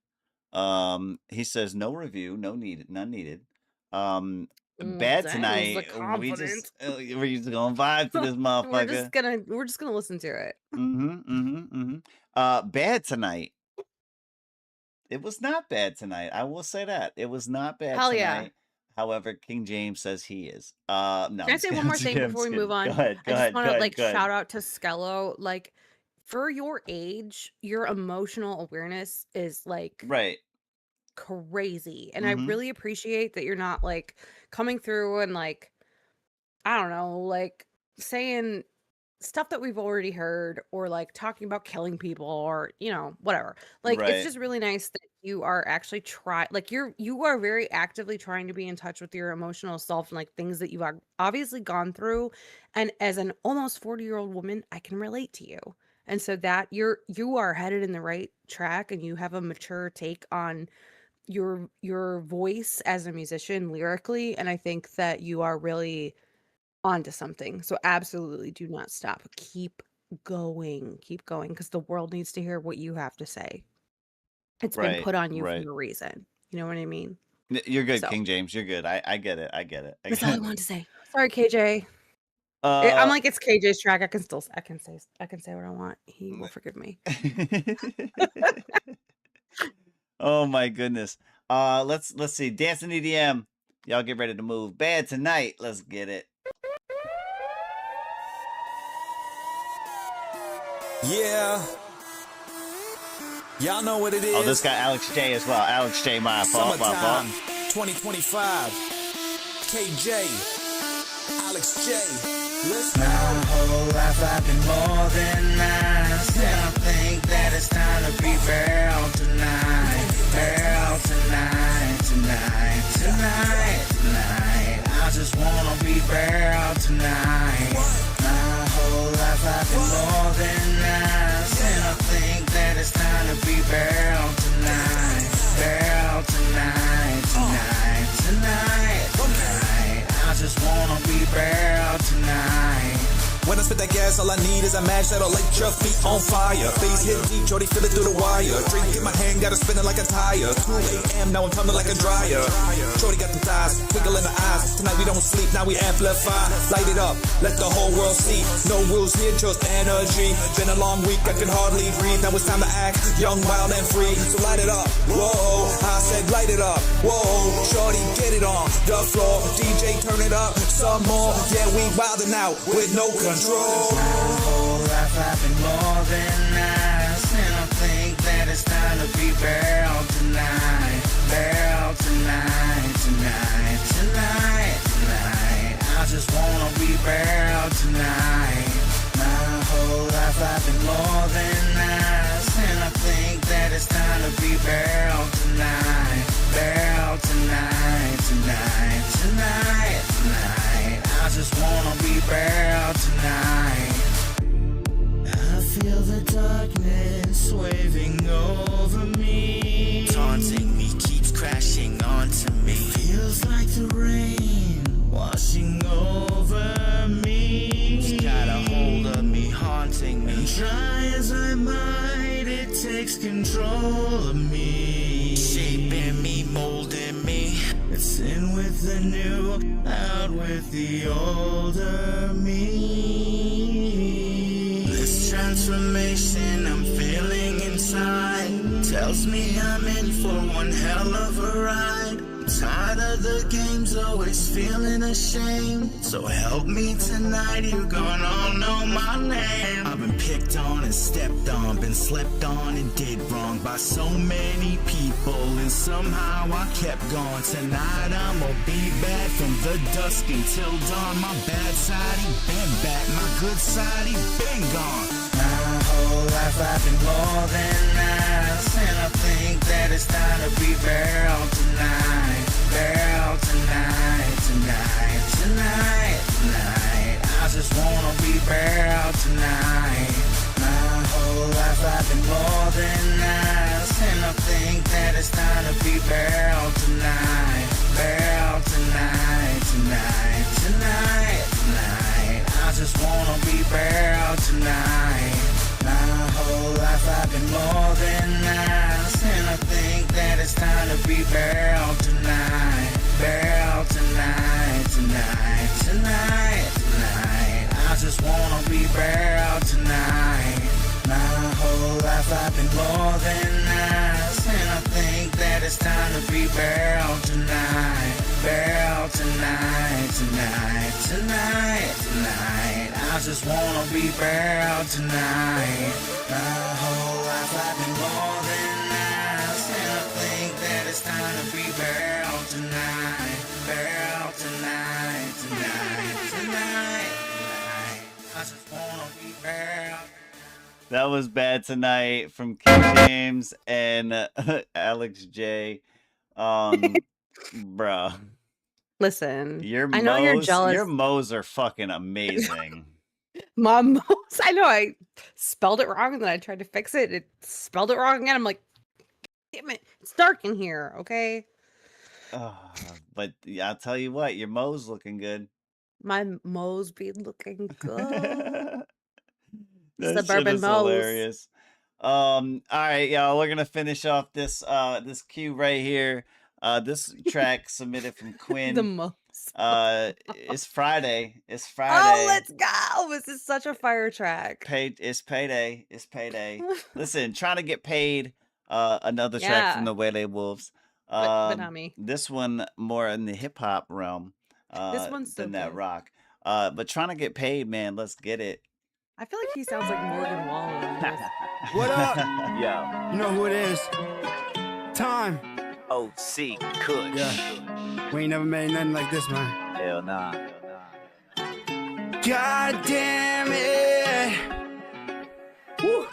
He says no review, none needed. Bad Dang, the Tonight. confidence. We're just gonna vibe to this motherfucker. We're just gonna listen to it. Bad Tonight. It was not bad tonight. I will say that. It was not bad Hell tonight. yeah. However, King James says he is. No. Can I say one more thing before we move on? Go ahead. I just want to like Go ahead. shout out to Skello. Like for your age, your emotional awareness is like Right. crazy. And I Mhm. really appreciate that you're not like coming through and like, I don't know, like saying stuff that we've already heard, or like talking about killing people, or whatever. Like it's Right. just really nice that you are actually you are very actively trying to be in touch with your emotional self and like things that you've obviously gone through. And as an almost 40-year-old woman, I can relate to you. And so that you are headed in the right track, and you have a mature take on your voice as a musician lyrically, and I think that you are really onto something. So absolutely do not stop. Keep going, because the world needs to hear what you have to say. It's been Right. put on you Right. for a reason. You know what I mean? You're good, So King James. You're good. I get it. I get it. that's all I wanted to say. Sorry, KJ. Uh, I'm like, it's KJ's track. I can say what I want. He will forgive me. Oh my goodness. Let's see. Dance and EDM. Y'all get ready to move. Bad Tonight. Let's get it. Yeah. Y'all know what it is. Oh, this guy Alex J as well. Alex J, my fault. Summertime, 2025. KJ. Alex J. Listen. My whole life I've been more than nice, and I think that it's time to be barrel tonight. Barrel tonight, tonight, tonight, tonight. I just wanna be barrel tonight. My whole life I've been more than nice, and I think that it's time to be barrel tonight. Barrel tonight, tonight, tonight, tonight. I just wanna be barrel tonight. When I spit that gas, all I need is a match that'll light your feet on fire. Face hit deep, Jody feel it through the wire. Drink in my hand, got it spinning like a tire. 2 a.m., now I'm tumbling like a dryer. Jody got the thighs, twinkle in the eyes. Tonight we don't sleep, now we amplify. Light it up, let the whole world see. No rules here, just energy. Been a long week, I can hardly breathe. Now it's time to act young, wild, and free. So light it up, whoa. I said light it up, whoa. Shorty, get it on the floor. DJ, turn it up some more. Yeah, we wildin' out with no control. My whole life I've been more than nice, and I think that it's time to be barrel tonight. Barrel tonight, tonight, tonight, tonight. I just wanna be barrel tonight. My whole life I've been more than nice, and I think that it's time to be barrel tonight. Barrel tonight, tonight, tonight, tonight. I just wanna be barrel tonight. takes control of me, shaping me, molding me. It's in with the new, out with the older me. This transformation I'm feeling inside tells me I'm in for one hell of a ride. Tired of the games, always feeling ashamed. So help me tonight, you gon' all know my name. I've been picked on and stepped on, been slept on and did wrong by so many people, and somehow I kept going. Tonight I'ma be bad from the dusk until dawn. My bad side, he been back, my good side, he been gone. My whole life I've been more than nice, and I think that it's time to be barrel tonight. Barrel tonight, tonight, tonight, tonight. I just wanna be barrel tonight. My whole life I've been more than nice, and I think that it's time to be barrel tonight. Barrel tonight, tonight, tonight, tonight. I just wanna be barrel tonight. My whole life I've been more than nice, and I think that it's time to be barrel tonight. Barrel tonight, tonight, tonight, tonight. I just wanna be barrel tonight. My whole life I've been more than nice, and I think that it's time to be barrel tonight. Barrel tonight, tonight, tonight, tonight. I just wanna be barrel tonight. My whole life I've been more than nice, and I think that it's time to be barrel tonight. Barrel tonight, tonight, tonight, tonight. I just wanna be barrel. That was Bad Tonight from King James and Alex J. Bruh. Listen, Your I know you're mows, jealous. your mows are fucking amazing. My mouse, I know I spelled it wrong and then I tried to fix it. It spelled it wrong again. I'm like, damn it, it's dark in here, okay? But I'll tell you what, your mows looking good. My mows be looking good. That shit Suburban is mows. hilarious. All right, y'all, we're gonna finish off this this cue right here. This track submitted from Quinn. The most. It's Friday. It's Friday. Oh, let's go! This is such a fire track. It's payday. It's payday. Listen, trying to get paid. Another track from Yeah. the Waylay Wolves. But not me. This one more in the hip hop realm. This one's so than that good. rock. But trying to get paid, man. Let's get it. I feel like he sounds like Morgan Wallen. What up? Yo. You know who it is? Time. OC Kush. Yeah. We ain't never made nothing like this, man. Hell nah. God damn it. Woo.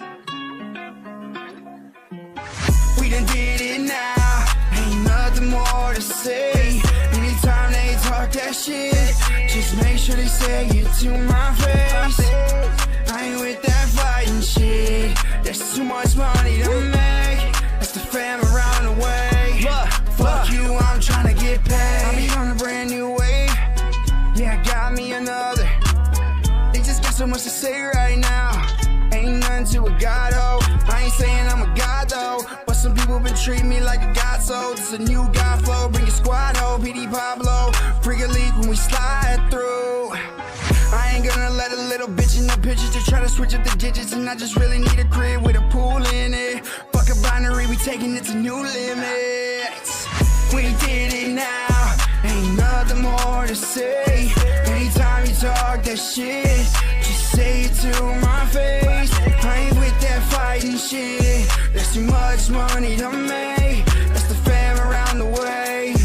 We done did it now. Ain't nothing more to say. Anytime they talk that shit, just make sure they say it to my face. I ain't with that fighting shit. There's too much money to make. That's the fam around the way. Fuck you, I'm trying to get paid. I be on a brand new wave. Yeah, got me another. They just got so much to say right now. Ain't nothing to a god, oh. I ain't saying I'm a god, though. But some people been treating me like a god, so this a new god flow. Bring your squad, oh. PD Pablo. Bring a leak when we slide through. I ain't gonna let a little bitch in the pictures to try to switch up the digits. And I just really need a crib with a pool in it. Fuck a binary, we taking it to new limits. We did it now, ain't nothing more to say. Anytime you talk that shit, just say it to my face. I ain't with that fighting shit. There's too much money to make. That's the fam around the way.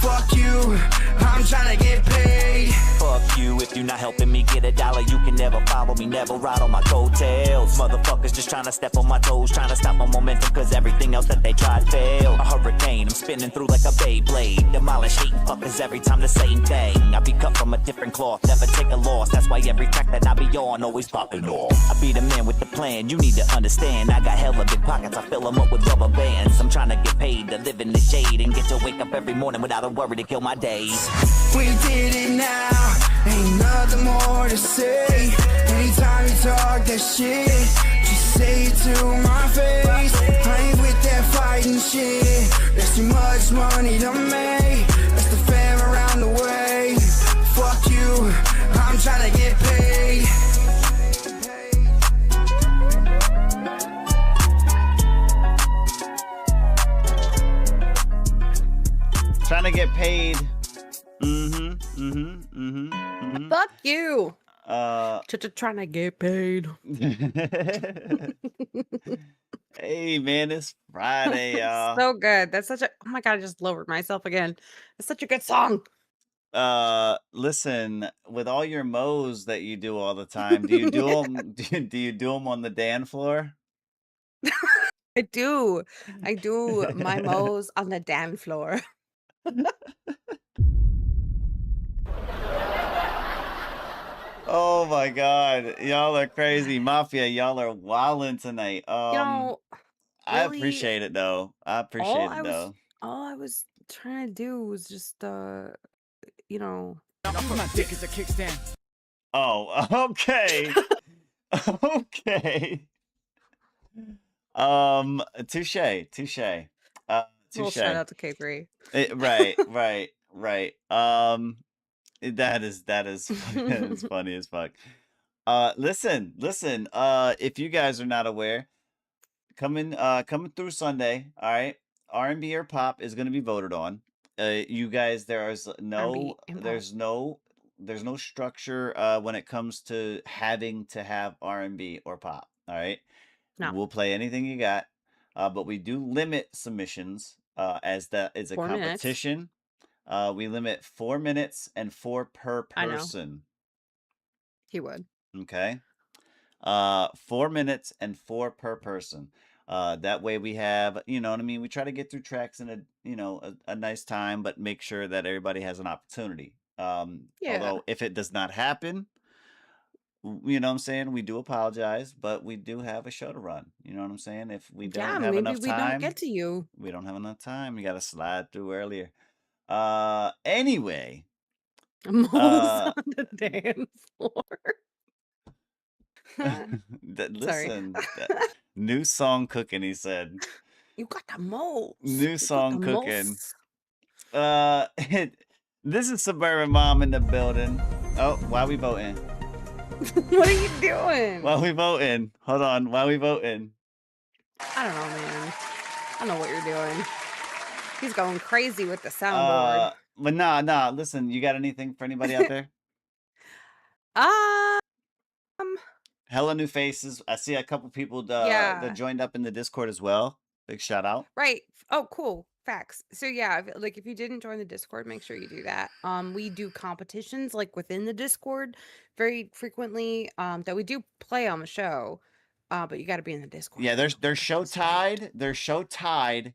Fuck you, I'm trying to get paid. Fuck you, if you not helping me get a dollar, you can never follow me, never ride on my coattails. Motherfuckers just trying to step on my toes, trying to stop my momentum, cause everything else that they tried failed. A hurricane, I'm spinning through like a Beyblade. Demolish hating fuckers every time the same thing. I be cut from a different cloth, never take a loss. That's why every track that I be on always popping off. I be the man with the plan, you need to understand. I got hella big pockets, I fill them up with rubber bands. I'm trying to get paid to live in the shade and get to wake up every morning without a worry to kill my days. We did it now, ain't nothing more to say. Anytime you talk that shit, just Say it to my face, I ain't with that fighting shit. There's too much money to make, that's the fam around the way. Fuck you, I'm tryna get paid. Trying to get paid. Fuck you. Trying to get paid. Hey man, it's Friday, y'all. So good. That's such a, oh my God, I just lowered myself again. It's such a good song. Listen, with all your mows that you do all the time, do you do them? Do you do them on the Dan floor? I do. I do my mows on the Dan floor. Oh my God, y'all are crazy, Mafia. Y'all are wilding tonight. You know, I really, appreciate it though. I appreciate it though. all I was trying to do was just you know. My dick is a kickstand. Oh, okay. Okay. Touche. Little shout out to K3. Right. That is it's funny as fuck. Listen, if you guys are not aware, coming through Sunday, all right, R&B or pop is going to be voted on. You guys, there's no structure when it comes to having to have R&B or pop, all right? No. We'll play anything you got, but we do limit submissions as that is a 4 minutes. competition. We limit 4 minutes and 4 per person. He would. Okay. 4 minutes and 4 per person. That way we have, you know what I mean? We try to get through tracks in a nice time, but make sure that everybody has an opportunity. Although if it does not happen, you know what I'm saying? We do apologize, but we do have a show to run. You know what I'm saying? If we don't have enough time, we don't get to you. We don't have enough time. You got to slide through earlier. Anyway. Moles on the dance floor. Listen, new song cooking, he said. You got the moles. New song cooking. This is Suburban Mom in the building. Oh, why are we voting? What are you doing? Why are we voting? Hold on. Why are we voting? I don't know, man. I don't know what you're doing. He's going crazy with the soundboard. But nah. Listen, you got anything for anybody out there? Hella new faces. I see a couple people that joined up in the Discord as well. Big shout out. Right. Oh, cool. Facts. So yeah, if you didn't join the Discord, make sure you do that. We do competitions like within the Discord very frequently. That we do play on the show. But you got to be in the Discord. Yeah, they're show tied. They're show tied.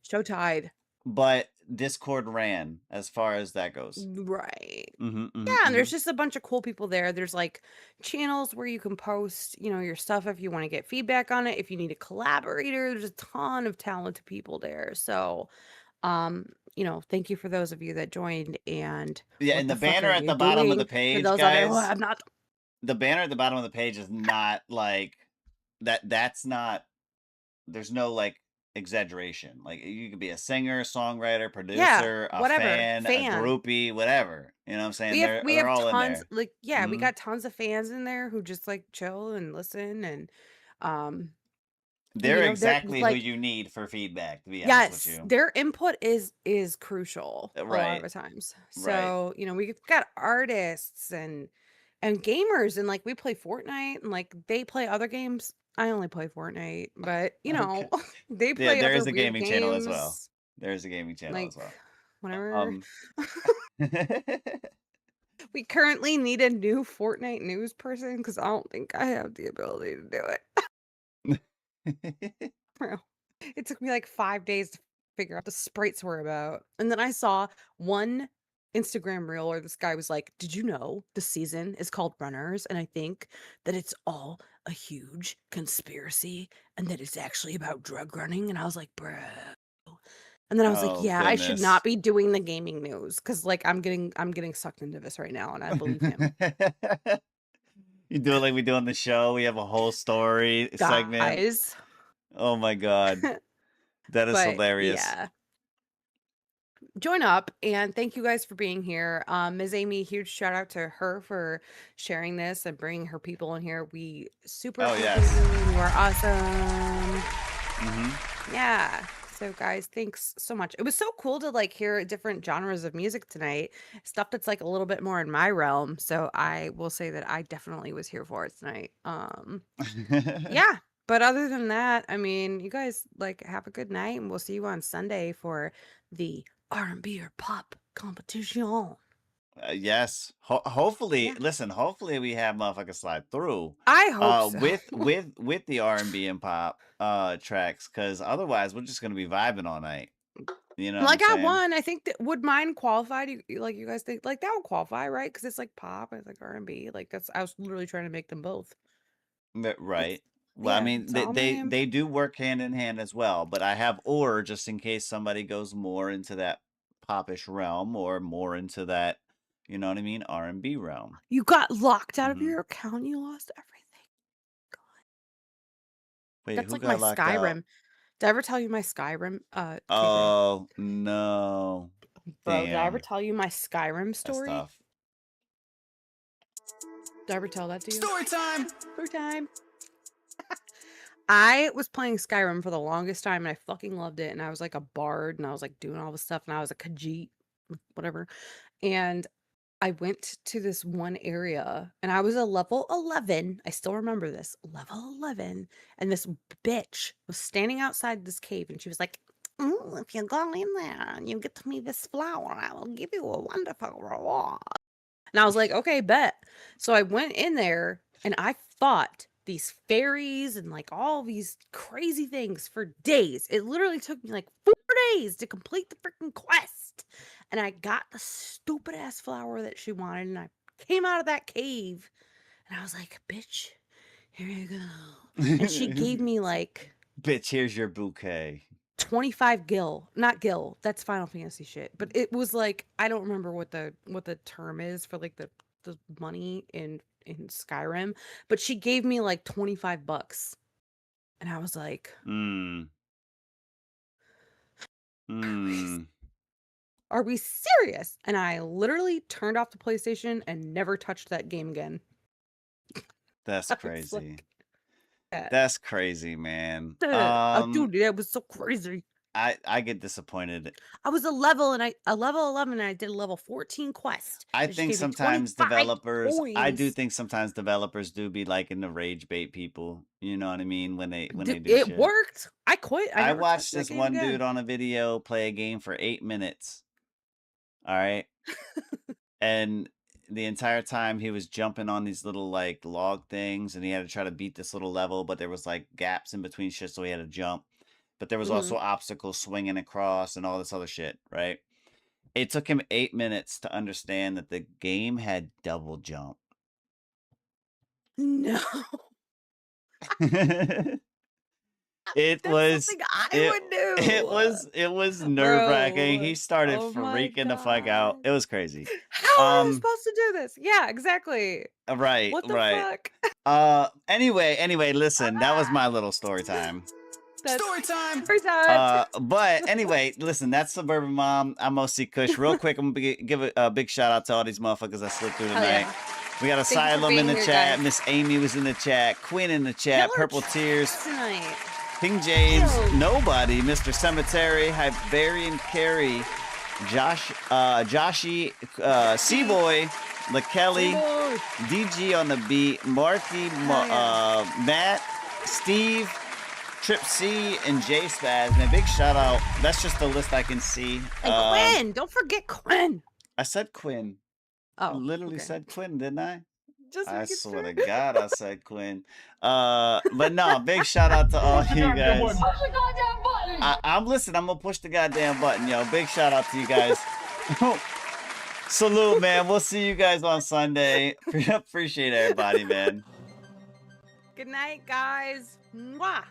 But Discord ran as far as that goes. Right. And there's just a bunch of cool people there. There's like channels where you can post, your stuff if you want to get feedback on it. If you need a collaborator, there's a ton of talented people there. So, thank you for those of you that joined. And and the banner at the bottom of the page, guys. I'm not. The banner at the bottom of the page is not like that. That's not. There's no like exaggeration. Like you could be a singer, songwriter, producer, a fan, a groupie, whatever. You know what I'm saying? We have all tons. In there. We got tons of fans in there who just like chill and listen and they're exactly who you need for feedback, to be honest with you. Their input is crucial a lot of the times. So, we've got artists and gamers, and like we play Fortnite and like they play other games. I only play Fortnite, but they play there other is a gaming games. channel as well. There's a gaming channel as well. Whatever. We currently need a new Fortnite news person because I don't think I have the ability to do it. It took me like 5 days to figure out the sprites were about. And then I saw one Instagram reel where this guy was like, did you know the season is called Runners? And I think that it's all a huge conspiracy and that it's actually about drug running. And I was like, bro. And then I was like, yeah, I should not be doing the gaming news because like I'm getting sucked into this right now, and I believe him. You do it like we do on the show. We have a whole story segment. Guys. Oh my god. That is But hilarious. yeah. Join up, and thank you guys for being here. Ms. Amy, huge shout out to her for sharing this and bringing her people in here. We super Oh, appreciate yes. you. You are awesome. Mm-hmm. Yeah. So guys, thanks so much. It was so cool to like hear different genres of music tonight. Stuff that's like a little bit more in my realm. So I will say that I definitely was here for it tonight. Yeah. But other than that, I mean, you guys like have a good night, and we'll see you on Sunday for the R&B or pop competition. Yes. Hopefully, listen. Hopefully, we have motherfuckers slide through. I hope so. with the R&B and pop tracks, because otherwise we're just gonna be vibing all night. You know Well, I what I'm got saying? one. I think that would mine qualify? Like you guys think like that would qualify, right? Because it's like pop, it's like R&B. Like that's I was literally trying to make them both. Right. Well, I Yeah, mean, it's all man. they do work hand in hand as well, but I have or just in case somebody goes more into that popish realm or more into that, you know what I mean, R&B realm. You got locked out of Mhm. your account. You lost everything. Wait, That's who like my got locked out? Skyrim. Did I ever tell you my Skyrim? KJ? Oh no! Bro, did I ever Damn, tell you my Skyrim that's story? tough. Did I ever tell that to you? Story time. Story time. I was playing Skyrim for the longest time, and I fucking loved it. And I was like a bard, and I was like doing all this stuff, and I was a Khajiit, whatever. And I went to this one area, and I was a level 11. I still remember this, level 11. And this bitch was standing outside this cave, and she was like, "Ooh, if you go in there and you get me this flower, I will give you a wonderful reward." And I was like, okay, bet. So I went in there and I fought these fairies and like all these crazy things for days. It literally took me like 4 days to complete the freaking quest. And I got the stupid ass flower that she wanted. And I came out of that cave and I was like, bitch, here you go. And she gave me like Bitch, here's your bouquet. 25 gil, not gil, that's Final Fantasy shit, but it was like I don't remember what the term is for like the money in Skyrim, but she gave me like $25 and I was like, are we serious? And I literally turned off the PlayStation and never touched that game again. That's I was crazy. like, yeah. That's crazy, man. Dude, that was so crazy. I get disappointed. I was a level 11 and I did a level 14 quest. I and she think gave me sometimes 25 developers, I do coins. think sometimes developers do be liking to rage bait people. You know what I mean? When they do It shit. worked. I quit. I never watched touched that this game one again. dude on a video play a game for 8 minutes. All right. And the entire time he was jumping on these little like log things and he had to try to beat this little level, but there was like gaps in between shit, so he had to jump. But there was also obstacles swinging across and all this other shit, right? It took him 8 minutes to understand that the game had double jump. No. It was something I would do. It was nerve-wracking. He started Oh my freaking the fuck out. It was crazy. How am I supposed to do this? Yeah, exactly. Right, What the right. fuck? Anyway, listen, that was my little story time. Story time. Story time. But anyway, listen, that's Suburban Mom. I'm OC Kush. Real quick, I'm gonna give a big shout out to all these motherfuckers that slipped through tonight. Yeah. We got Thank you for Asylum in being the here, chat. guys. Miss Amy was in the chat. Quinn in the chat. Killer Purple Tears. Tonight. King James. Ew. Nobody. Mr. Cemetery. Hyberian Carey. Joshy. C-Boy. LaKelly. DG on the beat. Marky. Matt. Steve. Trip C and J Spaz, man, big shout out. That's just the list I can see. And Quinn, don't forget Quinn. I said Quinn. Oh, I literally said Quinn, didn't I? Just I swear to God, I said Quinn. But no, big shout out to all you guys. I'm listening. I'm gonna push the goddamn button, yo. Big shout out to you guys. Salute, man. We'll see you guys on Sunday. Appreciate everybody, man. Good night, guys. Mwah.